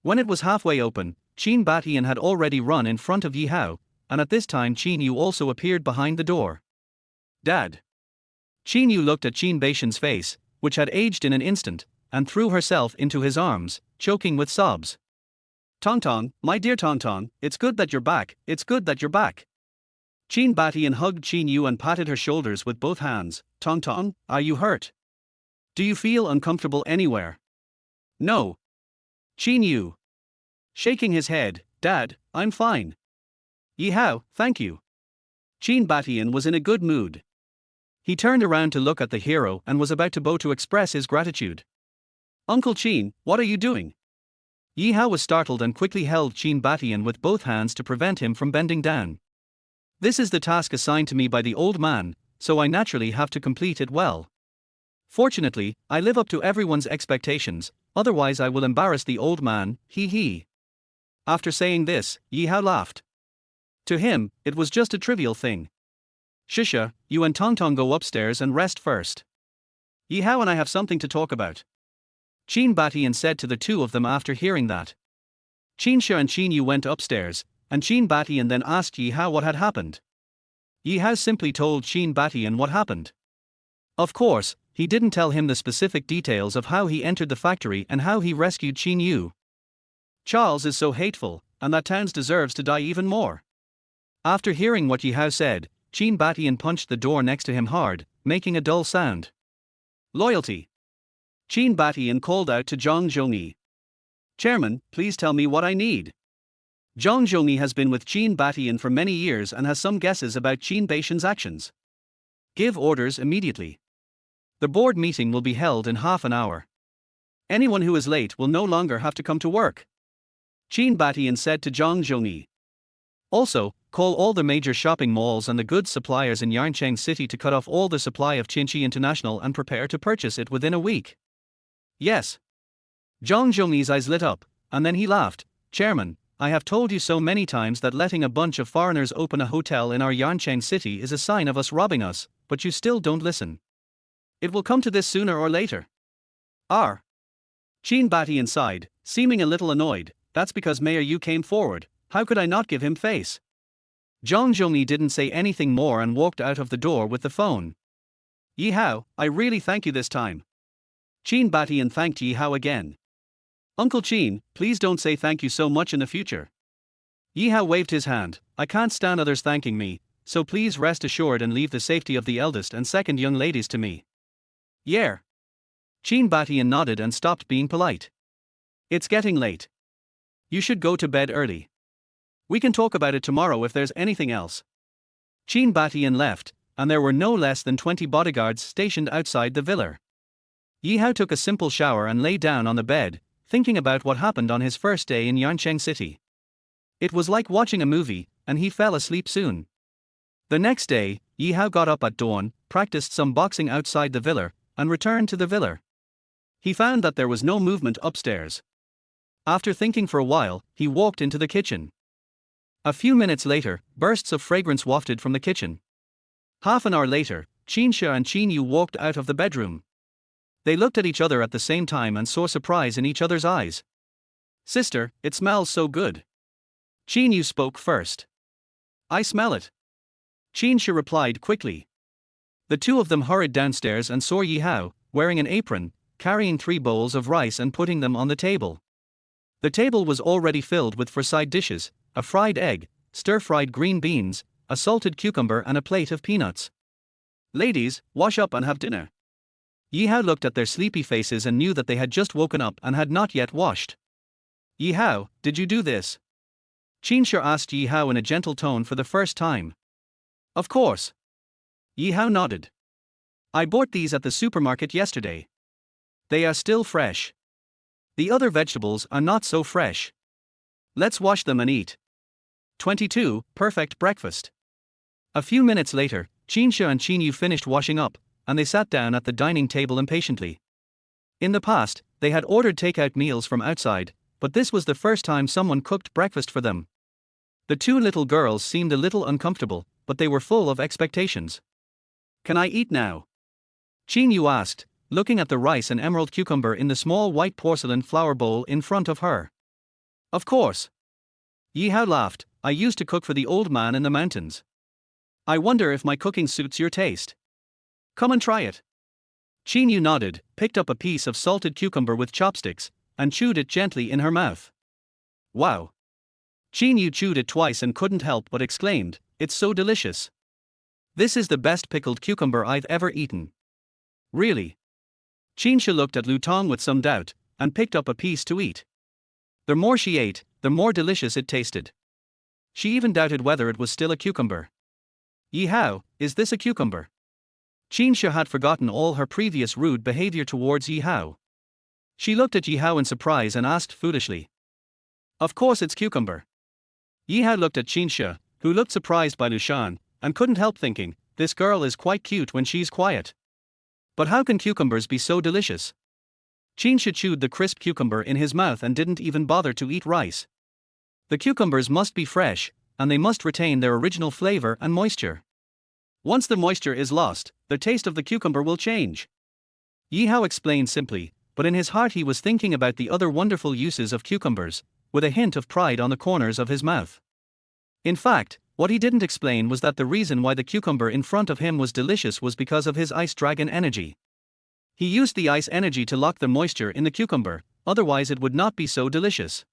When it was halfway open, Qin Batian had already run in front of Yihao, and at this time Qin Yu also appeared behind the door. "Dad." Qin Yu looked at Qin Baishan's face, which had aged in an instant, and threw herself into his arms, choking with sobs. Tong Tong, my dear Tong Tong, it's good that you're back, it's good that you're back. Chin Batian hugged Chin Yu and patted her shoulders with both hands. Tong Tong, are you hurt? Do you feel uncomfortable anywhere? No. Chin Yu. Shaking his head, Dad, I'm fine. Yi Hao, thank you. Chin Batian was in a good mood. He turned around to look at the hero and was about to bow to express his gratitude. Uncle Chin, what are you doing? Yi Hao was startled and quickly held Chin Batian with both hands to prevent him from bending down. This is the task assigned to me by the old man, so I naturally have to complete it well. Fortunately, I live up to everyone's expectations, otherwise I will embarrass the old man, hee hee. After saying this, Yi Hao laughed. To him, it was just a trivial thing. Shusha, you and Tong Tong go upstairs and rest first. Yi Hao and I have something to talk about. Chin Batian said to the two of them after hearing that. Chin Sha and Chin Yu went upstairs, and Chin Batian then asked Yi Hao what had happened. Yi Hao simply told Chin Batian what happened. Of course, he didn't tell him the specific details of how he entered the factory and how he rescued Chin Yu. Charles is so hateful, and that town deserves to die even more. After hearing what Yi Hao said, Chin Batian punched the door next to him hard, making a dull sound. Loyalty. Chin Batian called out to Zhang Zhongyi. Chairman, please tell me what I need. Zhang Zhongyi has been with Chin Batian for many years and has some guesses about Chin Batian's actions. Give orders immediately. The board meeting will be held in half an hour. Anyone who is late will no longer have to come to work. Chin Batian said to Zhang Zhongyi. Also, call all the major shopping malls and the goods suppliers in Yancheng City to cut off all the supply of Qinchi International and prepare to purchase it within a week. Yes. Zhang Zhongyi's eyes lit up, and then he laughed. Chairman, I have told you so many times that letting a bunch of foreigners open a hotel in our Yancheng City is a sign of us robbing us, but you still don't listen. It will come to this sooner or later. R. Chin Batian sighed, seeming a little annoyed. That's because Mayor Yu came forward. How could I not give him face? Zhang Zhongyi didn't say anything more and walked out of the door with the phone. Yi Hao, I really thank you this time. Chin Batian thanked Yi Hao again. Uncle Chin, please don't say thank you so much in the future. Yi Hao waved his hand. I can't stand others thanking me, so please rest assured and leave the safety of the eldest and second young ladies to me. Yeah. Chin Batian nodded and stopped being polite. It's getting late. You should go to bed early. We can talk about it tomorrow if there's anything else. Chin Batian left, and there were no less than 20 bodyguards stationed outside the villa. Yi Hao took a simple shower and lay down on the bed, thinking about what happened on his first day in Yancheng City. It was like watching a movie, and he fell asleep soon. The next day, Yi Hao got up at dawn, practiced some boxing outside the villa, and returned to the villa. He found that there was no movement upstairs. After thinking for a while, he walked into the kitchen. A few minutes later, bursts of fragrance wafted from the kitchen. Half an hour later, Chin Sha and Chin Yu walked out of the bedroom. They looked at each other at the same time and saw surprise in each other's eyes. Sister, it smells so good. Chin Yu spoke first. I smell it. Chin Sha replied quickly. The two of them hurried downstairs and saw Yi Hao, wearing an apron, carrying 3 bowls of rice and putting them on the table. The table was already filled with side dishes, a fried egg, stir-fried green beans, a salted cucumber and a plate of peanuts. Ladies, wash up and have dinner. Yi Hao looked at their sleepy faces and knew that they had just woken up and had not yet washed. Yi Hao, did you do this? Chin Sha asked Yi Hao in a gentle tone for the first time. Of course. Yi Hao nodded. I bought these at the supermarket yesterday. They are still fresh. The other vegetables are not so fresh. Let's wash them and eat. 22. Perfect breakfast. A few minutes later, Chin Sha and Chin Yu finished washing up, and they sat down at the dining table impatiently. In the past, they had ordered takeout meals from outside, but this was the first time someone cooked breakfast for them. The two little girls seemed a little uncomfortable, but they were full of expectations. Can I eat now? Chin Yu asked, looking at the rice and emerald cucumber in the small white porcelain flower bowl in front of her. Of course. Yi Hao laughed. I used to cook for the old man in the mountains. I wonder if my cooking suits your taste. Come and try it. Chin Yu nodded, picked up a piece of salted cucumber with chopsticks, and chewed it gently in her mouth. Wow. Qin Yu chewed it twice and couldn't help but exclaimed, "It's so delicious. This is the best pickled cucumber I've ever eaten." Really? Qin Shi looked at Lu Tong with some doubt, and picked up a piece to eat. The more she ate, the more delicious it tasted. She even doubted whether it was still a cucumber. "Yi Hao, is this a cucumber?" Qin Shi had forgotten all her previous rude behavior towards Yi Hao. She looked at Yi Hao in surprise and asked foolishly, "Of course it's cucumber." Yi Hao looked at Qin Shi, who looked surprised by Lu Shan, and couldn't help thinking, this girl is quite cute when she's quiet. But how can cucumbers be so delicious? Qin Shi chewed the crisp cucumber in his mouth and didn't even bother to eat rice. The cucumbers must be fresh, and they must retain their original flavor and moisture. Once the moisture is lost, the taste of the cucumber will change. Yi Hao explained simply, but in his heart he was thinking about the other wonderful uses of cucumbers, with a hint of pride on the corners of his mouth. In fact, what he didn't explain was that the reason why the cucumber in front of him was delicious was because of his ice dragon energy. He used the ice energy to lock the moisture in the cucumber, otherwise it would not be so delicious.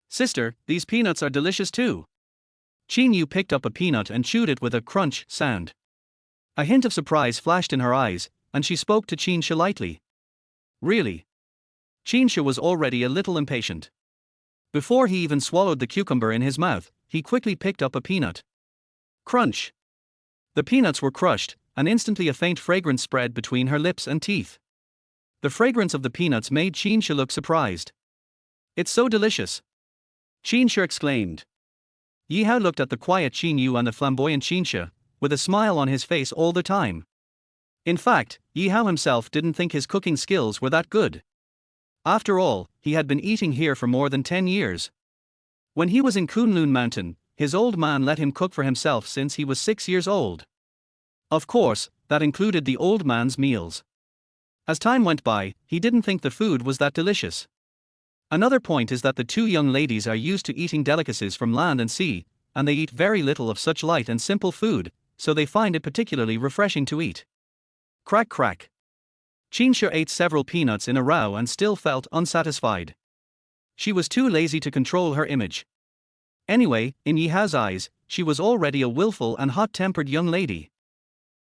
"Sister, these peanuts are delicious too." Qin Yu picked up a peanut and chewed it with a crunch sound. A hint of surprise flashed in her eyes, and she spoke to Qin Shi lightly. "Really?" Qin Shi was already a little impatient. Before he even swallowed the cucumber in his mouth, he quickly picked up a peanut. Crunch! The peanuts were crushed, and instantly a faint fragrance spread between her lips and teeth. The fragrance of the peanuts made Qin Shi look surprised. "It's so delicious!" Qin Shi exclaimed. Yi Hao looked at the quiet Qin Yu and the flamboyant Qin Shi, with a smile on his face all the time. In fact, Yi Hao himself didn't think his cooking skills were that good. After all, he had been eating here for more than 10 years. When he was in Kunlun Mountain, his old man let him cook for himself since he was 6 years old. Of course, that included the old man's meals. As time went by, he didn't think the food was that delicious. Another point is that the two young ladies are used to eating delicacies from land and sea, and they eat very little of such light and simple food, so they find it particularly refreshing to eat. Crack crack. Qin Shi ate several peanuts in a row and still felt unsatisfied. She was too lazy to control her image. Anyway, in Yi Hao's eyes, she was already a willful and hot-tempered young lady.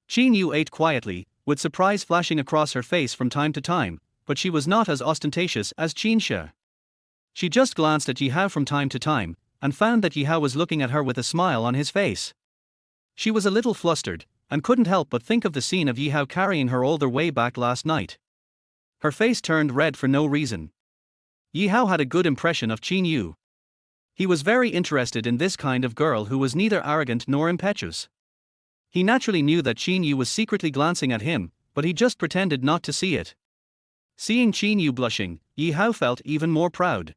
Qin Yu ate quietly, with surprise flashing across her face from time to time, but she was not as ostentatious as Qin Shi. She just glanced at Yi Hao from time to time, and found that Yi Hao was looking at her with a smile on his face. She was a little flustered, and couldn't help but think of the scene of Yi Hao carrying her all the way back last night. Her face turned red for no reason. Yi Hao had a good impression of Qin Yu. He was very interested in this kind of girl who was neither arrogant nor impetuous. He naturally knew that Qin Yu was secretly glancing at him, but he just pretended not to see it. Seeing Qin Yu blushing, Yi Hao felt even more proud.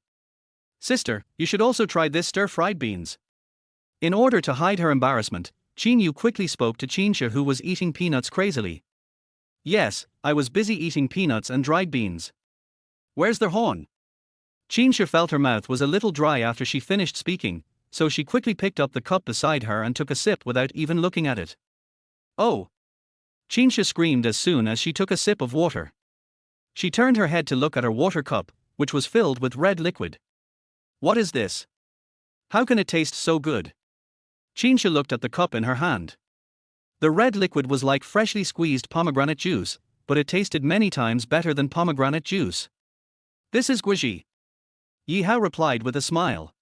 "Sister, you should also try this stir-fried beans." In order to hide her embarrassment, Qin Yu quickly spoke to Qin Shi, who was eating peanuts crazily. "Yes, I was busy eating peanuts and dried beans." "Where's the horn?" Qin Shi felt her mouth was a little dry after she finished speaking, so she quickly picked up the cup beside her and took a sip without even looking at it. "Oh!" Qin Shi screamed as soon as she took a sip of water. She turned her head to look at her water cup, which was filled with red liquid. "What is this? How can it taste so good?" Qin Shi looked at the cup in her hand. The red liquid was like freshly squeezed pomegranate juice, but it tasted many times better than pomegranate juice. "This is guizhi," Yi Hao replied with a smile.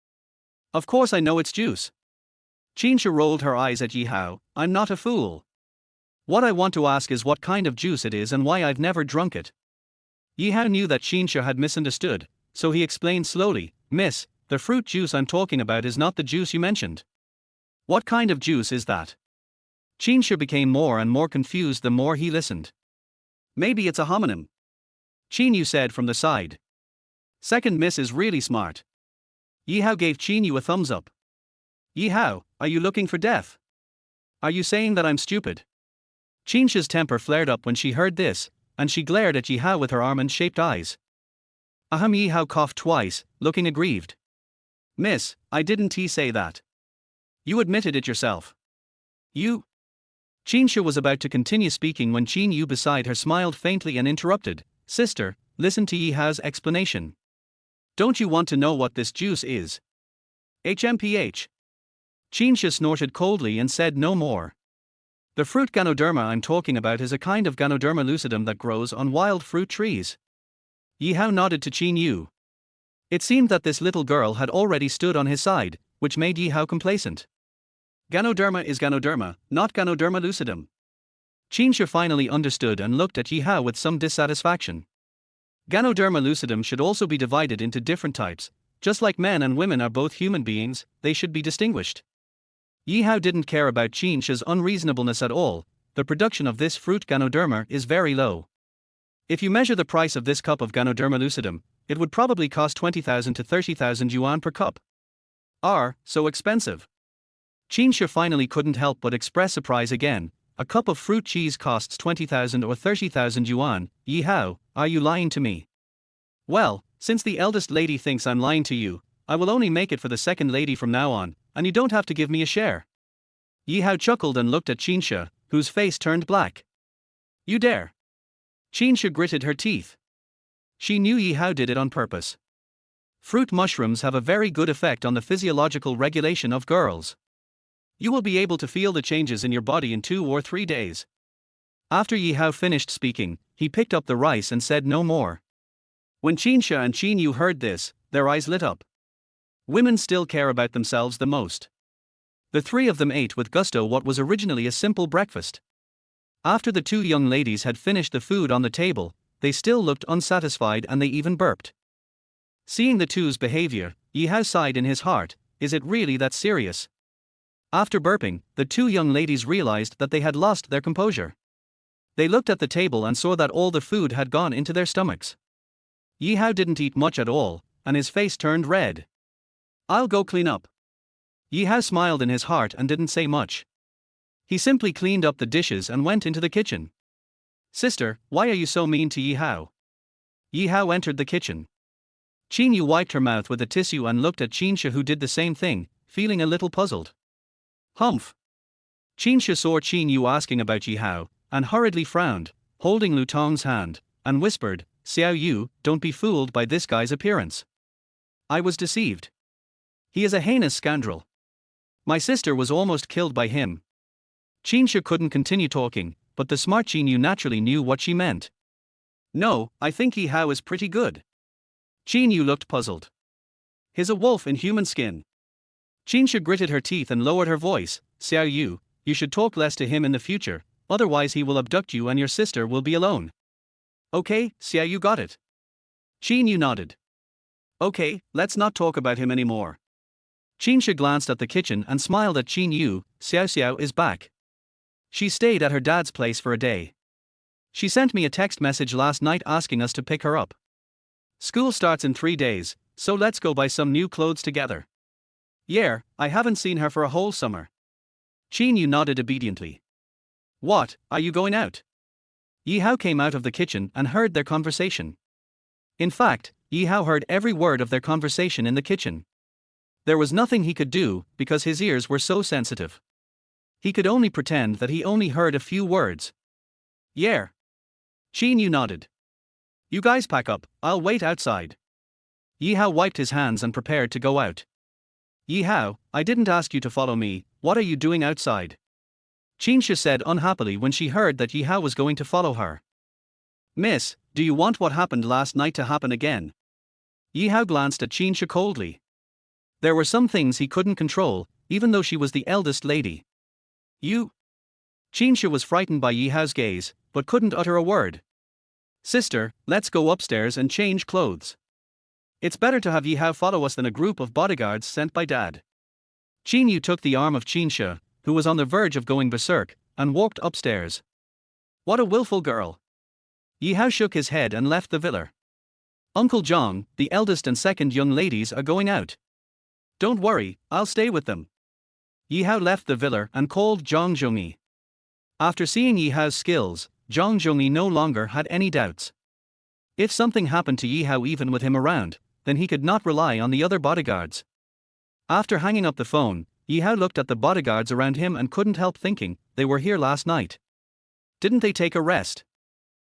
"Of course I know it's juice." Qin Shi rolled her eyes at Yi Hao. "I'm not a fool. What I want to ask is what kind of juice it is and why I've never drunk it." Yi Hao knew that Qin Shi had misunderstood, so he explained slowly, "Miss, the fruit juice I'm talking about is not the juice you mentioned." "What kind of juice is that?" Qin Shi became more and more confused the more he listened. "Maybe it's a homonym," Qin Yu said from the side. "Second Miss is really smart." Yi Hao gave Qin Yu a thumbs up. "Yi Hao, are you looking for death? Are you saying that I'm stupid?" Qin Shi's temper flared up when she heard this, and she glared at Yi Hao with her almond-shaped eyes. Ahem. Yi Hao coughed twice, looking aggrieved. "Miss, I didn't say that. You admitted it yourself." "You?" Qin Shi was about to continue speaking when Qin Yu beside her smiled faintly and interrupted. "Sister, listen to Yi Hao's explanation." Don't you want to know what this juice is? HMPH. Chinsha snorted coldly and said no more. The fruit Ganoderma I'm talking about is a kind of Ganoderma lucidum that grows on wild fruit trees. Yi Hao nodded to Qin Yu. It seemed that this little girl had already stood on his side, which made Yi Hao complacent. Ganoderma is Ganoderma, not Ganoderma lucidum. Chinsha finally understood and looked at Yi Hao with some dissatisfaction. Ganoderma lucidum should also be divided into different types. Just like men and women are both human beings, they should be distinguished. Yi Hao didn't care about Chinsha's unreasonableness at all. The production of this fruit Ganoderma is very low. If you measure the price of this cup of Ganoderma lucidum, it would probably cost 20,000 to 30,000 yuan per cup. So expensive. Chinsha finally couldn't help but express surprise again. A cup of fruit cheese costs 20,000 or 30,000 yuan. Yi Hao, are you lying to me? Well, since the eldest lady thinks I'm lying to you, I will only make it for the second lady from now on, and you don't have to give me a share. Yi Hao chuckled and looked at Chinsha, whose face turned black. You dare? Chinsha gritted her teeth. She knew Yi Hao did it on purpose. Fruit mushrooms have a very good effect on the physiological regulation of girls. You will be able to feel the changes in your body in 2 or 3 days. After Yi Hao finished speaking, he picked up the rice and said no more. When Chinsha and Qin Yu heard this, their eyes lit up. Women still care about themselves the most. The three of them ate with gusto what was originally a simple breakfast. After the two young ladies had finished the food on the table, they still looked unsatisfied and they even burped. Seeing the two's behavior, Yi Hao sighed in his heart. Is it really that serious? After burping, the two young ladies realized that they had lost their composure. They looked at the table and saw that all the food had gone into their stomachs. Yi Hao didn't eat much at all, and his face turned red. I'll go clean up. Yi Hao smiled in his heart and didn't say much. He simply cleaned up the dishes and went into the kitchen. Sister, why are you so mean to Yi Hao? Yi Hao entered the kitchen. Qin Yu wiped her mouth with a tissue and looked at Chinsha, who did the same thing, feeling a little puzzled. Humph. Chinsha saw Qin Yu asking about Yi Hao, and hurriedly frowned, holding Lu Tong's hand, and whispered, Xiao Yu, don't be fooled by this guy's appearance. I was deceived. He is a heinous scoundrel. My sister was almost killed by him. Chinsha couldn't continue talking, but the smart Qin Yu naturally knew what she meant. No, I think Yi Hao is pretty good. Qin Yu looked puzzled. He's a wolf in human skin. Chinsha gritted her teeth and lowered her voice. Xiao Yu, you should talk less to him in the future, otherwise he will abduct you and your sister will be alone. Okay, Xiao Yu, got it. Qin Yu nodded. Okay, let's not talk about him anymore. Chinsha glanced at the kitchen and smiled at Qin Yu. Xiao is back. She stayed at her dad's place for a day. She sent me a text message last night asking us to pick her up. School starts in 3 days, so let's go buy some new clothes together. Yeah, I haven't seen her for a whole summer. Qin Yu nodded obediently. What, are you going out? Yi Hao came out of the kitchen and heard their conversation. In fact, Yi Hao heard every word of their conversation in the kitchen. There was nothing he could do, because his ears were so sensitive. He could only pretend that he only heard a few words. Yeah. Qin Yu nodded. You guys pack up, I'll wait outside. Yi Hao wiped his hands and prepared to go out. Yi Hao, I didn't ask you to follow me, what are you doing outside? Chinsha said unhappily when she heard that Yi Hao was going to follow her. Miss, do you want what happened last night to happen again? Yi Hao glanced at Chinsha coldly. There were some things he couldn't control, even though she was the eldest lady. You? Chinsha was frightened by Yi Hao's gaze, but couldn't utter a word. Sister, let's go upstairs and change clothes. It's better to have Yi Hao follow us than a group of bodyguards sent by Dad. Qin Yu took the arm of Chinsha, who was on the verge of going berserk, and walked upstairs. What a willful girl. Yi Hao shook his head and left the villa. Uncle Zhang, the eldest and second young ladies are going out. Don't worry, I'll stay with them. Yi Hao left the villa and called Zhang Zhongyi. After seeing Yi Hao's skills, Zhang Zhongyi no longer had any doubts. If something happened to Yi Hao even with him around, then he could not rely on the other bodyguards. After hanging up the phone, Yi Hao looked at the bodyguards around him and couldn't help thinking, they were here last night. Didn't they take a rest?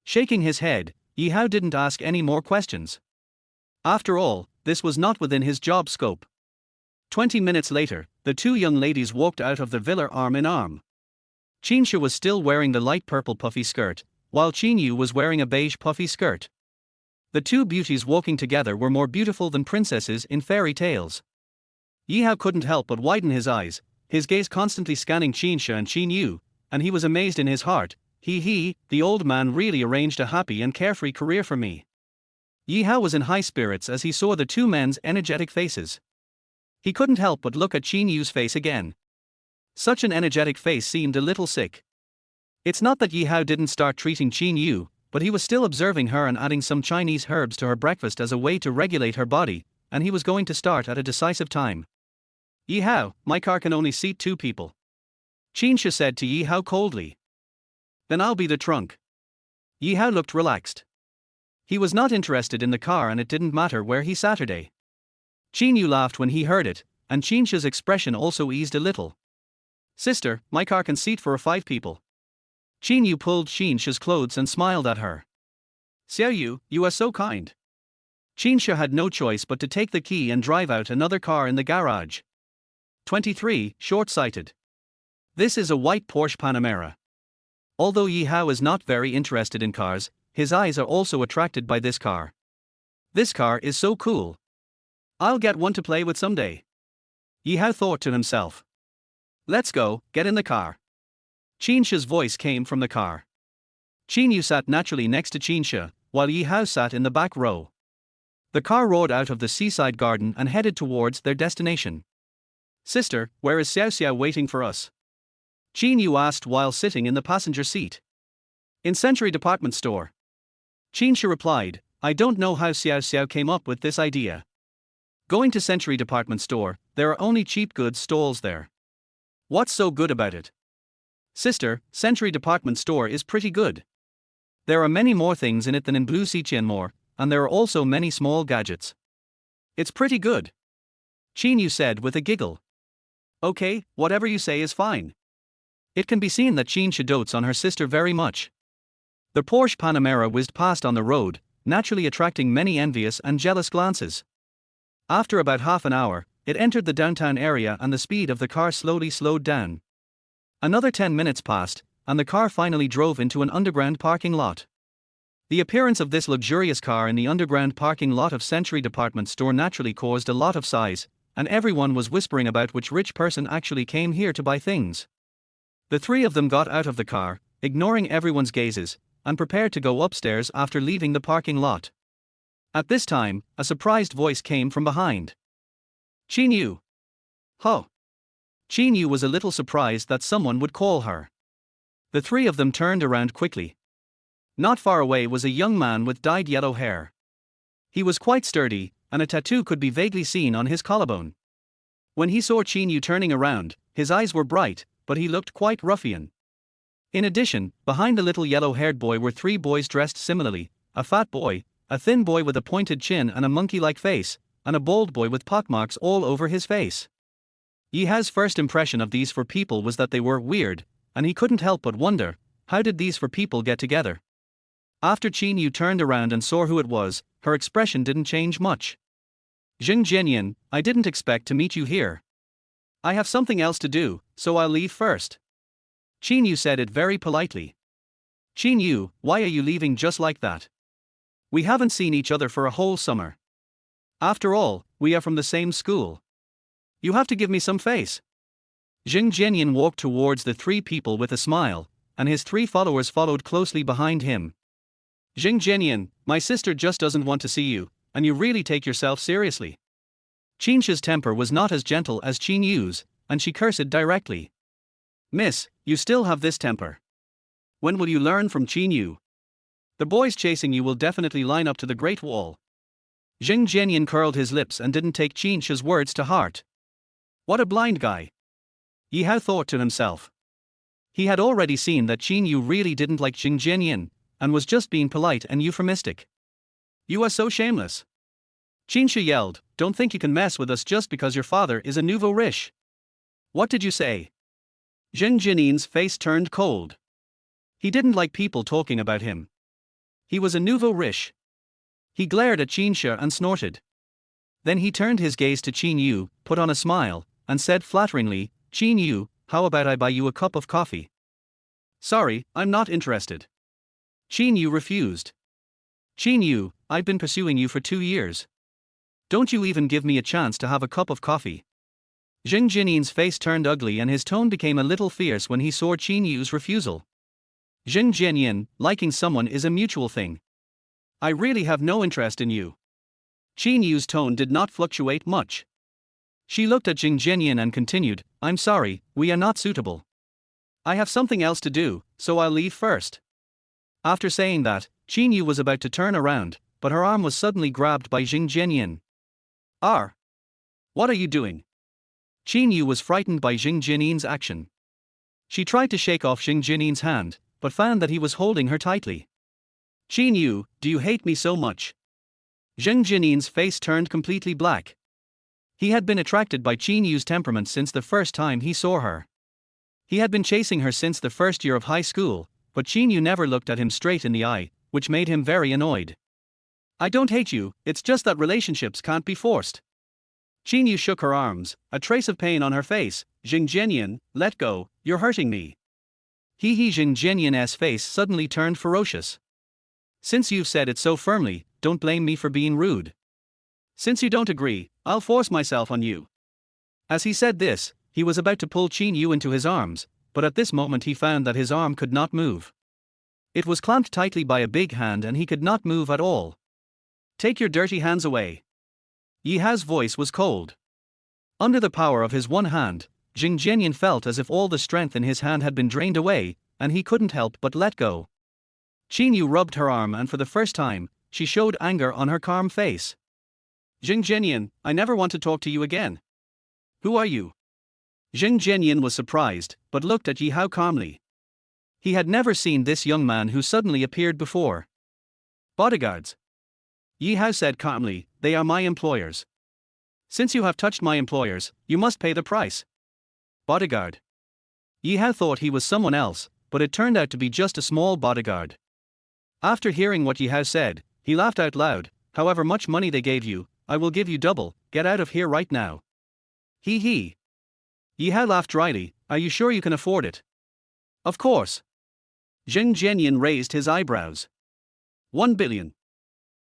Shaking his head, Yi Hao didn't ask any more questions. After all, this was not within his job scope. 20 minutes later, the two young ladies walked out of the villa arm in arm. Qinsha was still wearing the light purple puffy skirt, while Qinyu was wearing a beige puffy skirt. The two beauties walking together were more beautiful than princesses in fairy tales. Yi Hao couldn't help but widen his eyes, his gaze constantly scanning Qinsha and Qinyu, and he was amazed in his heart. The old man really arranged a happy and carefree career for me. Yi Hao was in high spirits as he saw the two men's energetic faces. He couldn't help but look at Qinyu's face again. Such an energetic face seemed a little sick. It's not that Yi Hao didn't start treating Qinyu, but he was still observing her and adding some Chinese herbs to her breakfast as a way to regulate her body, and he was going to start at a decisive time. Yi Hao, my car can only seat 2 people. Qinsha said to Yi Hao coldly. Then I'll be the trunk. Yi Hao looked relaxed. He was not interested in the car and it didn't matter where he Saturday. Qinyu laughed when he heard it, and Qinsha's expression also eased a little. Sister, my car can seat for 5 people. Qinyu pulled Qinsha's clothes and smiled at her. Xiaoyu, you are so kind. Qinsha had no choice but to take the key and drive out another car in the garage. 23. Shortsighted. This is a white Porsche Panamera. Although Yi Hao is not very interested in cars, his eyes are also attracted by this car. This car is so cool. I'll get one to play with someday. Yi Hao thought to himself. Let's go, get in the car. Qinsha's voice came from the car. Qinyu sat naturally next to Qinsha, while Yi Hao sat in the back row. The car roared out of the seaside garden and headed towards their destination. Sister, where is Xiao Xiao waiting for us? Qinyu asked while sitting in the passenger seat. In Century Department Store. Qinsha replied, I don't know how Xiao Xiao came up with this idea. Going to Century Department Store, there are only cheap goods stalls there. What's so good about it? Sister, Century Department Store is pretty good. There are many more things in it than in Blue Xiqianmore, and there are also many small gadgets. It's pretty good. Qinyu said with a giggle. Okay, whatever you say is fine. It can be seen that Qinsha dotes on her sister very much. The Porsche Panamera whizzed past on the road, naturally attracting many envious and jealous glances. After about half an hour, it entered the downtown area and the speed of the car slowly slowed down. Another 10 minutes passed, and the car finally drove into an underground parking lot. The appearance of this luxurious car in the underground parking lot of Century Department Store naturally caused a lot of sighs, and everyone was whispering about which rich person actually came here to buy things. The 3 of them got out of the car, ignoring everyone's gazes, and prepared to go upstairs after leaving the parking lot. At this time, a surprised voice came from behind. Qinyu. Ho. Qinyu was a little surprised that someone would call her. The 3 of them turned around quickly. Not far away was a young man with dyed yellow hair. He was quite sturdy, and a tattoo could be vaguely seen on his collarbone. When he saw Qinyu turning around, his eyes were bright, but he looked quite ruffian. In addition, behind the little yellow-haired boy were 3 boys dressed similarly, a fat boy, a thin boy with a pointed chin and a monkey-like face, and a bald boy with pockmarks all over his face. Yi Hao's first impression of these 4 people was that they were weird, and he couldn't help but wonder, how did these 4 people get together? After Qinyu turned around and saw who it was, her expression didn't change much. Jing Jianyan, I didn't expect to meet you here. I have something else to do, so I'll leave first. Qinyu said it very politely. Qinyu, why are you leaving just like that? We haven't seen each other for a whole summer. After all, we are from the same school. You have to give me some face. Jing Jianyan walked towards the 3 people with a smile, and his 3 followers followed closely behind him. Jing Jianyan, my sister just doesn't want to see you, and you really take yourself seriously. Qinsha's temper was not as gentle as Qinyu's, and she cursed directly. Miss, you still have this temper. When will you learn from Qinyu? The boys chasing you will definitely line up to the Great Wall. Jing Jianyan curled his lips and didn't take Qinsha's words to heart. What a blind guy. Yi Hao thought to himself. He had already seen that Qinyu really didn't like Jing Jianyan, and was just being polite and euphemistic. You are so shameless. Qinsha yelled, don't think you can mess with us just because your father is a nouveau riche. What did you say? Jing Jianyan's face turned cold. He didn't like people talking about him. He was a nouveau riche. He glared at Qinsha and snorted. Then he turned his gaze to Qin Yu, put on a smile, and said flatteringly, "Qin Yu, how about I buy you a cup of coffee?" "Sorry, I'm not interested." Qin Yu refused. "Qin Yu, I've been pursuing you for 2 years. Don't you even give me a chance to have a cup of coffee?" Zheng Jinin's face turned ugly and his tone became a little fierce when he saw Qin Yu's refusal. "Zheng Jianyin, liking someone is a mutual thing. I really have no interest in you." Qin Yu's tone did not fluctuate much. She looked at Zheng Jianyin and continued, "I'm sorry, we are not suitable. I have something else to do, so I'll leave first." After saying that, Qin Yu was about to turn around, but her arm was suddenly grabbed by Zheng Jianyin. What are you doing?" Qin Yu was frightened by Zheng Jinin's action. She tried to shake off Zheng Jinin's hand, but found that he was holding her tightly. "Qin Yu, do you hate me so much?" Zheng Jinin's face turned completely black. He had been attracted by Qin Yu's temperament since the first time he saw her. He had been chasing her since the first year of high school, but Qin Yu never looked at him straight in the eye, which made him very annoyed. "I don't hate you, it's just that relationships can't be forced." Qin Yu shook her arms, a trace of pain on her face. "Zheng Jianyin, let go, you're hurting me." Zheng Jianyin's face suddenly turned ferocious. "Since you've said it so firmly, don't blame me for being rude. Since you don't agree, I'll force myself on you." As he said this, he was about to pull Qin Yu into his arms, but at this moment he found that his arm could not move. It was clamped tightly by a big hand and he could not move at all. "Take your dirty hands away." Yi Hao's voice was cold. Under the power of his one hand, Zheng Jianyin felt as if all the strength in his hand had been drained away, and he couldn't help but let go. Qin Yu rubbed her arm and for the first time, she showed anger on her calm face. "Zheng Jianyin, I never want to talk to you again." "Who are you?" Zheng Jianyin was surprised, but looked at Yi Hao calmly. He had never seen this young man who suddenly appeared before. "Bodyguards," Yi Hao said calmly, "they are my employers. Since you have touched my employers, you must pay the price." "Bodyguard." Yi Hao thought he was someone else, but it turned out to be just a small bodyguard. After hearing what Yi Hao said, he laughed out loud. "However much money they gave you, I will give you double. Get out of here right now." He. Yi Hao laughed dryly. "Are you sure you can afford it?" "Of course." Zheng Jianyin raised his eyebrows. 1 billion.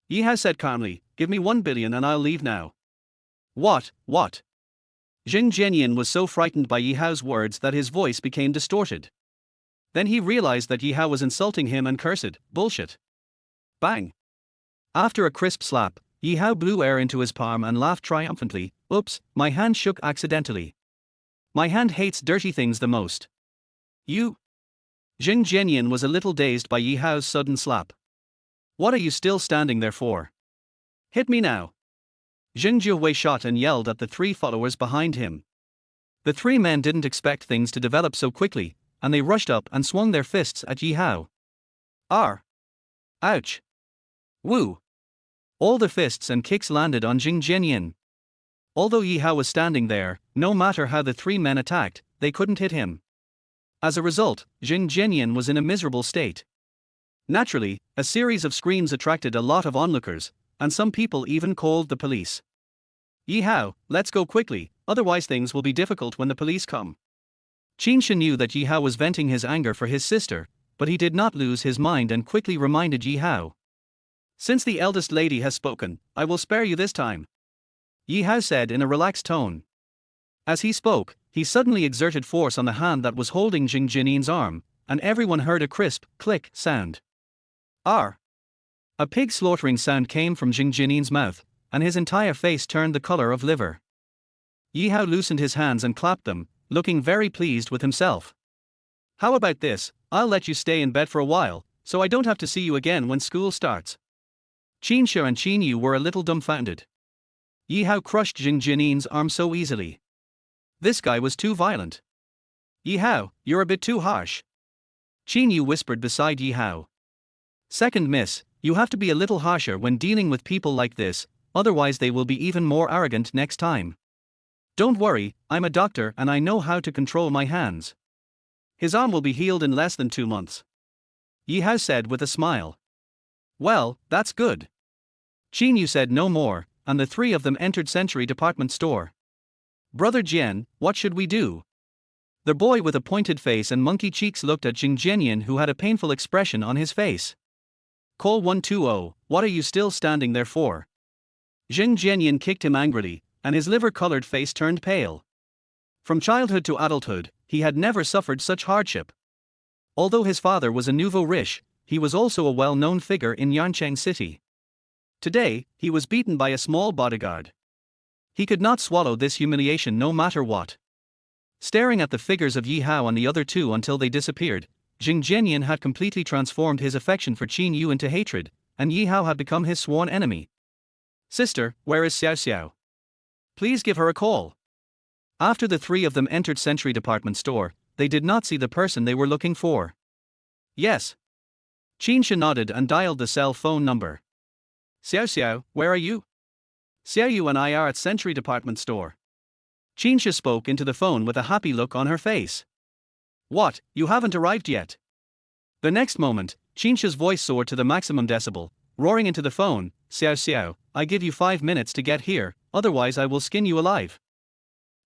Yi Hao said calmly, "Give me 1 billion and I'll leave now." What? Zheng Jianyin was so frightened by Yi Hao's words that his voice became distorted. Then he realized that Yi Hao was insulting him and cursed, "Bullshit." Bang! After a crisp slap, Yi Hao blew air into his palm and laughed triumphantly. "Oops, my hand shook accidentally. My hand hates dirty things the most." "You?" Zheng Jianyin was a little dazed by Yi Hao's sudden slap. "What are you still standing there for? Hit me now." Zheng Jiawei shot and yelled at the 3 followers behind him. The 3 men didn't expect things to develop so quickly, and they rushed up and swung their fists at Yi Hao. Ouch! Woo! All the fists and kicks landed on Zheng Jianyin. Although Yi Hao was standing there, no matter how the 3 men attacked, they couldn't hit him. As a result, Zheng Jianyin was in a miserable state. Naturally, a series of screams attracted a lot of onlookers, and some people even called the police. "Yi Hao, let's go quickly, otherwise things will be difficult when the police come." Qin Shi knew that Yi Hao was venting his anger for his sister, but he did not lose his mind and quickly reminded Yi Hao. "Since the eldest lady has spoken, I will spare you this time," Yi Hao said in a relaxed tone. As he spoke, he suddenly exerted force on the hand that was holding Zheng Jinin's arm, and everyone heard a crisp, click sound. A pig slaughtering sound came from Zheng Jinin's mouth, and his entire face turned the color of liver. Yi Hao loosened his hands and clapped them, looking very pleased with himself. "How about this? I'll let you stay in bed for a while, so I don't have to see you again when school starts." Qin Shi and Qin Yu were a little dumbfounded. Yi Hao crushed Zheng Jinin's arm so easily. This guy was too violent. "Yi Hao, you're a bit too harsh." Qin Yu whispered beside Yi Hao. "Second miss, you have to be a little harsher when dealing with people like this, otherwise they will be even more arrogant next time." "Don't worry, I'm a doctor and I know how to control my hands. His arm will be healed in less than 2 months," Yi Hao said with a smile. "Well, that's good." Qin Yu said no more, and the three of them entered Century Department Store. Brother Jian, what should we do? The boy with a pointed face and monkey cheeks looked at Jing Jianyan, who had a painful expression on his face. Call 120, what are you still standing there for? Jing Jianyan kicked him angrily, and his liver-colored face turned pale. From childhood to adulthood, he had never suffered such hardship. Although his father was a nouveau riche, he was also a well-known figure in Yancheng City. Today, he was beaten by a small bodyguard. He could not swallow this humiliation no matter what. Staring at the figures of Yi Hao and the other two until they disappeared, Jing Jianyan had completely transformed his affection for Qin Yu into hatred, and Yi Hao had become his sworn enemy. Sister, where is Xiao Xiao? Please give her a call. After the three of them entered Century Department Store, they did not see the person they were looking for. Yes. Qinsha nodded and dialed the cell phone number. Xiao Xiao, where are you? Xiao Yu and I are at Century Department Store. Qinsha spoke into the phone with a happy look on her face. What, you haven't arrived yet? The next moment, Qinsha's voice soared to the maximum decibel, roaring into the phone, Xiao Xiao, I give you 5 minutes to get here, otherwise I will skin you alive.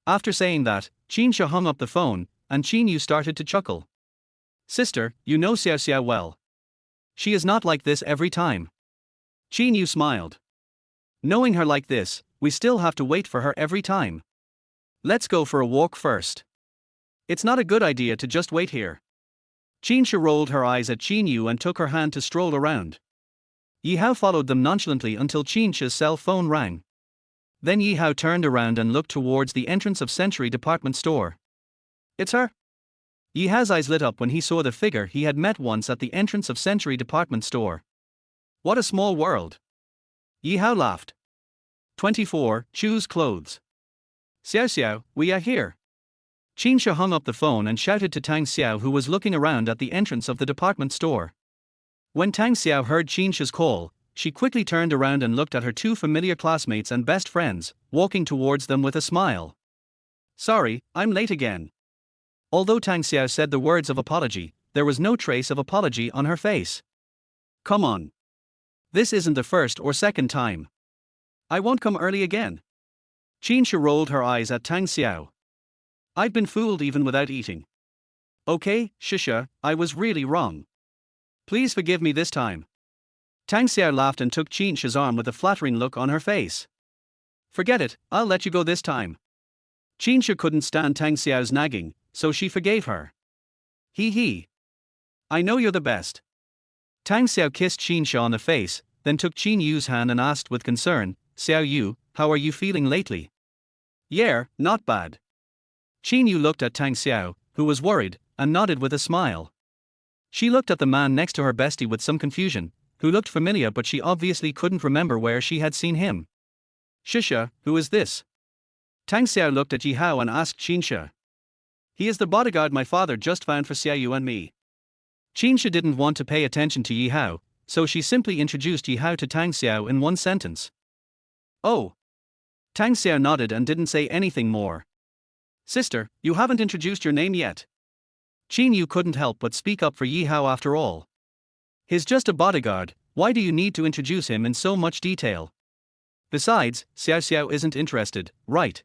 After saying that, Qinsha hung up the phone, and Qin Yu started to chuckle. Sister, you know Xiao Xiao well. She is not like this every time. Qin Yu smiled. Knowing her like this, we still have to wait for her every time. Let's go for a walk first. It's not a good idea to just wait here. Qinsha rolled her eyes at Qin Yu and took her hand to stroll around. Yi Hao followed them nonchalantly until Qinsha's cell phone rang. Then Yi Hao turned around and looked towards the entrance of Century Department Store. It's her. Yi Hao's eyes lit up when he saw the figure he had met once at the entrance of Century Department Store. What a small world. Yi Hao laughed. 24, choose clothes. Xiao Xiao, we are here. Qinsha hung up the phone and shouted to Tang Xiao, who was looking around at the entrance of the department store. When Tang Xiao heard Qinsha's call, she quickly turned around and looked at her two familiar classmates and best friends, walking towards them with a smile. Sorry, I'm late again. Although Tang Xiao said the words of apology, there was no trace of apology on her face. Come on. This isn't the first or second time. I won't come early again. Qinsha rolled her eyes at Tang Xiao. I've been fooled even without eating. Okay, Shisha, I was really wrong. Please forgive me this time. Tang Xiao laughed and took Qinsha's arm with a flattering look on her face. Forget it, I'll let you go this time. Qinsha couldn't stand Tang Xiao's nagging, so she forgave her. Hee. I know you're the best. Tang Xiao kissed Qinsha on the face, then took Qin Yu's hand and asked with concern, Xiao Yu, how are you feeling lately? Yeah, not bad. Qin Yu looked at Tang Xiao, who was worried, and nodded with a smile. She looked at the man next to her bestie with some confusion, who looked familiar but she obviously couldn't remember where she had seen him. Shisha, who is this? Tang Xiao looked at Yi Hao and asked Qinsha. He is the bodyguard my father just found for Xiao Yu and me. Qinsha didn't want to pay attention to Yi Hao, so she simply introduced Yi Hao to Tang Xiao in one sentence. Oh. Tang Xiao nodded and didn't say anything more. Sister, you haven't introduced your name yet. Qin Yu couldn't help but speak up for Yi Hao after all. He's just a bodyguard, why do you need to introduce him in so much detail? Besides, Xiao Xiao isn't interested, right?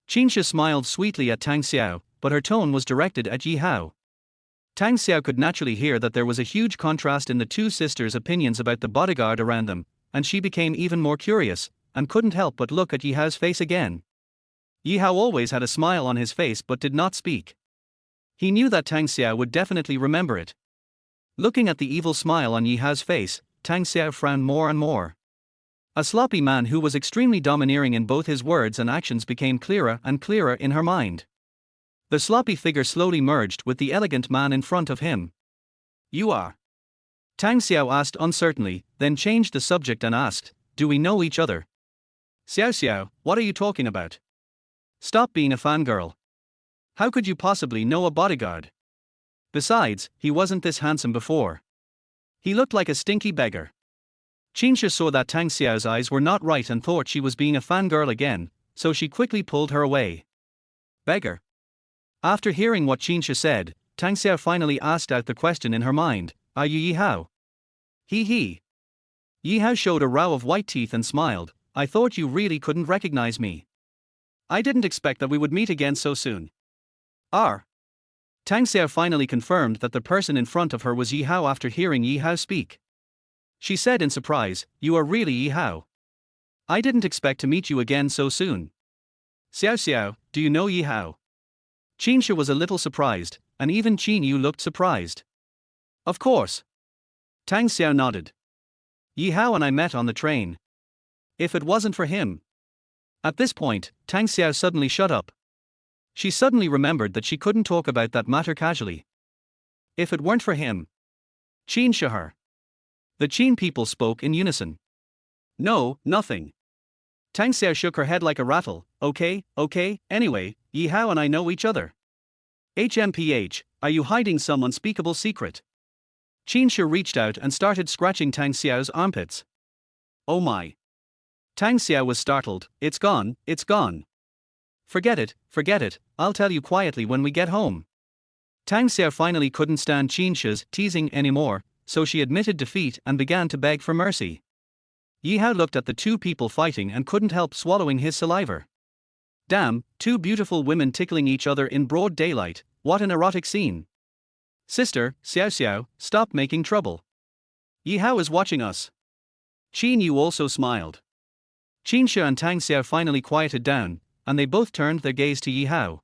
Qinsha smiled sweetly at Tang Xiao, but her tone was directed at Yi Hao. Tang Xiao could naturally hear that there was a huge contrast in the two sisters' opinions about the bodyguard around them, and she became even more curious, and couldn't help but look at Yi Hao's face again. Yi Hao always had a smile on his face but did not speak. He knew that Tang Xiao would definitely remember it. Looking at the evil smile on Yi Hao's face, Tang Xiao frowned more and more. A sloppy man who was extremely domineering in both his words and actions became clearer and clearer in her mind. The sloppy figure slowly merged with the elegant man in front of him. You are? Tang Xiao asked uncertainly, then changed the subject and asked, do we know each other? Xiao Xiao, what are you talking about? Stop being a fangirl. How could you possibly know a bodyguard? Besides, he wasn't this handsome before. He looked like a stinky beggar. Qinsha saw that Tang Xiao's eyes were not right and thought she was being a fangirl again, so she quickly pulled her away. Beggar. After hearing what Qinsha said, Tang Xiao finally asked out the question in her mind, are you Yi Hao? Hee. Yi Hao showed a row of white teeth and smiled, I thought you really couldn't recognize me. I didn't expect that we would meet again so soon. R. Tang Xiao finally confirmed that the person in front of her was Yi Hao after hearing Yi Hao speak. She said in surprise, "You are really Yi Hao. I didn't expect to meet you again so soon." "Xiao Xiao, do you know Yi Hao?" Qin Shi was a little surprised, and even Qin Yu looked surprised. "Of course." Tang Xiao nodded. "Yi Hao and I met on the train. If it wasn't for him." At this point, Tang Xiao suddenly shut up. She suddenly remembered that she couldn't talk about that matter casually. If it weren't for him. Qin Shahar. The Qin people spoke in unison. "No, nothing." Tang Xiao shook her head like a rattle. Okay, anyway, Yi Hao and I know each other." "HMPH, are you hiding some unspeakable secret?" Qin Shi reached out and started scratching Tang Xiao's armpits. "Oh my." Tang Xiao was startled. It's gone. Forget it, I'll tell you quietly when we get home." Tang Xiao finally couldn't stand Qin Shi's teasing anymore, so she admitted defeat and began to beg for mercy. Yi Hao looked at the two people fighting and couldn't help swallowing his saliva. Damn, two beautiful women tickling each other in broad daylight, what an erotic scene. "Sister, Xiao Xiao, stop making trouble. Yi Hao is watching us." Qin Yu also smiled. Qin Shi and Tang Xiao finally quieted down, and they both turned their gaze to Yi Hao.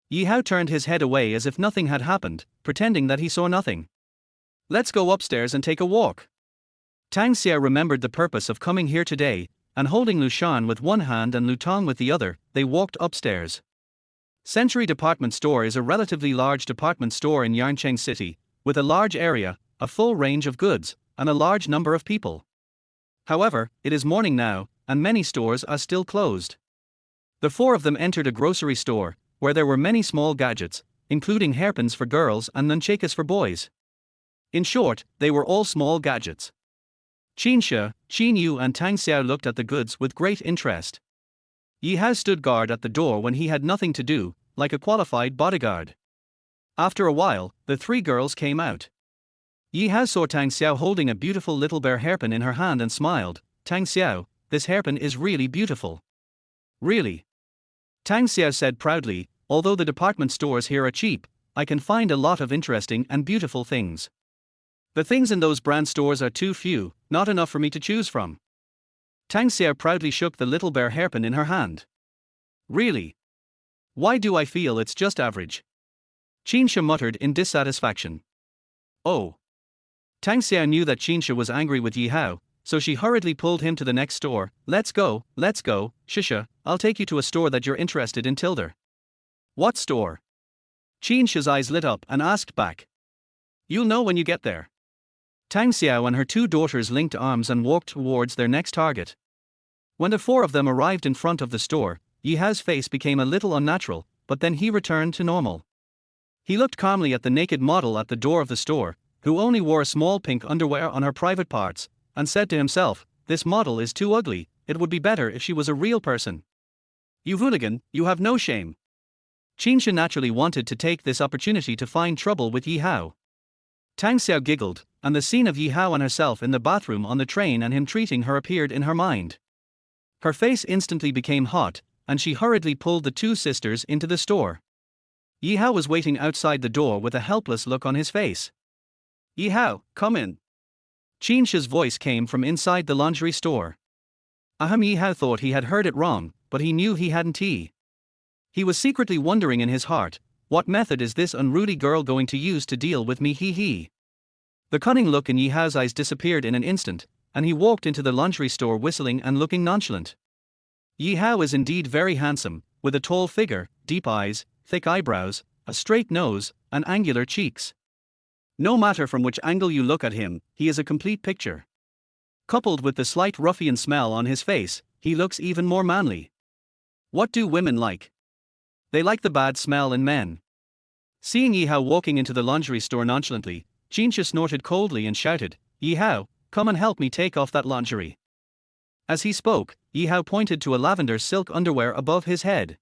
Yi Hao turned his head away as if nothing had happened, pretending that he saw nothing. "Let's go upstairs and take a walk." Tang Xiao remembered the purpose of coming here today, and holding Lu Shan with one hand and Lu Tong with the other, they walked upstairs. Century Department Store is a relatively large department store in Yancheng City, with a large area, a full range of goods, and a large number of people. However, it is morning now, and many stores are still closed. The four of them entered a grocery store, where there were many small gadgets, including hairpins for girls and nunchakus for boys. In short, they were all small gadgets. Qin Shi, Qin Yu and Tang Xiao looked at the goods with great interest. Yi Hao stood guard at the door when he had nothing to do, like a qualified bodyguard. After a while, the three girls came out. Yi Hao saw Tang Xiao holding a beautiful little bear hairpin in her hand and smiled. "Tang Xiao, this hairpin is really beautiful." "Really?" Tang Xiao said proudly, "Although the department stores here are cheap, I can find a lot of interesting and beautiful things. The things in those brand stores are too few, not enough for me to choose from." Tang Xiao proudly shook the little bear hairpin in her hand. "Really? Why do I feel it's just average?" Qin Shi muttered in dissatisfaction. "Oh." Tang Xiao knew that Qin Shi was angry with Yi Hao, so she hurriedly pulled him to the next store. Let's go, Shisha, I'll take you to a store that you're interested in Tilder." "What store?" Qin Shi's eyes lit up and asked back. "You'll know when you get there." Tang Xiao and her two daughters linked arms and walked towards their next target. When the four of them arrived in front of the store, Yi Hao's face became a little unnatural, but then he returned to normal. He looked calmly at the naked model at the door of the store, who only wore a small pink underwear on her private parts, and said to himself, "This model is too ugly, it would be better if she was a real person." "You hooligan, you have no shame." Qin Shi naturally wanted to take this opportunity to find trouble with Yi Hao. Tang Xiao giggled, and the scene of Yi Hao and herself in the bathroom on the train and him treating her appeared in her mind. Her face instantly became hot, and she hurriedly pulled the two sisters into the store. Yi Hao was waiting outside the door with a helpless look on his face. "Yi Hao, come in." Qin Shi's voice came from inside the lingerie store. Yi Hao thought he had heard it wrong, but he knew he hadn't. He was secretly wondering in his heart, what method is this unruly girl going to use to deal with me? The cunning look in Yi Hao's eyes disappeared in an instant, and he walked into the lingerie store whistling and looking nonchalant. Yi Hao is indeed very handsome, with a tall figure, deep eyes, thick eyebrows, a straight nose, and angular cheeks. No matter from which angle you look at him, he is a complete picture. Coupled with the slight ruffian smell on his face, he looks even more manly. What do women like? They like the bad smell in men. Seeing Yi Hao walking into the lingerie store nonchalantly, Qin Shi snorted coldly and shouted, "Yi Hao, come and help me take off that lingerie." As he spoke, Yi Hao pointed to a lavender silk underwear above his head.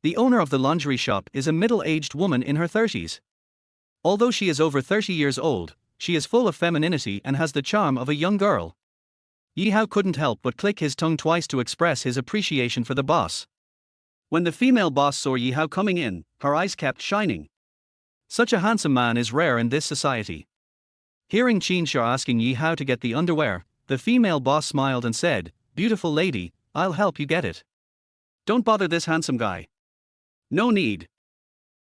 The owner of the lingerie shop is a middle-aged woman in her 30s. Although she is over 30 years old, she is full of femininity and has the charm of a young girl. Yi Hao couldn't help but click his tongue twice to express his appreciation for the boss. When the female boss saw Yi Hao coming in, her eyes kept shining. Such a handsome man is rare in this society. Hearing Qinsha asking Yi Hao to get the underwear, the female boss smiled and said, "Beautiful lady, I'll help you get it. Don't bother this handsome guy. No need."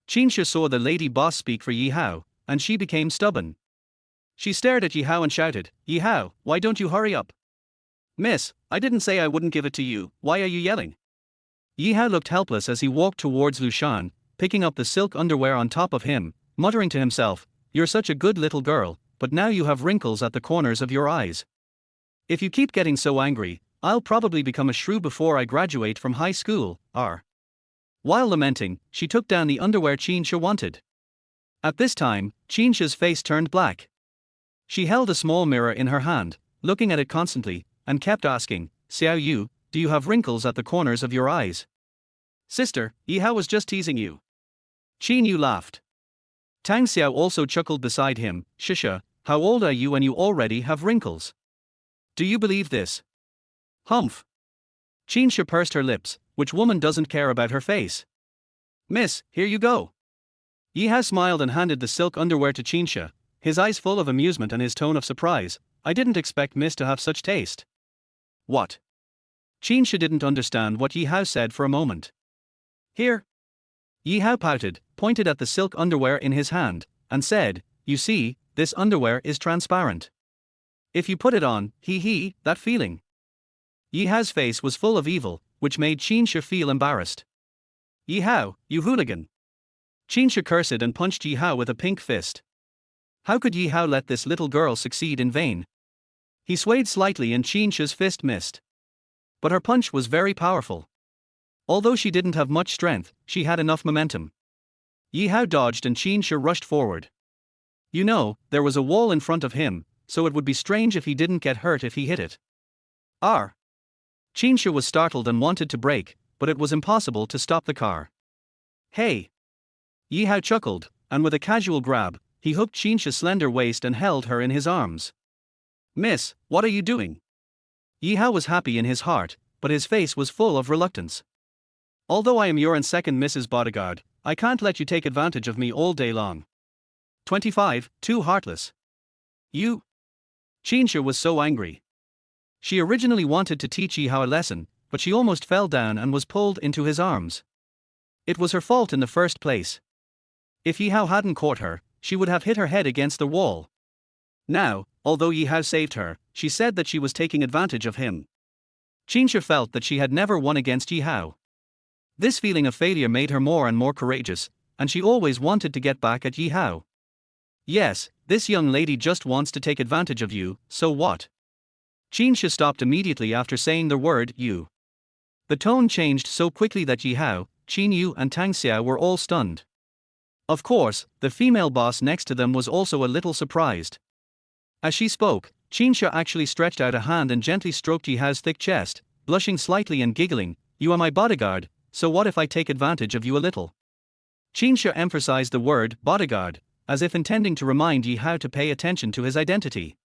Qinsha saw the lady boss speak for Yi Hao, and she became stubborn. She stared at Yi Hao and shouted, "Yi Hao, why don't you hurry up? Miss, I didn't say I wouldn't give it to you, why are you yelling?" Yi Hao looked helpless as he walked towards Lu Shan, picking up the silk underwear on top of him, muttering to himself, "You're such a good little girl, but now you have wrinkles at the corners of your eyes. If you keep getting so angry, I'll probably become a shrew before I graduate from high school." While lamenting, she took down the underwear Qinsha wanted. At this time, Qinsha's face turned black. She held a small mirror in her hand, looking at it constantly, and kept asking, "Xiao Yu, do you have wrinkles at the corners of your eyes?" "Sister, Yi Hao was just teasing you." Qin Yu laughed. Tang Xiao also chuckled beside him, "Shisha, how old are you when you already have wrinkles? Do you believe this?" "Humph." Qinsha pursed her lips, which woman doesn't care about her face? "Miss, here you go." Yi Hao smiled and handed the silk underwear to Qinsha, his eyes full of amusement and his tone of surprise. "I didn't expect Miss to have such taste." "What?" Qinsha didn't understand what Yi Hao said for a moment. "Here." Yi Hao pouted, pointed at the silk underwear in his hand, and said, "You see, this underwear is transparent. If you put it on, that feeling." Yi Hao's face was full of evil, which made Qinsha feel embarrassed. "Yi Hao, you hooligan." Qinsha cursed and punched Yi Hao with a pink fist. How could Yi Hao let this little girl succeed in vain? He swayed slightly and Qinsha's fist missed. But her punch was very powerful. Although she didn't have much strength, she had enough momentum. Yi Hao dodged and Qinsha rushed forward. You know, there was a wall in front of him, so it would be strange if he didn't get hurt if he hit it. Qinsha was startled and wanted to brake, but it was impossible to stop the car. "Hey!" Yi Hao chuckled, and with a casual grab, he hooked Qinsha's slender waist and held her in his arms. "Miss, what are you doing?" Yi Hao was happy in his heart, but his face was full of reluctance. "Although I am your and second Mrs. Bodyguard, I can't let you take advantage of me all day long. 25, too heartless. You." Qinsha was so angry. She originally wanted to teach Yi Hao a lesson, but she almost fell down and was pulled into his arms. It was her fault in the first place. If Yi Hao hadn't caught her, she would have hit her head against the wall. Now, although Yi Hao saved her, she said that she was taking advantage of him. Qinsha felt that she had never won against Yi Hao. This feeling of failure made her more and more courageous, and she always wanted to get back at Yi Hao. "Yes, this young lady just wants to take advantage of you, so what?" Qinsha stopped immediately after saying the word "you." The tone changed so quickly that Yi Hao, Qin Yu and Tang Xiao were all stunned. Of course, the female boss next to them was also a little surprised. As she spoke, Qinsha actually stretched out a hand and gently stroked Yi Hao's thick chest, blushing slightly and giggling, "You are my bodyguard, so what if I take advantage of you a little?" Qinsha emphasized the word bodyguard, as if intending to remind Yi Hao to pay attention to his identity.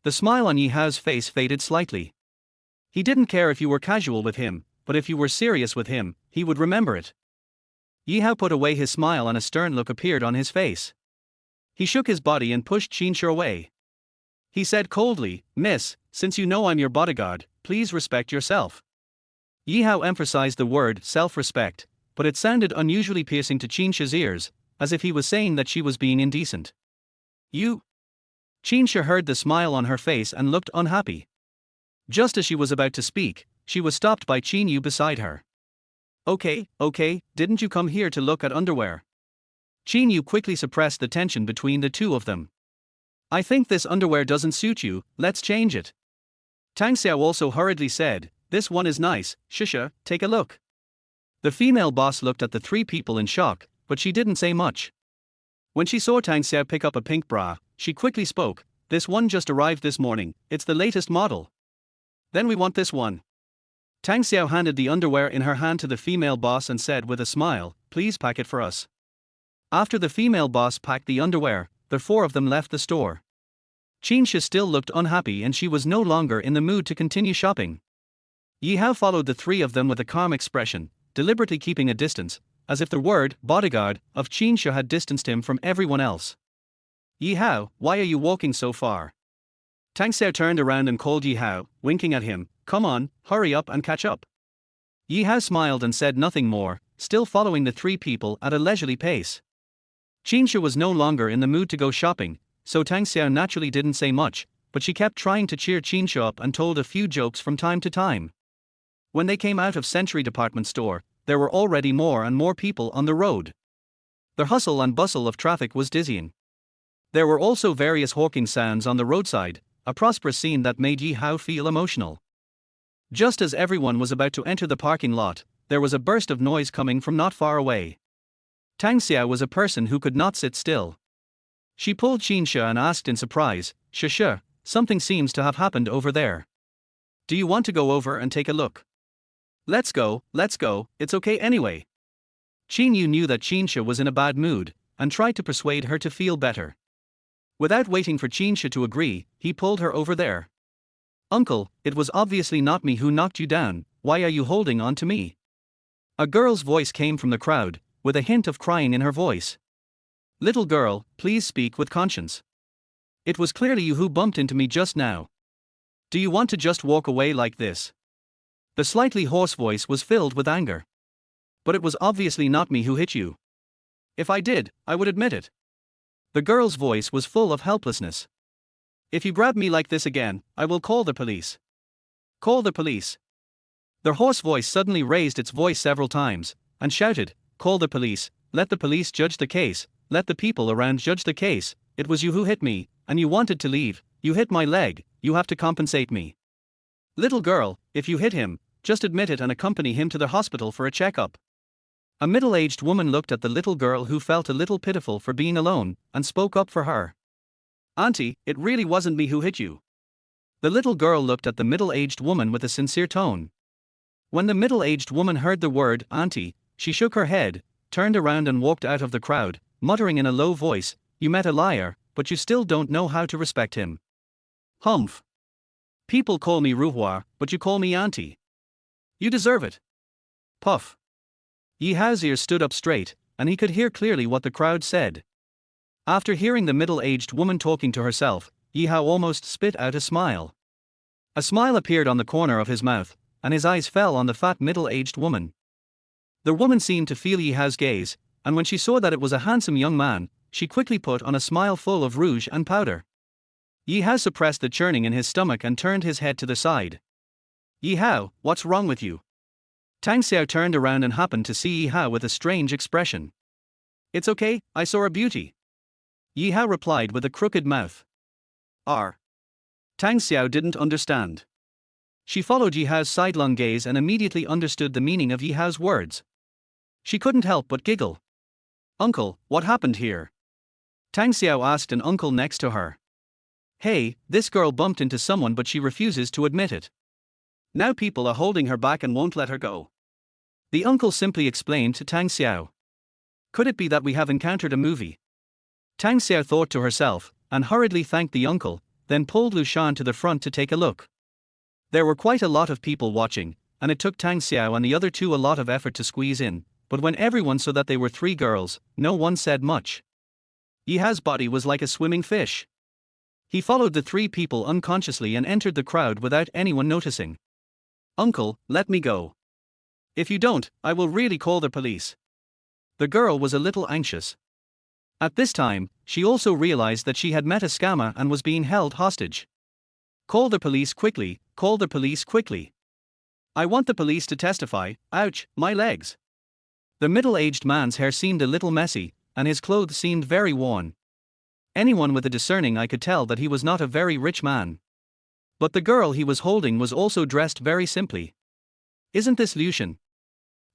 The smile on Yi Hao's face faded slightly. He didn't care if you were casual with him, but if you were serious with him, he would remember it. Yi Hao put away his smile and a stern look appeared on his face. He shook his body and pushed Qinsha away. He said coldly, "Miss, since you know I'm your bodyguard, please respect yourself." Yi Hao emphasized the word self-respect, but it sounded unusually piercing to Qinsha's ears, as if he was saying that she was being indecent. "You?" Qinsha heard the smile on her face and looked unhappy. Just as she was about to speak, she was stopped by Qin Yu beside her. Okay, didn't you come here to look at underwear?" Qin Yu quickly suppressed the tension between the two of them. "I think this underwear doesn't suit you, let's change it." Tang Xiao also hurriedly said, "This one is nice, Shisha, take a look." The female boss looked at the three people in shock, but she didn't say much. When she saw Tang Xiao pick up a pink bra, she quickly spoke, "This one just arrived this morning, it's the latest model." "Then we want this one." Tang Xiao handed the underwear in her hand to the female boss and said with a smile, "Please pack it for us." After the female boss packed the underwear, the four of them left the store. Qinsha still looked unhappy and she was no longer in the mood to continue shopping. Yi Hao followed the three of them with a calm expression, deliberately keeping a distance, as if the word bodyguard of Qinsha had distanced him from everyone else. Yi Hao, why are you walking so far? Tang Xiao turned around and called Yi Hao, winking at him, come on, hurry up and catch up. Yi Hao smiled and said nothing more, still following the three people at a leisurely pace. Qinsha was no longer in the mood to go shopping, so Tang Xiao naturally didn't say much, but she kept trying to cheer Qinsha up and told a few jokes from time to time. When they came out of Century Department Store, there were already more and more people on the road. The hustle and bustle of traffic was dizzying. There were also various hawking sounds on the roadside, a prosperous scene that made Yi Hao feel emotional. Just as everyone was about to enter the parking lot, there was a burst of noise coming from not far away. Tang Xiao was a person who could not sit still. She pulled Qinsha and asked in surprise, Shusha, something seems to have happened over there. Do you want to go over and take a look? Let's go, it's okay anyway. Qin Yu knew that Qinsha was in a bad mood, and tried to persuade her to feel better. Without waiting for Qinsha to agree, he pulled her over there. Uncle, it was obviously not me who knocked you down, why are you holding on to me? A girl's voice came from the crowd, with a hint of crying in her voice. Little girl, please speak with conscience. It was clearly you who bumped into me just now. Do you want to just walk away like this? The slightly hoarse voice was filled with anger. But it was obviously not me who hit you. If I did, I would admit it. The girl's voice was full of helplessness. If you grab me like this again, I will call the police. Call the police. The hoarse voice suddenly raised its voice several times, and shouted, call the police, let the police judge the case, let the people around judge the case, it was you who hit me, and you wanted to leave, you hit my leg, you have to compensate me. Little girl, if you hit him, just admit it and accompany him to the hospital for a checkup. A middle-aged woman looked at the little girl who felt a little pitiful for being alone, and spoke up for her. Auntie, it really wasn't me who hit you. The little girl looked at the middle-aged woman with a sincere tone. When the middle-aged woman heard the word auntie, she shook her head, turned around and walked out of the crowd, muttering in a low voice, you met a liar, but you still don't know how to respect him. Humph. People call me Ruhua, but you call me auntie. You deserve it. Puff. Yi Hao's ears stood up straight, and he could hear clearly what the crowd said. After hearing the middle-aged woman talking to herself, Yi Hao almost spit out a smile. A smile appeared on the corner of his mouth, and his eyes fell on the fat middle-aged woman. The woman seemed to feel Yi Hao's gaze, and when she saw that it was a handsome young man, she quickly put on a smile full of rouge and powder. Yi Hao suppressed the churning in his stomach and turned his head to the side. Yi Hao, what's wrong with you? Tang Xiao turned around and happened to see Yi Hao with a strange expression. It's okay, I saw a beauty. Yi Hao replied with a crooked mouth. R. Tang Xiao didn't understand. She followed Yi Hao's sidelong gaze and immediately understood the meaning of Yi Hao's words. She couldn't help but giggle. Uncle, what happened here? Tang Xiao asked an uncle next to her. Hey, this girl bumped into someone but she refuses to admit it. Now people are holding her back and won't let her go. The uncle simply explained to Tang Xiao. Could it be that we have encountered a movie? Tang Xiao thought to herself, and hurriedly thanked the uncle, then pulled Lu Shan to the front to take a look. There were quite a lot of people watching, and it took Tang Xiao and the other two a lot of effort to squeeze in, but when everyone saw that they were three girls, no one said much. Yi Hao's body was like a swimming fish. He followed the three people unconsciously and entered the crowd without anyone noticing. Uncle, let me go. If you don't, I will really call the police. The girl was a little anxious. At this time, she also realized that she had met a scammer and was being held hostage. Call the police quickly, call the police quickly. I want the police to testify, ouch, my legs. The middle-aged man's hair seemed a little messy, and his clothes seemed very worn. Anyone with a discerning eye could tell that he was not a very rich man. But the girl he was holding was also dressed very simply. Isn't this Lucian?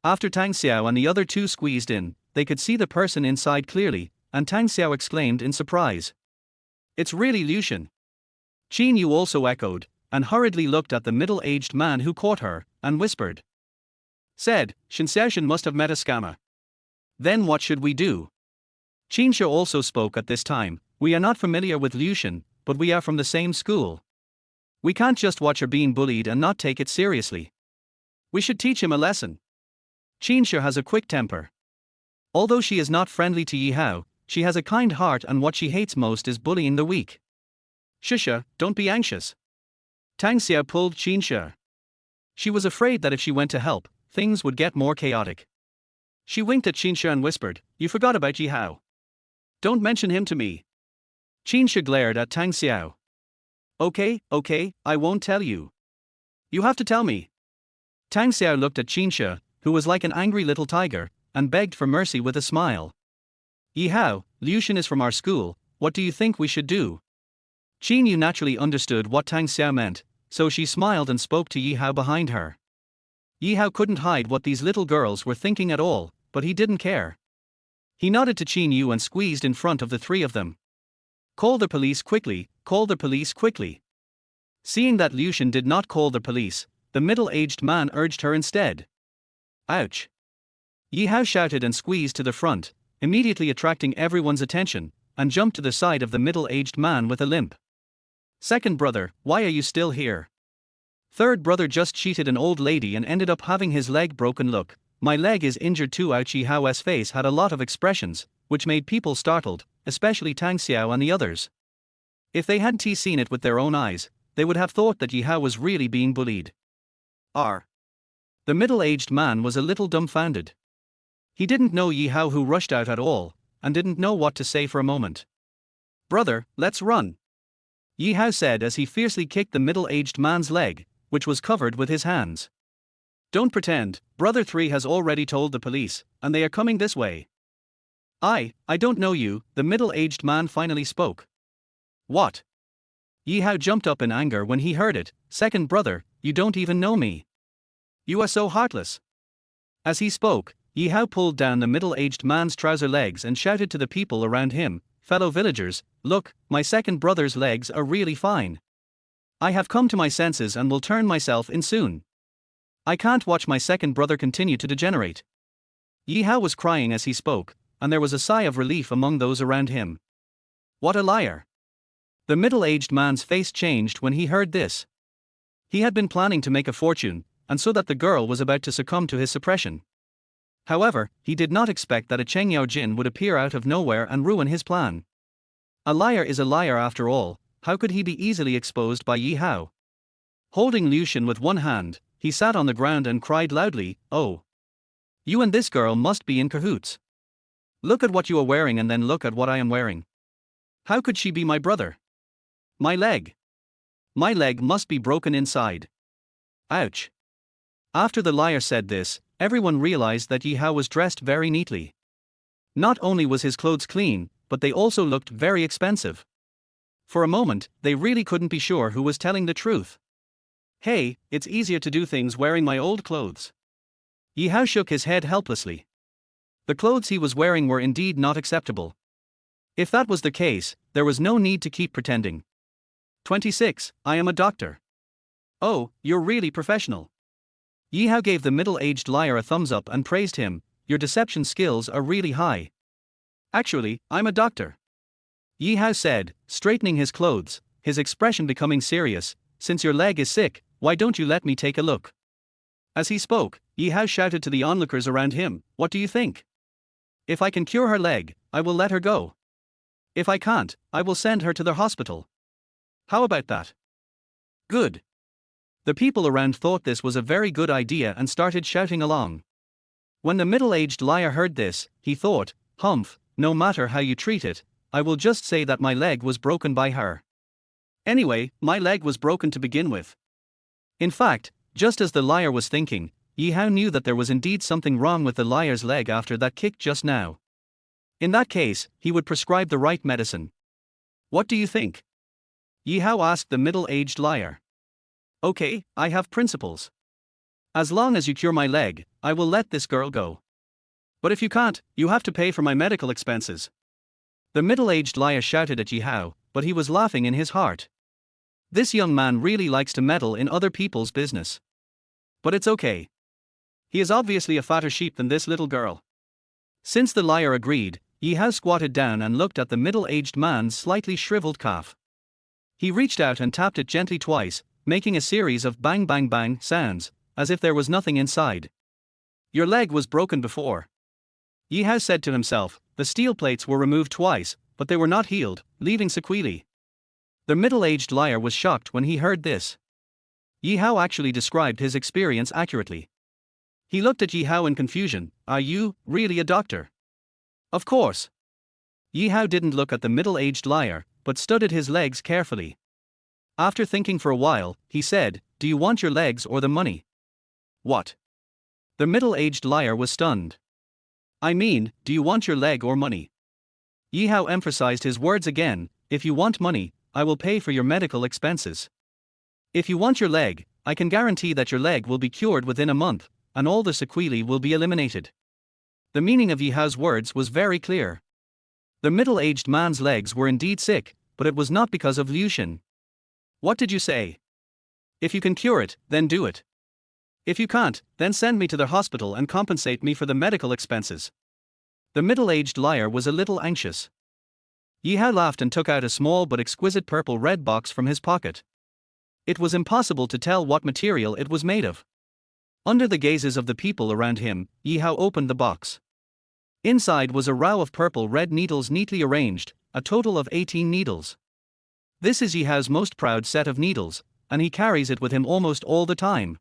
After Tang Xiao and the other two squeezed in, they could see the person inside clearly, and Tang Xiao exclaimed in surprise. It's really Lucian. Qin Yu also echoed, and hurriedly looked at the middle-aged man who caught her, and whispered. Said, Shen Xiaoshan must have met a scammer. Then what should we do? Qinsha also spoke at this time, we are not familiar with Lucian, but we are from the same school. We can't just watch her being bullied and not take it seriously. We should teach him a lesson. Qinsha has a quick temper. Although she is not friendly to Yi Hao, she has a kind heart, and what she hates most is bullying the weak. Shisha, don't be anxious. Tang Xiao pulled Qinsha. She was afraid that if she went to help, things would get more chaotic. She winked at Qinsha and whispered, "You forgot about Yi Hao. Don't mention him to me." Qinsha glared at Tang Xiao. Okay, I won't tell you. You have to tell me." Tang Xiao looked at Qinsha, who was like an angry little tiger, and begged for mercy with a smile. "Yi Hao, Liu Shen is from our school, what do you think we should do?" Qin Yu naturally understood what Tang Xiao meant, so she smiled and spoke to Yi Hao behind her. Yi Hao couldn't hide what these little girls were thinking at all, but he didn't care. He nodded to Qin Yu and squeezed in front of the three of them. "Call the police quickly, call the police quickly." Seeing that Liu Shen did not call the police, the middle-aged man urged her instead. Ouch! Yi Hao shouted and squeezed to the front, immediately attracting everyone's attention, and jumped to the side of the middle-aged man with a limp. "Second brother, why are you still here?" "Third brother just cheated an old lady and ended up having his leg broken. Look, my leg is injured too." Ouch! Yi Hao's face had a lot of expressions, which made people startled, especially Tang Xiao and the others. If they hadn't seen it with their own eyes, they would have thought that Yi Hao was really being bullied. The middle-aged man was a little dumbfounded. He didn't know Yi Hao, who rushed out at all, and didn't know what to say for a moment. "Brother, let's run," Yi Hao said as he fiercely kicked the middle-aged man's leg, which was covered with his hands. "Don't pretend, brother 3 has already told the police, and they are coming this way." I don't know you," the middle-aged man finally spoke. "What?" Yi Hao jumped up in anger when he heard it. "Second brother, you don't even know me. You are so heartless." As he spoke, Yi Hao pulled down the middle-aged man's trouser legs and shouted to the people around him, "Fellow villagers, look, my second brother's legs are really fine. I have come to my senses and will turn myself in soon. I can't watch my second brother continue to degenerate." Yi Hao was crying as he spoke, and there was a sigh of relief among those around him. What a liar! The middle-aged man's face changed when he heard this. He had been planning to make a fortune, and so that the girl was about to succumb to his suppression. However, he did not expect that a Chengyao Jin would appear out of nowhere and ruin his plan. A liar is a liar after all. How could he be easily exposed by Yi Hao? Holding Liu Shen with one hand, he sat on the ground and cried loudly, "Oh! You and this girl must be in cahoots. Look at what you are wearing and then look at what I am wearing. How could she be my brother? My leg! My leg must be broken inside. Ouch!" After the liar said this, everyone realized that Yi Hao was dressed very neatly. Not only was his clothes clean, but they also looked very expensive. For a moment, they really couldn't be sure who was telling the truth. "Hey, it's easier to do things wearing my old clothes." Yi Hao shook his head helplessly. The clothes he was wearing were indeed not acceptable. If that was the case, there was no need to keep pretending. 26, I am a doctor. "Oh, you're really professional." Yi Hao gave the middle-aged liar a thumbs up and praised him. "Your deception skills are really high." "Actually, I'm a doctor," Yi Hao said, straightening his clothes, his expression becoming serious. "Since your leg is sick, why don't you let me take a look?" As he spoke, Yi Hao shouted to the onlookers around him, "What do you think? If I can cure her leg, I will let her go. If I can't, I will send her to the hospital. How about that?" "Good." The people around thought this was a very good idea and started shouting along. When the middle-aged liar heard this, he thought, "Humph, no matter how you treat it, I will just say that my leg was broken by her. Anyway, my leg was broken to begin with." In fact, just as the liar was thinking, Yi Hao knew that there was indeed something wrong with the liar's leg after that kick just now. In that case, he would prescribe the right medicine. "What do you think?" Yi Hao asked the middle-aged liar. "Okay, I have principles. As long as you cure my leg, I will let this girl go. But if you can't, you have to pay for my medical expenses." The middle-aged liar shouted at Yi Hao, but he was laughing in his heart. This young man really likes to meddle in other people's business. But it's okay. He is obviously a fatter sheep than this little girl. Since the liar agreed, Yi Hao squatted down and looked at the middle-aged man's slightly shriveled calf. He reached out and tapped it gently twice, making a series of bang bang bang sounds, as if there was nothing inside. Your leg was broken before. Yi Hao said to himself. The steel plates were removed twice, but they were not healed, leaving sequelae. The middle-aged liar was shocked when he heard this. Yi Hao actually described his experience accurately. He looked at Yi Hao in confusion. Are you really a doctor? Of course. Yi Hao didn't look at the middle-aged liar, but studied his legs carefully. After thinking for a while, he said, Do you want your legs or the money? What? The middle-aged liar was stunned. I mean, do you want your leg or money? Yi Hao emphasized his words again. If you want money, I will pay for your medical expenses. If you want your leg, I can guarantee that your leg will be cured within a month, and all the sequelae will be eliminated. The meaning of Yi Hao's words was very clear. The middle-aged man's legs were indeed sick, but it was not because of Liu Xin. What did you say? If you can cure it, then do it. If you can't, then send me to the hospital and compensate me for the medical expenses. The middle-aged liar was a little anxious. Yi Hao laughed and took out a small but exquisite purple-red box from his pocket. It was impossible to tell what material it was made of. Under the gazes of the people around him, Yi Hao opened the box. Inside was a row of purple-red needles neatly arranged, a total of 18 needles. This is Yi Hao's most proud set of needles, and he carries it with him almost all the time.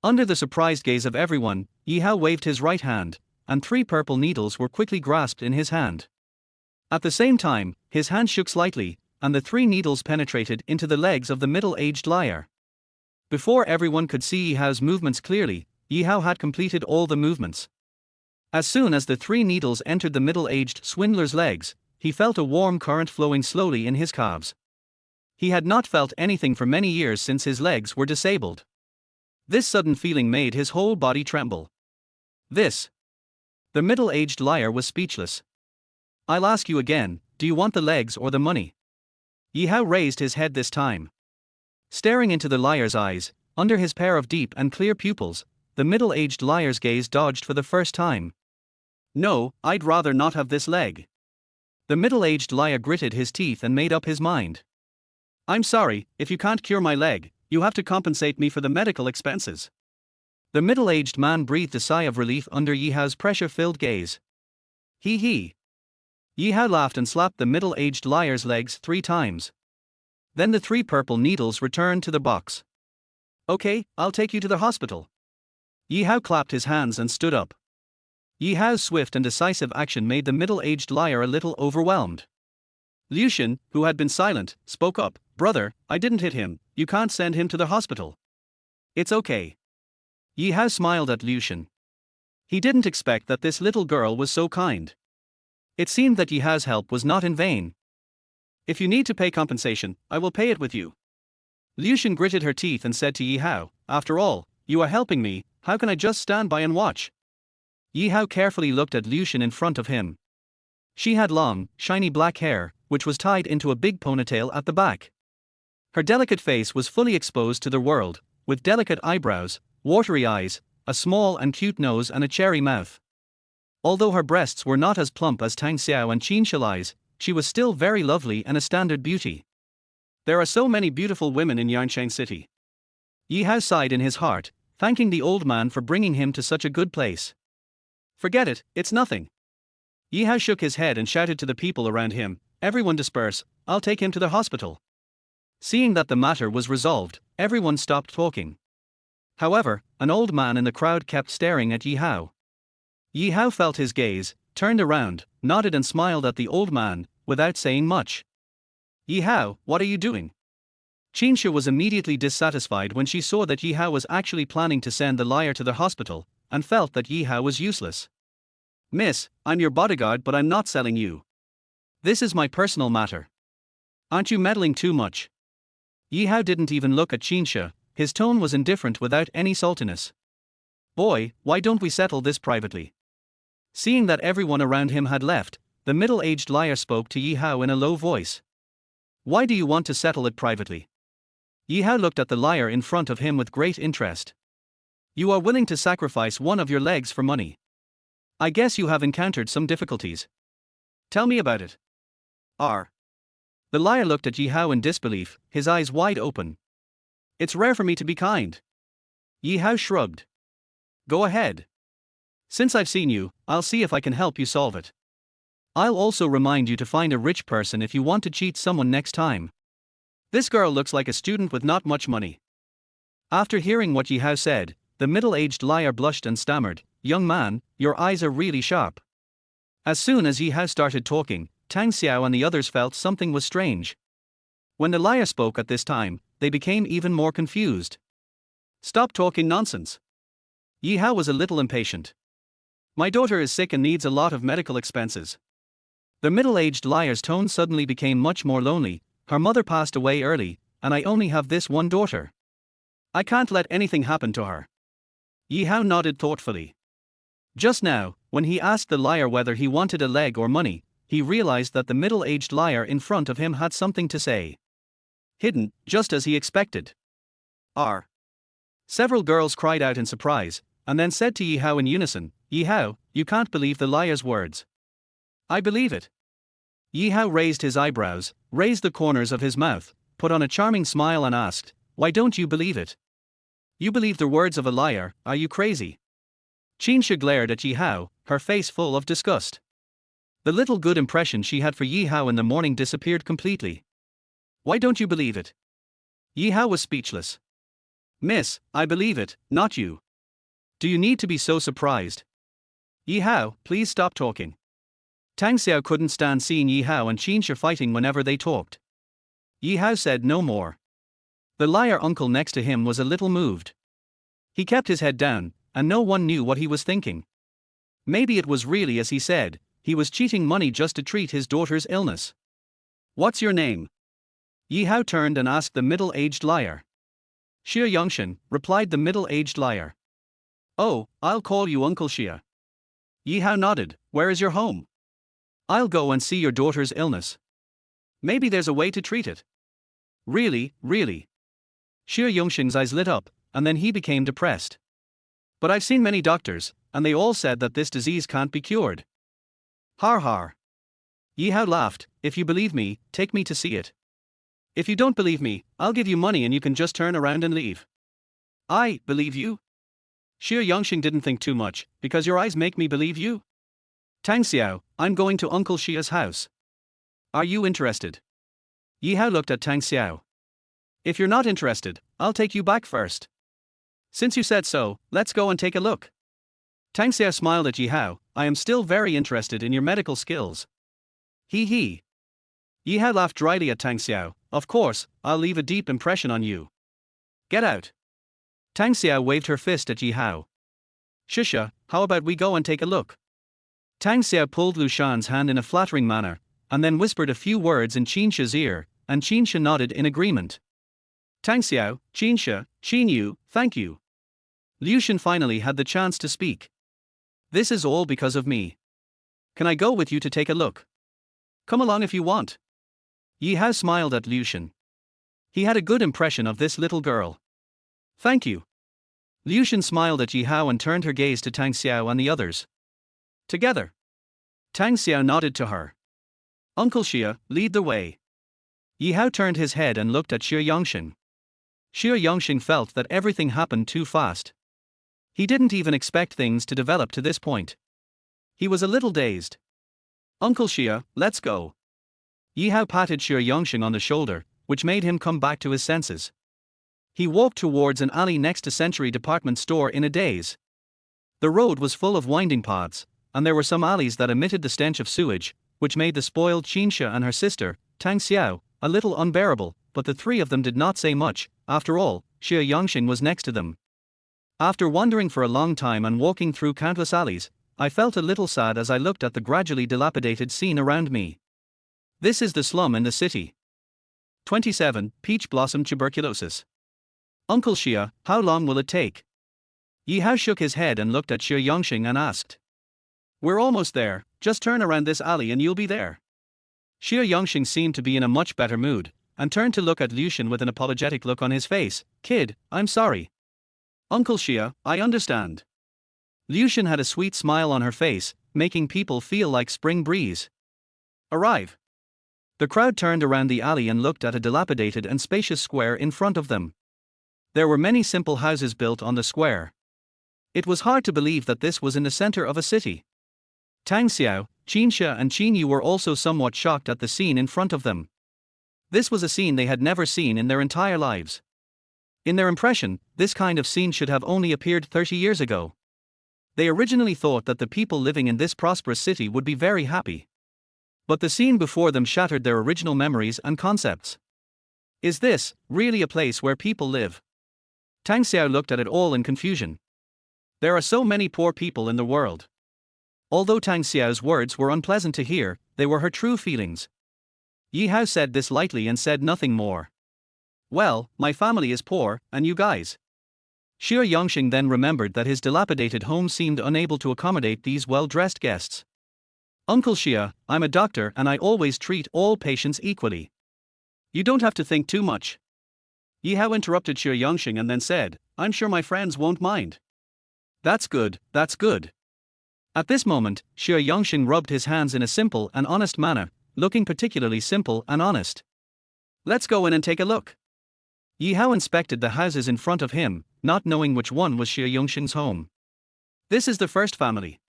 Under the surprised gaze of everyone, Yi Hao waved his right hand, and 3 purple needles were quickly grasped in his hand. At the same time, his hand shook slightly, and the 3 needles penetrated into the legs of the middle-aged liar. Before everyone could see Yi Hao's movements clearly, Yi Hao had completed all the movements. As soon as the 3 needles entered the middle-aged swindler's legs, he felt a warm current flowing slowly in his calves. He had not felt anything for many years since his legs were disabled. This sudden feeling made his whole body tremble. The middle-aged liar was speechless. I'll ask you again, do you want the legs or the money? Yi Hao raised his head this time. Staring into the liar's eyes, under his pair of deep and clear pupils, the middle-aged liar's gaze dodged for the first time. No, I'd rather not have this leg. The middle-aged liar gritted his teeth and made up his mind. I'm sorry, if you can't cure my leg, you have to compensate me for the medical expenses. The middle-aged man breathed a sigh of relief under Yi Hao's pressure-filled gaze. He. Yi Hao laughed and slapped the middle-aged liar's legs 3 times. Then the 3 purple needles returned to the box. Okay, I'll take you to the hospital. Yi Hao clapped his hands and stood up. Yi Hao's swift and decisive action made the middle-aged liar a little overwhelmed. Liu Xin, who had been silent, spoke up. Brother, I didn't hit him, you can't send him to the hospital. It's okay. Yi Hao smiled at Liu Xin. He didn't expect that this little girl was so kind. It seemed that Yi Hao's help was not in vain. If you need to pay compensation, I will pay it with you. Liu Xin gritted her teeth and said to Yi Hao, After all, you are helping me, how can I just stand by and watch? Yi Hao carefully looked at Liu Xin in front of him. She had long, shiny black hair, which was tied into a big ponytail at the back. Her delicate face was fully exposed to the world, with delicate eyebrows, watery eyes, a small and cute nose and a cherry mouth. Although her breasts were not as plump as Tang Xiao and Qin Shilai's, she was still very lovely and a standard beauty. There are so many beautiful women in Yancheng City. Yi Hao sighed in his heart, thanking the old man for bringing him to such a good place. Forget it, it's nothing. Yi Hao shook his head and shouted to the people around him, Everyone disperse, I'll take him to the hospital. Seeing that the matter was resolved, everyone stopped talking. However, an old man in the crowd kept staring at Yi Hao. Yi Hao felt his gaze, turned around, nodded and smiled at the old man, without saying much. Yi Hao, what are you doing? Qinsha was immediately dissatisfied when she saw that Yi Hao was actually planning to send the liar to the hospital, and felt that Yi Hao was useless. Miss, I'm your bodyguard but I'm not selling you. This is my personal matter. Aren't you meddling too much? Yi Hao didn't even look at Qinsha, his tone was indifferent without any saltiness. Boy, why don't we settle this privately? Seeing that everyone around him had left, the middle-aged liar spoke to Yi Hao in a low voice. Why do you want to settle it privately? Yi Hao looked at the liar in front of him with great interest. You are willing to sacrifice one of your legs for money. I guess you have encountered some difficulties. Tell me about it. The The liar looked at Yi Hao in disbelief, his eyes wide open. It's rare for me to be kind. Yi Hao shrugged. Go ahead. Since I've seen you, I'll see if I can help you solve it. I'll also remind you to find a rich person if you want to cheat someone next time. This girl looks like a student with not much money. After hearing what Yi Hao said, the middle-aged liar blushed and stammered, Young man, your eyes are really sharp. As soon as Yi Hao started talking, Tang Xiao and the others felt something was strange. When the liar spoke at this time, they became even more confused. Stop talking nonsense. Yi Hao was a little impatient. My daughter is sick and needs a lot of medical expenses. The middle-aged liar's tone suddenly became much more lonely. Her mother passed away early, and I only have this one daughter. I can't let anything happen to her. Yi Hao nodded thoughtfully. Just now, when he asked the liar whether he wanted a leg or money, he realized that the middle-aged liar in front of him had something to say. Hidden, just as he expected. R. Several girls cried out in surprise, and then said to Yi Hao in unison, Yi Hao, you can't believe the liar's words. I believe it. Yi Hao raised his eyebrows, raised the corners of his mouth, put on a charming smile and asked, why don't you believe it? You believe the words of a liar, are you crazy? Qinsha glared at Yi Hao, her face full of disgust. The little good impression she had for Yi Hao in the morning disappeared completely. Why don't you believe it? Yi Hao was speechless. Miss, I believe it, not you. Do you need to be so surprised? Yi Hao, please stop talking. Tang Xiao couldn't stand seeing Yi Hao and Qinsha fighting whenever they talked. Yi Hao said no more. The liar uncle next to him was a little moved. He kept his head down, and no one knew what he was thinking. Maybe it was really as he said, he was cheating money just to treat his daughter's illness. What's your name? Yi Hao turned and asked the middle-aged liar. Xie Yongshan, replied the middle-aged liar. Oh, I'll call you Uncle Xie. Yi Hao nodded, where is your home? I'll go and see your daughter's illness. Maybe there's a way to treat it. Really, really. Xie Yongshan's eyes lit up, and then he became depressed. But I've seen many doctors, and they all said that this disease can't be cured. Har har. Yi Hao laughed, if you believe me, take me to see it. If you don't believe me, I'll give you money and you can just turn around and leave. I believe you? Xie Yongshan didn't think too much, because your eyes make me believe you? Tang Xiao, I'm going to Uncle Xia's house. Are you interested? Yi Hao looked at Tang Xiao. If you're not interested, I'll take you back first. Since you said so, let's go and take a look. Tang Xiao smiled at Yi Hao, I am still very interested in your medical skills. Hee hee. Yi Hao laughed dryly at Tang Xiao, of course, I'll leave a deep impression on you. Get out. Tang Xiao waved her fist at Yi Hao. Shisha, how about we go and take a look? Tang Xiao pulled Lu Shan's hand in a flattering manner, and then whispered a few words in Qinsha's ear, and Qinsha nodded in agreement. Tang Xiao, Qinsha, Qin Yu, thank you. Liu Shan finally had the chance to speak. This is all because of me. Can I go with you to take a look? Come along if you want. Yi Hao smiled at Liu Shan. He had a good impression of this little girl. Thank you. Liu Shan smiled at Yi Hao and turned her gaze to Tang Xiao and the others. Together. Tang Xiao nodded to her. Uncle Xie, lead the way. Yi Hao turned his head and looked at Xie Yongshan. Xie Yongshan felt that everything happened too fast. He didn't even expect things to develop to this point. He was a little dazed. Uncle Xie, let's go. Yi Hao patted Xie Yongshan on the shoulder, which made him come back to his senses. He walked towards an alley next to Century Department Store in a daze. The road was full of winding paths, and there were some alleys that emitted the stench of sewage, which made the spoiled Qinsha and her sister, Tang Xiao, a little unbearable, but the three of them did not say much. After all, Xie Yongshan was next to them. After wandering for a long time and walking through countless alleys, I felt a little sad as I looked at the gradually dilapidated scene around me. This is the slum in the city. 27. Peach Blossom Tuberculosis. Uncle Xie, how long will it take? Yi Hao shook his head and looked at Xie Yongshan and asked. We're almost there, just turn around this alley and you'll be there. Xie Yongshan seemed to be in a much better mood, and turned to look at Liu Shan with an apologetic look on his face. Kid, I'm sorry. Uncle Xie, I understand. Liu Shan had a sweet smile on her face, making people feel like spring breeze. Arrive. The crowd turned around the alley and looked at a dilapidated and spacious square in front of them. There were many simple houses built on the square. It was hard to believe that this was in the center of a city. Tang Xiao, Qin Xia and Qin Yu were also somewhat shocked at the scene in front of them. This was a scene they had never seen in their entire lives. In their impression, this kind of scene should have only appeared 30 years ago. They originally thought that the people living in this prosperous city would be very happy. But the scene before them shattered their original memories and concepts. Is this really a place where people live? Tang Xiao looked at it all in confusion. There are so many poor people in the world. Although Tang Xiao's words were unpleasant to hear, they were her true feelings. Yi Hao said this lightly and said nothing more. Well, my family is poor, and you guys? Xue Yongxing then remembered that his dilapidated home seemed unable to accommodate these well-dressed guests. Uncle Xia, I'm a doctor and I always treat all patients equally. You don't have to think too much. Yi Hao interrupted Xue Yongxing and then said, I'm sure my friends won't mind. That's good, that's good. At this moment, Xue Yongxing rubbed his hands in a simple and honest manner, looking particularly simple and honest. Let's go in and take a look. Yi Hao inspected the houses in front of him, not knowing which one was Xue Yongxing's home. This is the first family.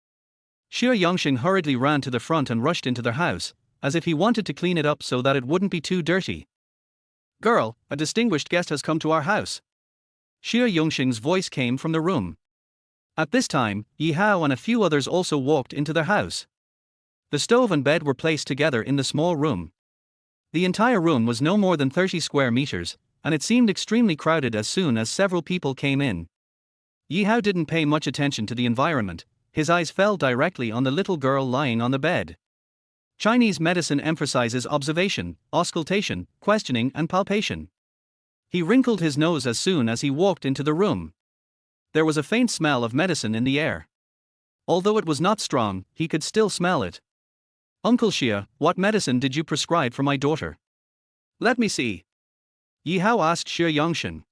Xue Yongxing hurriedly ran to the front and rushed into their house, as if he wanted to clean it up so that it wouldn't be too dirty. Girl, a distinguished guest has come to our house. Xue Yongxing's voice came from the room. At this time, Yi Hao and a few others also walked into their house. The stove and bed were placed together in the small room. The entire room was no more than 30 square meters, and it seemed extremely crowded as soon as several people came in. Yi Hao didn't pay much attention to the environment. His eyes fell directly on the little girl lying on the bed. Chinese medicine emphasizes observation, auscultation, questioning and palpation. He wrinkled his nose as soon as he walked into the room. There was a faint smell of medicine in the air. Although it was not strong, he could still smell it. Uncle Xia, what medicine did you prescribe for my daughter? Let me see. Yi Hao asked Xue Yongxing.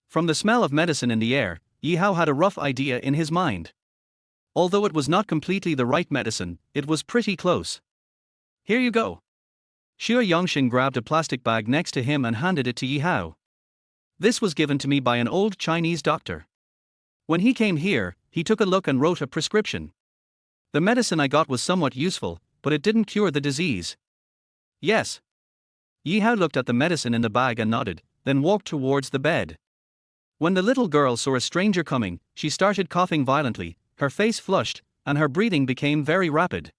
From the smell of medicine in the air, Yi Hao had a rough idea in his mind. Although it was not completely the right medicine, it was pretty close. Here you go. Xue Yongxing grabbed a plastic bag next to him and handed it to Yi Hao. This was given to me by an old Chinese doctor. When he came here, he took a look and wrote a prescription. The medicine I got was somewhat useful, but it didn't cure the disease. Yes. Yi Hao looked at the medicine in the bag and nodded, then walked towards the bed. When the little girl saw a stranger coming, she started coughing violently, her face flushed, and her breathing became very rapid.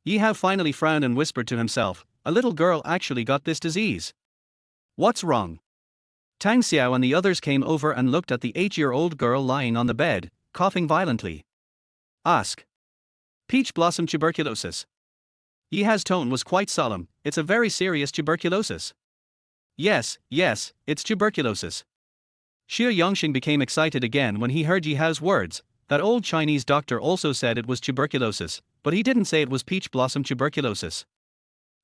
Yi Hao finally frowned and whispered to himself, a little girl actually got this disease. What's wrong? Tang Xiao and the others came over and looked at the 8-year-old girl lying on the bed, coughing violently. Ask. Peach blossom tuberculosis. Yi Hao's tone was quite solemn, it's a very serious tuberculosis. Yes, it's tuberculosis. Xue Yongxing became excited again when he heard Yi Hao's words. That old Chinese doctor also said it was tuberculosis, but he didn't say it was peach blossom tuberculosis.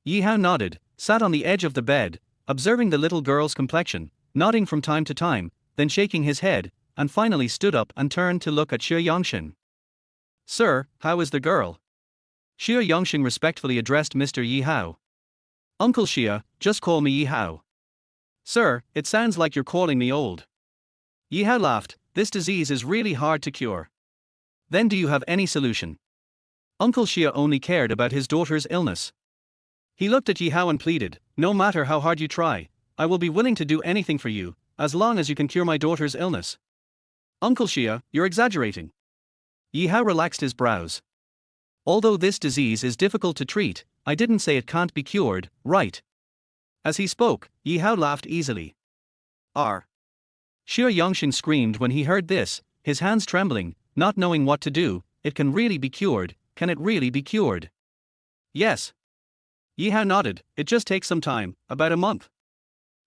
Yi Hao nodded, sat on the edge of the bed, observing the little girl's complexion, nodding from time to time, then shaking his head, and finally stood up and turned to look at Xue Yongxing. Sir, how is the girl? Xue Yongxing respectfully addressed Mr. Yi Hao. Uncle Xia, just call me Yi Hao. Sir, it sounds like you're calling me old. Yi Hao laughed, this disease is really hard to cure. Then do you have any solution? Uncle Xia only cared about his daughter's illness. He looked at Yi Hao and pleaded, no matter how hard you try, I will be willing to do anything for you, as long as you can cure my daughter's illness. Uncle Xia, you're exaggerating. Yi Hao relaxed his brows. Although this disease is difficult to treat, I didn't say it can't be cured, right? As he spoke, Yi Hao laughed easily. R. Xue Yongxing screamed when he heard this, his hands trembling, not knowing what to do. It can really be cured, can it really be cured? Yes. Yi Hao nodded, it just takes some time, about a month.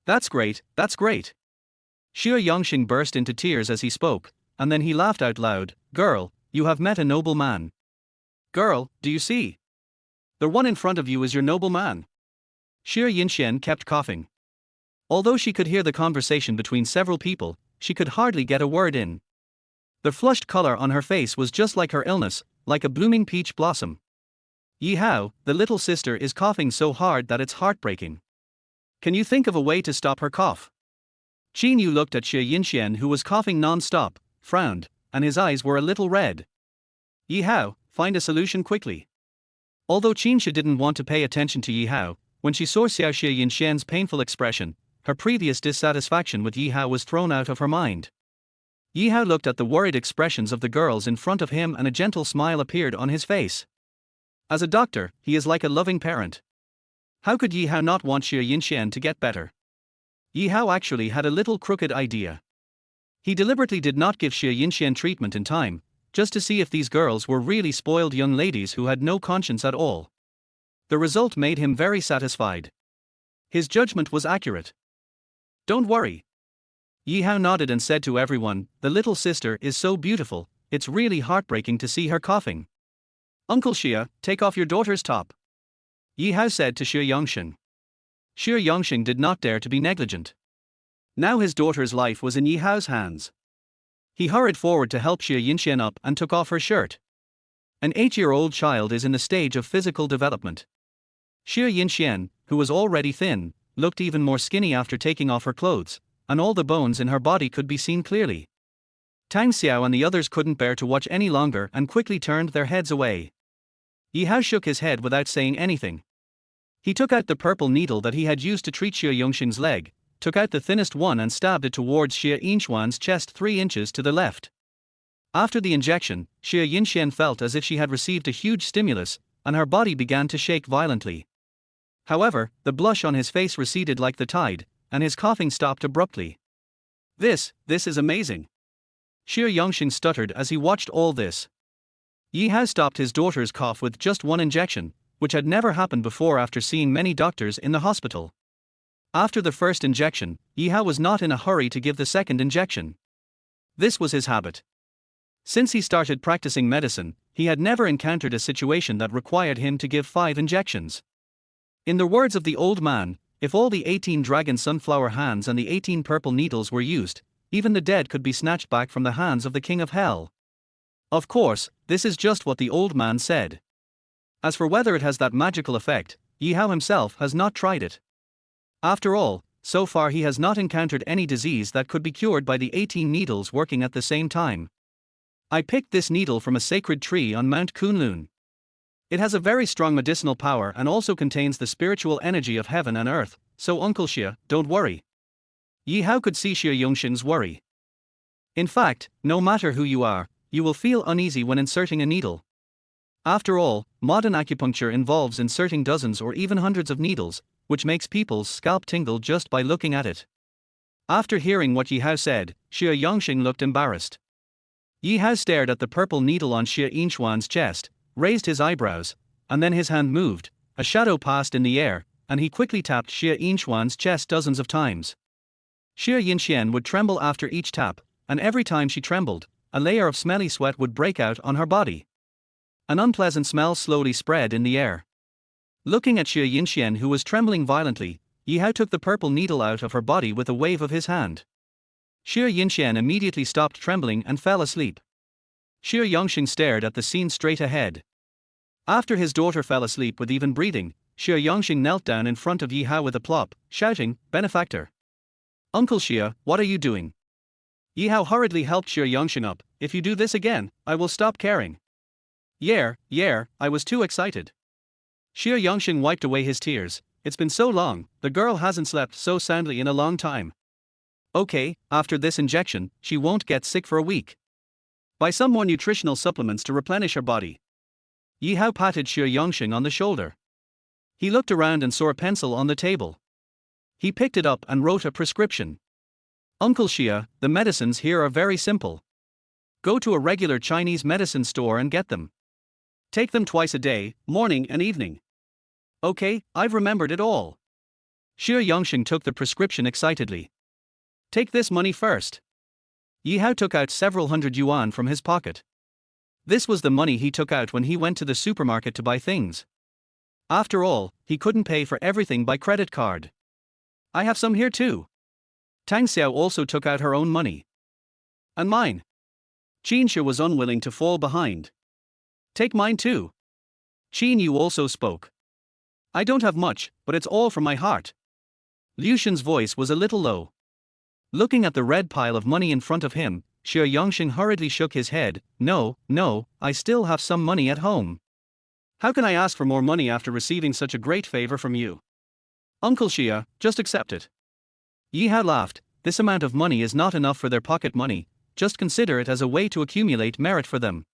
That's great, that's great. Xue Yongxing burst into tears as he spoke, and then he laughed out loud, girl, you have met a noble man. Girl, do you see? The one in front of you is your noble man. Xue Yinxian kept coughing. Although she could hear the conversation between several people, she could hardly get a word in. The flushed color on her face was just like her illness, like a blooming peach blossom. Yi Hao, the little sister is coughing so hard that it's heartbreaking. Can you think of a way to stop her cough? Qin Yu looked at Xie Yinxian, who was coughing non-stop, frowned, and his eyes were a little red. Yi Hao, find a solution quickly. Although Qin Shi didn't want to pay attention to Yi Hao, when she saw Xiao Xie Yinxian's painful expression, her previous dissatisfaction with Yi Hao was thrown out of her mind. Yi Hao looked at the worried expressions of the girls in front of him and a gentle smile appeared on his face. As a doctor, he is like a loving parent. How could Yi Hao not want Xie Yinxian to get better? Yi Hao actually had a little crooked idea. He deliberately did not give Xie Yinxian treatment in time, just to see if these girls were really spoiled young ladies who had no conscience at all. The result made him very satisfied. His judgment was accurate. Don't worry. Yi Hao nodded and said to everyone, the little sister is so beautiful, it's really heartbreaking to see her coughing. Uncle Xie, take off your daughter's top. Yi Hao said to Xie Yongxing. Xie Yongxing did not dare to be negligent. Now his daughter's life was in Yi Hao's hands. He hurried forward to help Xie Yinxian up and took off her shirt. An 8-year-old child is in the stage of physical development. Xie Yinxian, who was already thin, looked even more skinny after taking off her clothes, and all the bones in her body could be seen clearly. Tang Xiao and the others couldn't bear to watch any longer and quickly turned their heads away. Yi Hao shook his head without saying anything. He took out the purple needle that he had used to treat Xie Yongxing's leg, took out the thinnest one and stabbed it towards Xie Yinxian's chest 3 inches to the left. After the injection, Xie Yinxian felt as if she had received a huge stimulus, and her body began to shake violently. However, the blush on his face receded like the tide, and his coughing stopped abruptly. This is amazing. Xie Yongxing stuttered as he watched all this. Yi Hao stopped his daughter's cough with just one injection, which had never happened before after seeing many doctors in the hospital. After the first injection, Yi Hao was not in a hurry to give the second injection. This was his habit. Since he started practicing medicine, he had never encountered a situation that required him to give 5 injections. In the words of the old man, if all the 18 dragon sunflower hands and the 18 purple needles were used, even the dead could be snatched back from the hands of the king of hell. Of course, this is just what the old man said. As for whether it has that magical effect, Yi Hao himself has not tried it. After all, so far he has not encountered any disease that could be cured by the 18 needles working at the same time. I picked this needle from a sacred tree on Mount Kunlun. It has a very strong medicinal power and also contains the spiritual energy of heaven and earth, so Uncle Xie, don't worry. Yi Hao could see Xie Yongxing's worry. In fact, no matter who you are, you will feel uneasy when inserting a needle. After all, modern acupuncture involves inserting dozens or even hundreds of needles, which makes people's scalp tingle just by looking at it. After hearing what Yi Hao said, Xie Yongxing looked embarrassed. Yi Hao stared at the purple needle on Xie Yinxian's chest, raised his eyebrows, and then his hand moved, a shadow passed in the air, and he quickly tapped Xie Yinxian's chest dozens of times. Xie Yinxian would tremble after each tap, and every time she trembled, a layer of smelly sweat would break out on her body. An unpleasant smell slowly spread in the air. Looking at Xie Yinxian, who was trembling violently, Yi Hao took the purple needle out of her body with a wave of his hand. Xie Yinxian immediately stopped trembling and fell asleep. Xie Yongxing stared at the scene straight ahead. After his daughter fell asleep with even breathing, Xie Yongxing knelt down in front of Yi Hao with a plop, shouting, "Benefactor! Uncle Xie, what are you doing?" Yi Hao hurriedly helped Xie Yongxing up. "If you do this again, I will stop caring." Yeah, I was too excited." Xie Yongxing wiped away his tears. "It's been so long, the girl hasn't slept so soundly in a long time. Okay, after this injection, she won't get sick for a week. Buy some more nutritional supplements to replenish her body." Yi Hao patted Xie Yongxing on the shoulder. He looked around and saw a pencil on the table. He picked it up and wrote a prescription. "Uncle Xie, the medicines here are very simple. Go to a regular Chinese medicine store and get them. Take them twice a day, morning and evening." "Okay, I've remembered it all." Xie Yongxing took the prescription excitedly. "Take this money first." Yi Hao took out several hundred yuan from his pocket. This was the money he took out when he went to the supermarket to buy things. After all, he couldn't pay for everything by credit card. "I have some here too." Tang Xiao also took out her own money. "And mine." Qin Shi was unwilling to fall behind. "Take mine too." Qin Yu also spoke. I don't have much, but it's all from my heart. Liu Shen's voice was a little low. Looking at the red pile of money in front of him, Xie Yongxing hurriedly shook his head. No, I still have some money at home. How can I ask for more money after receiving such a great favor from you? Uncle Xie, just accept it. Yi had laughed. This amount of money is not enough for their pocket money, just consider it as a way to accumulate merit for them.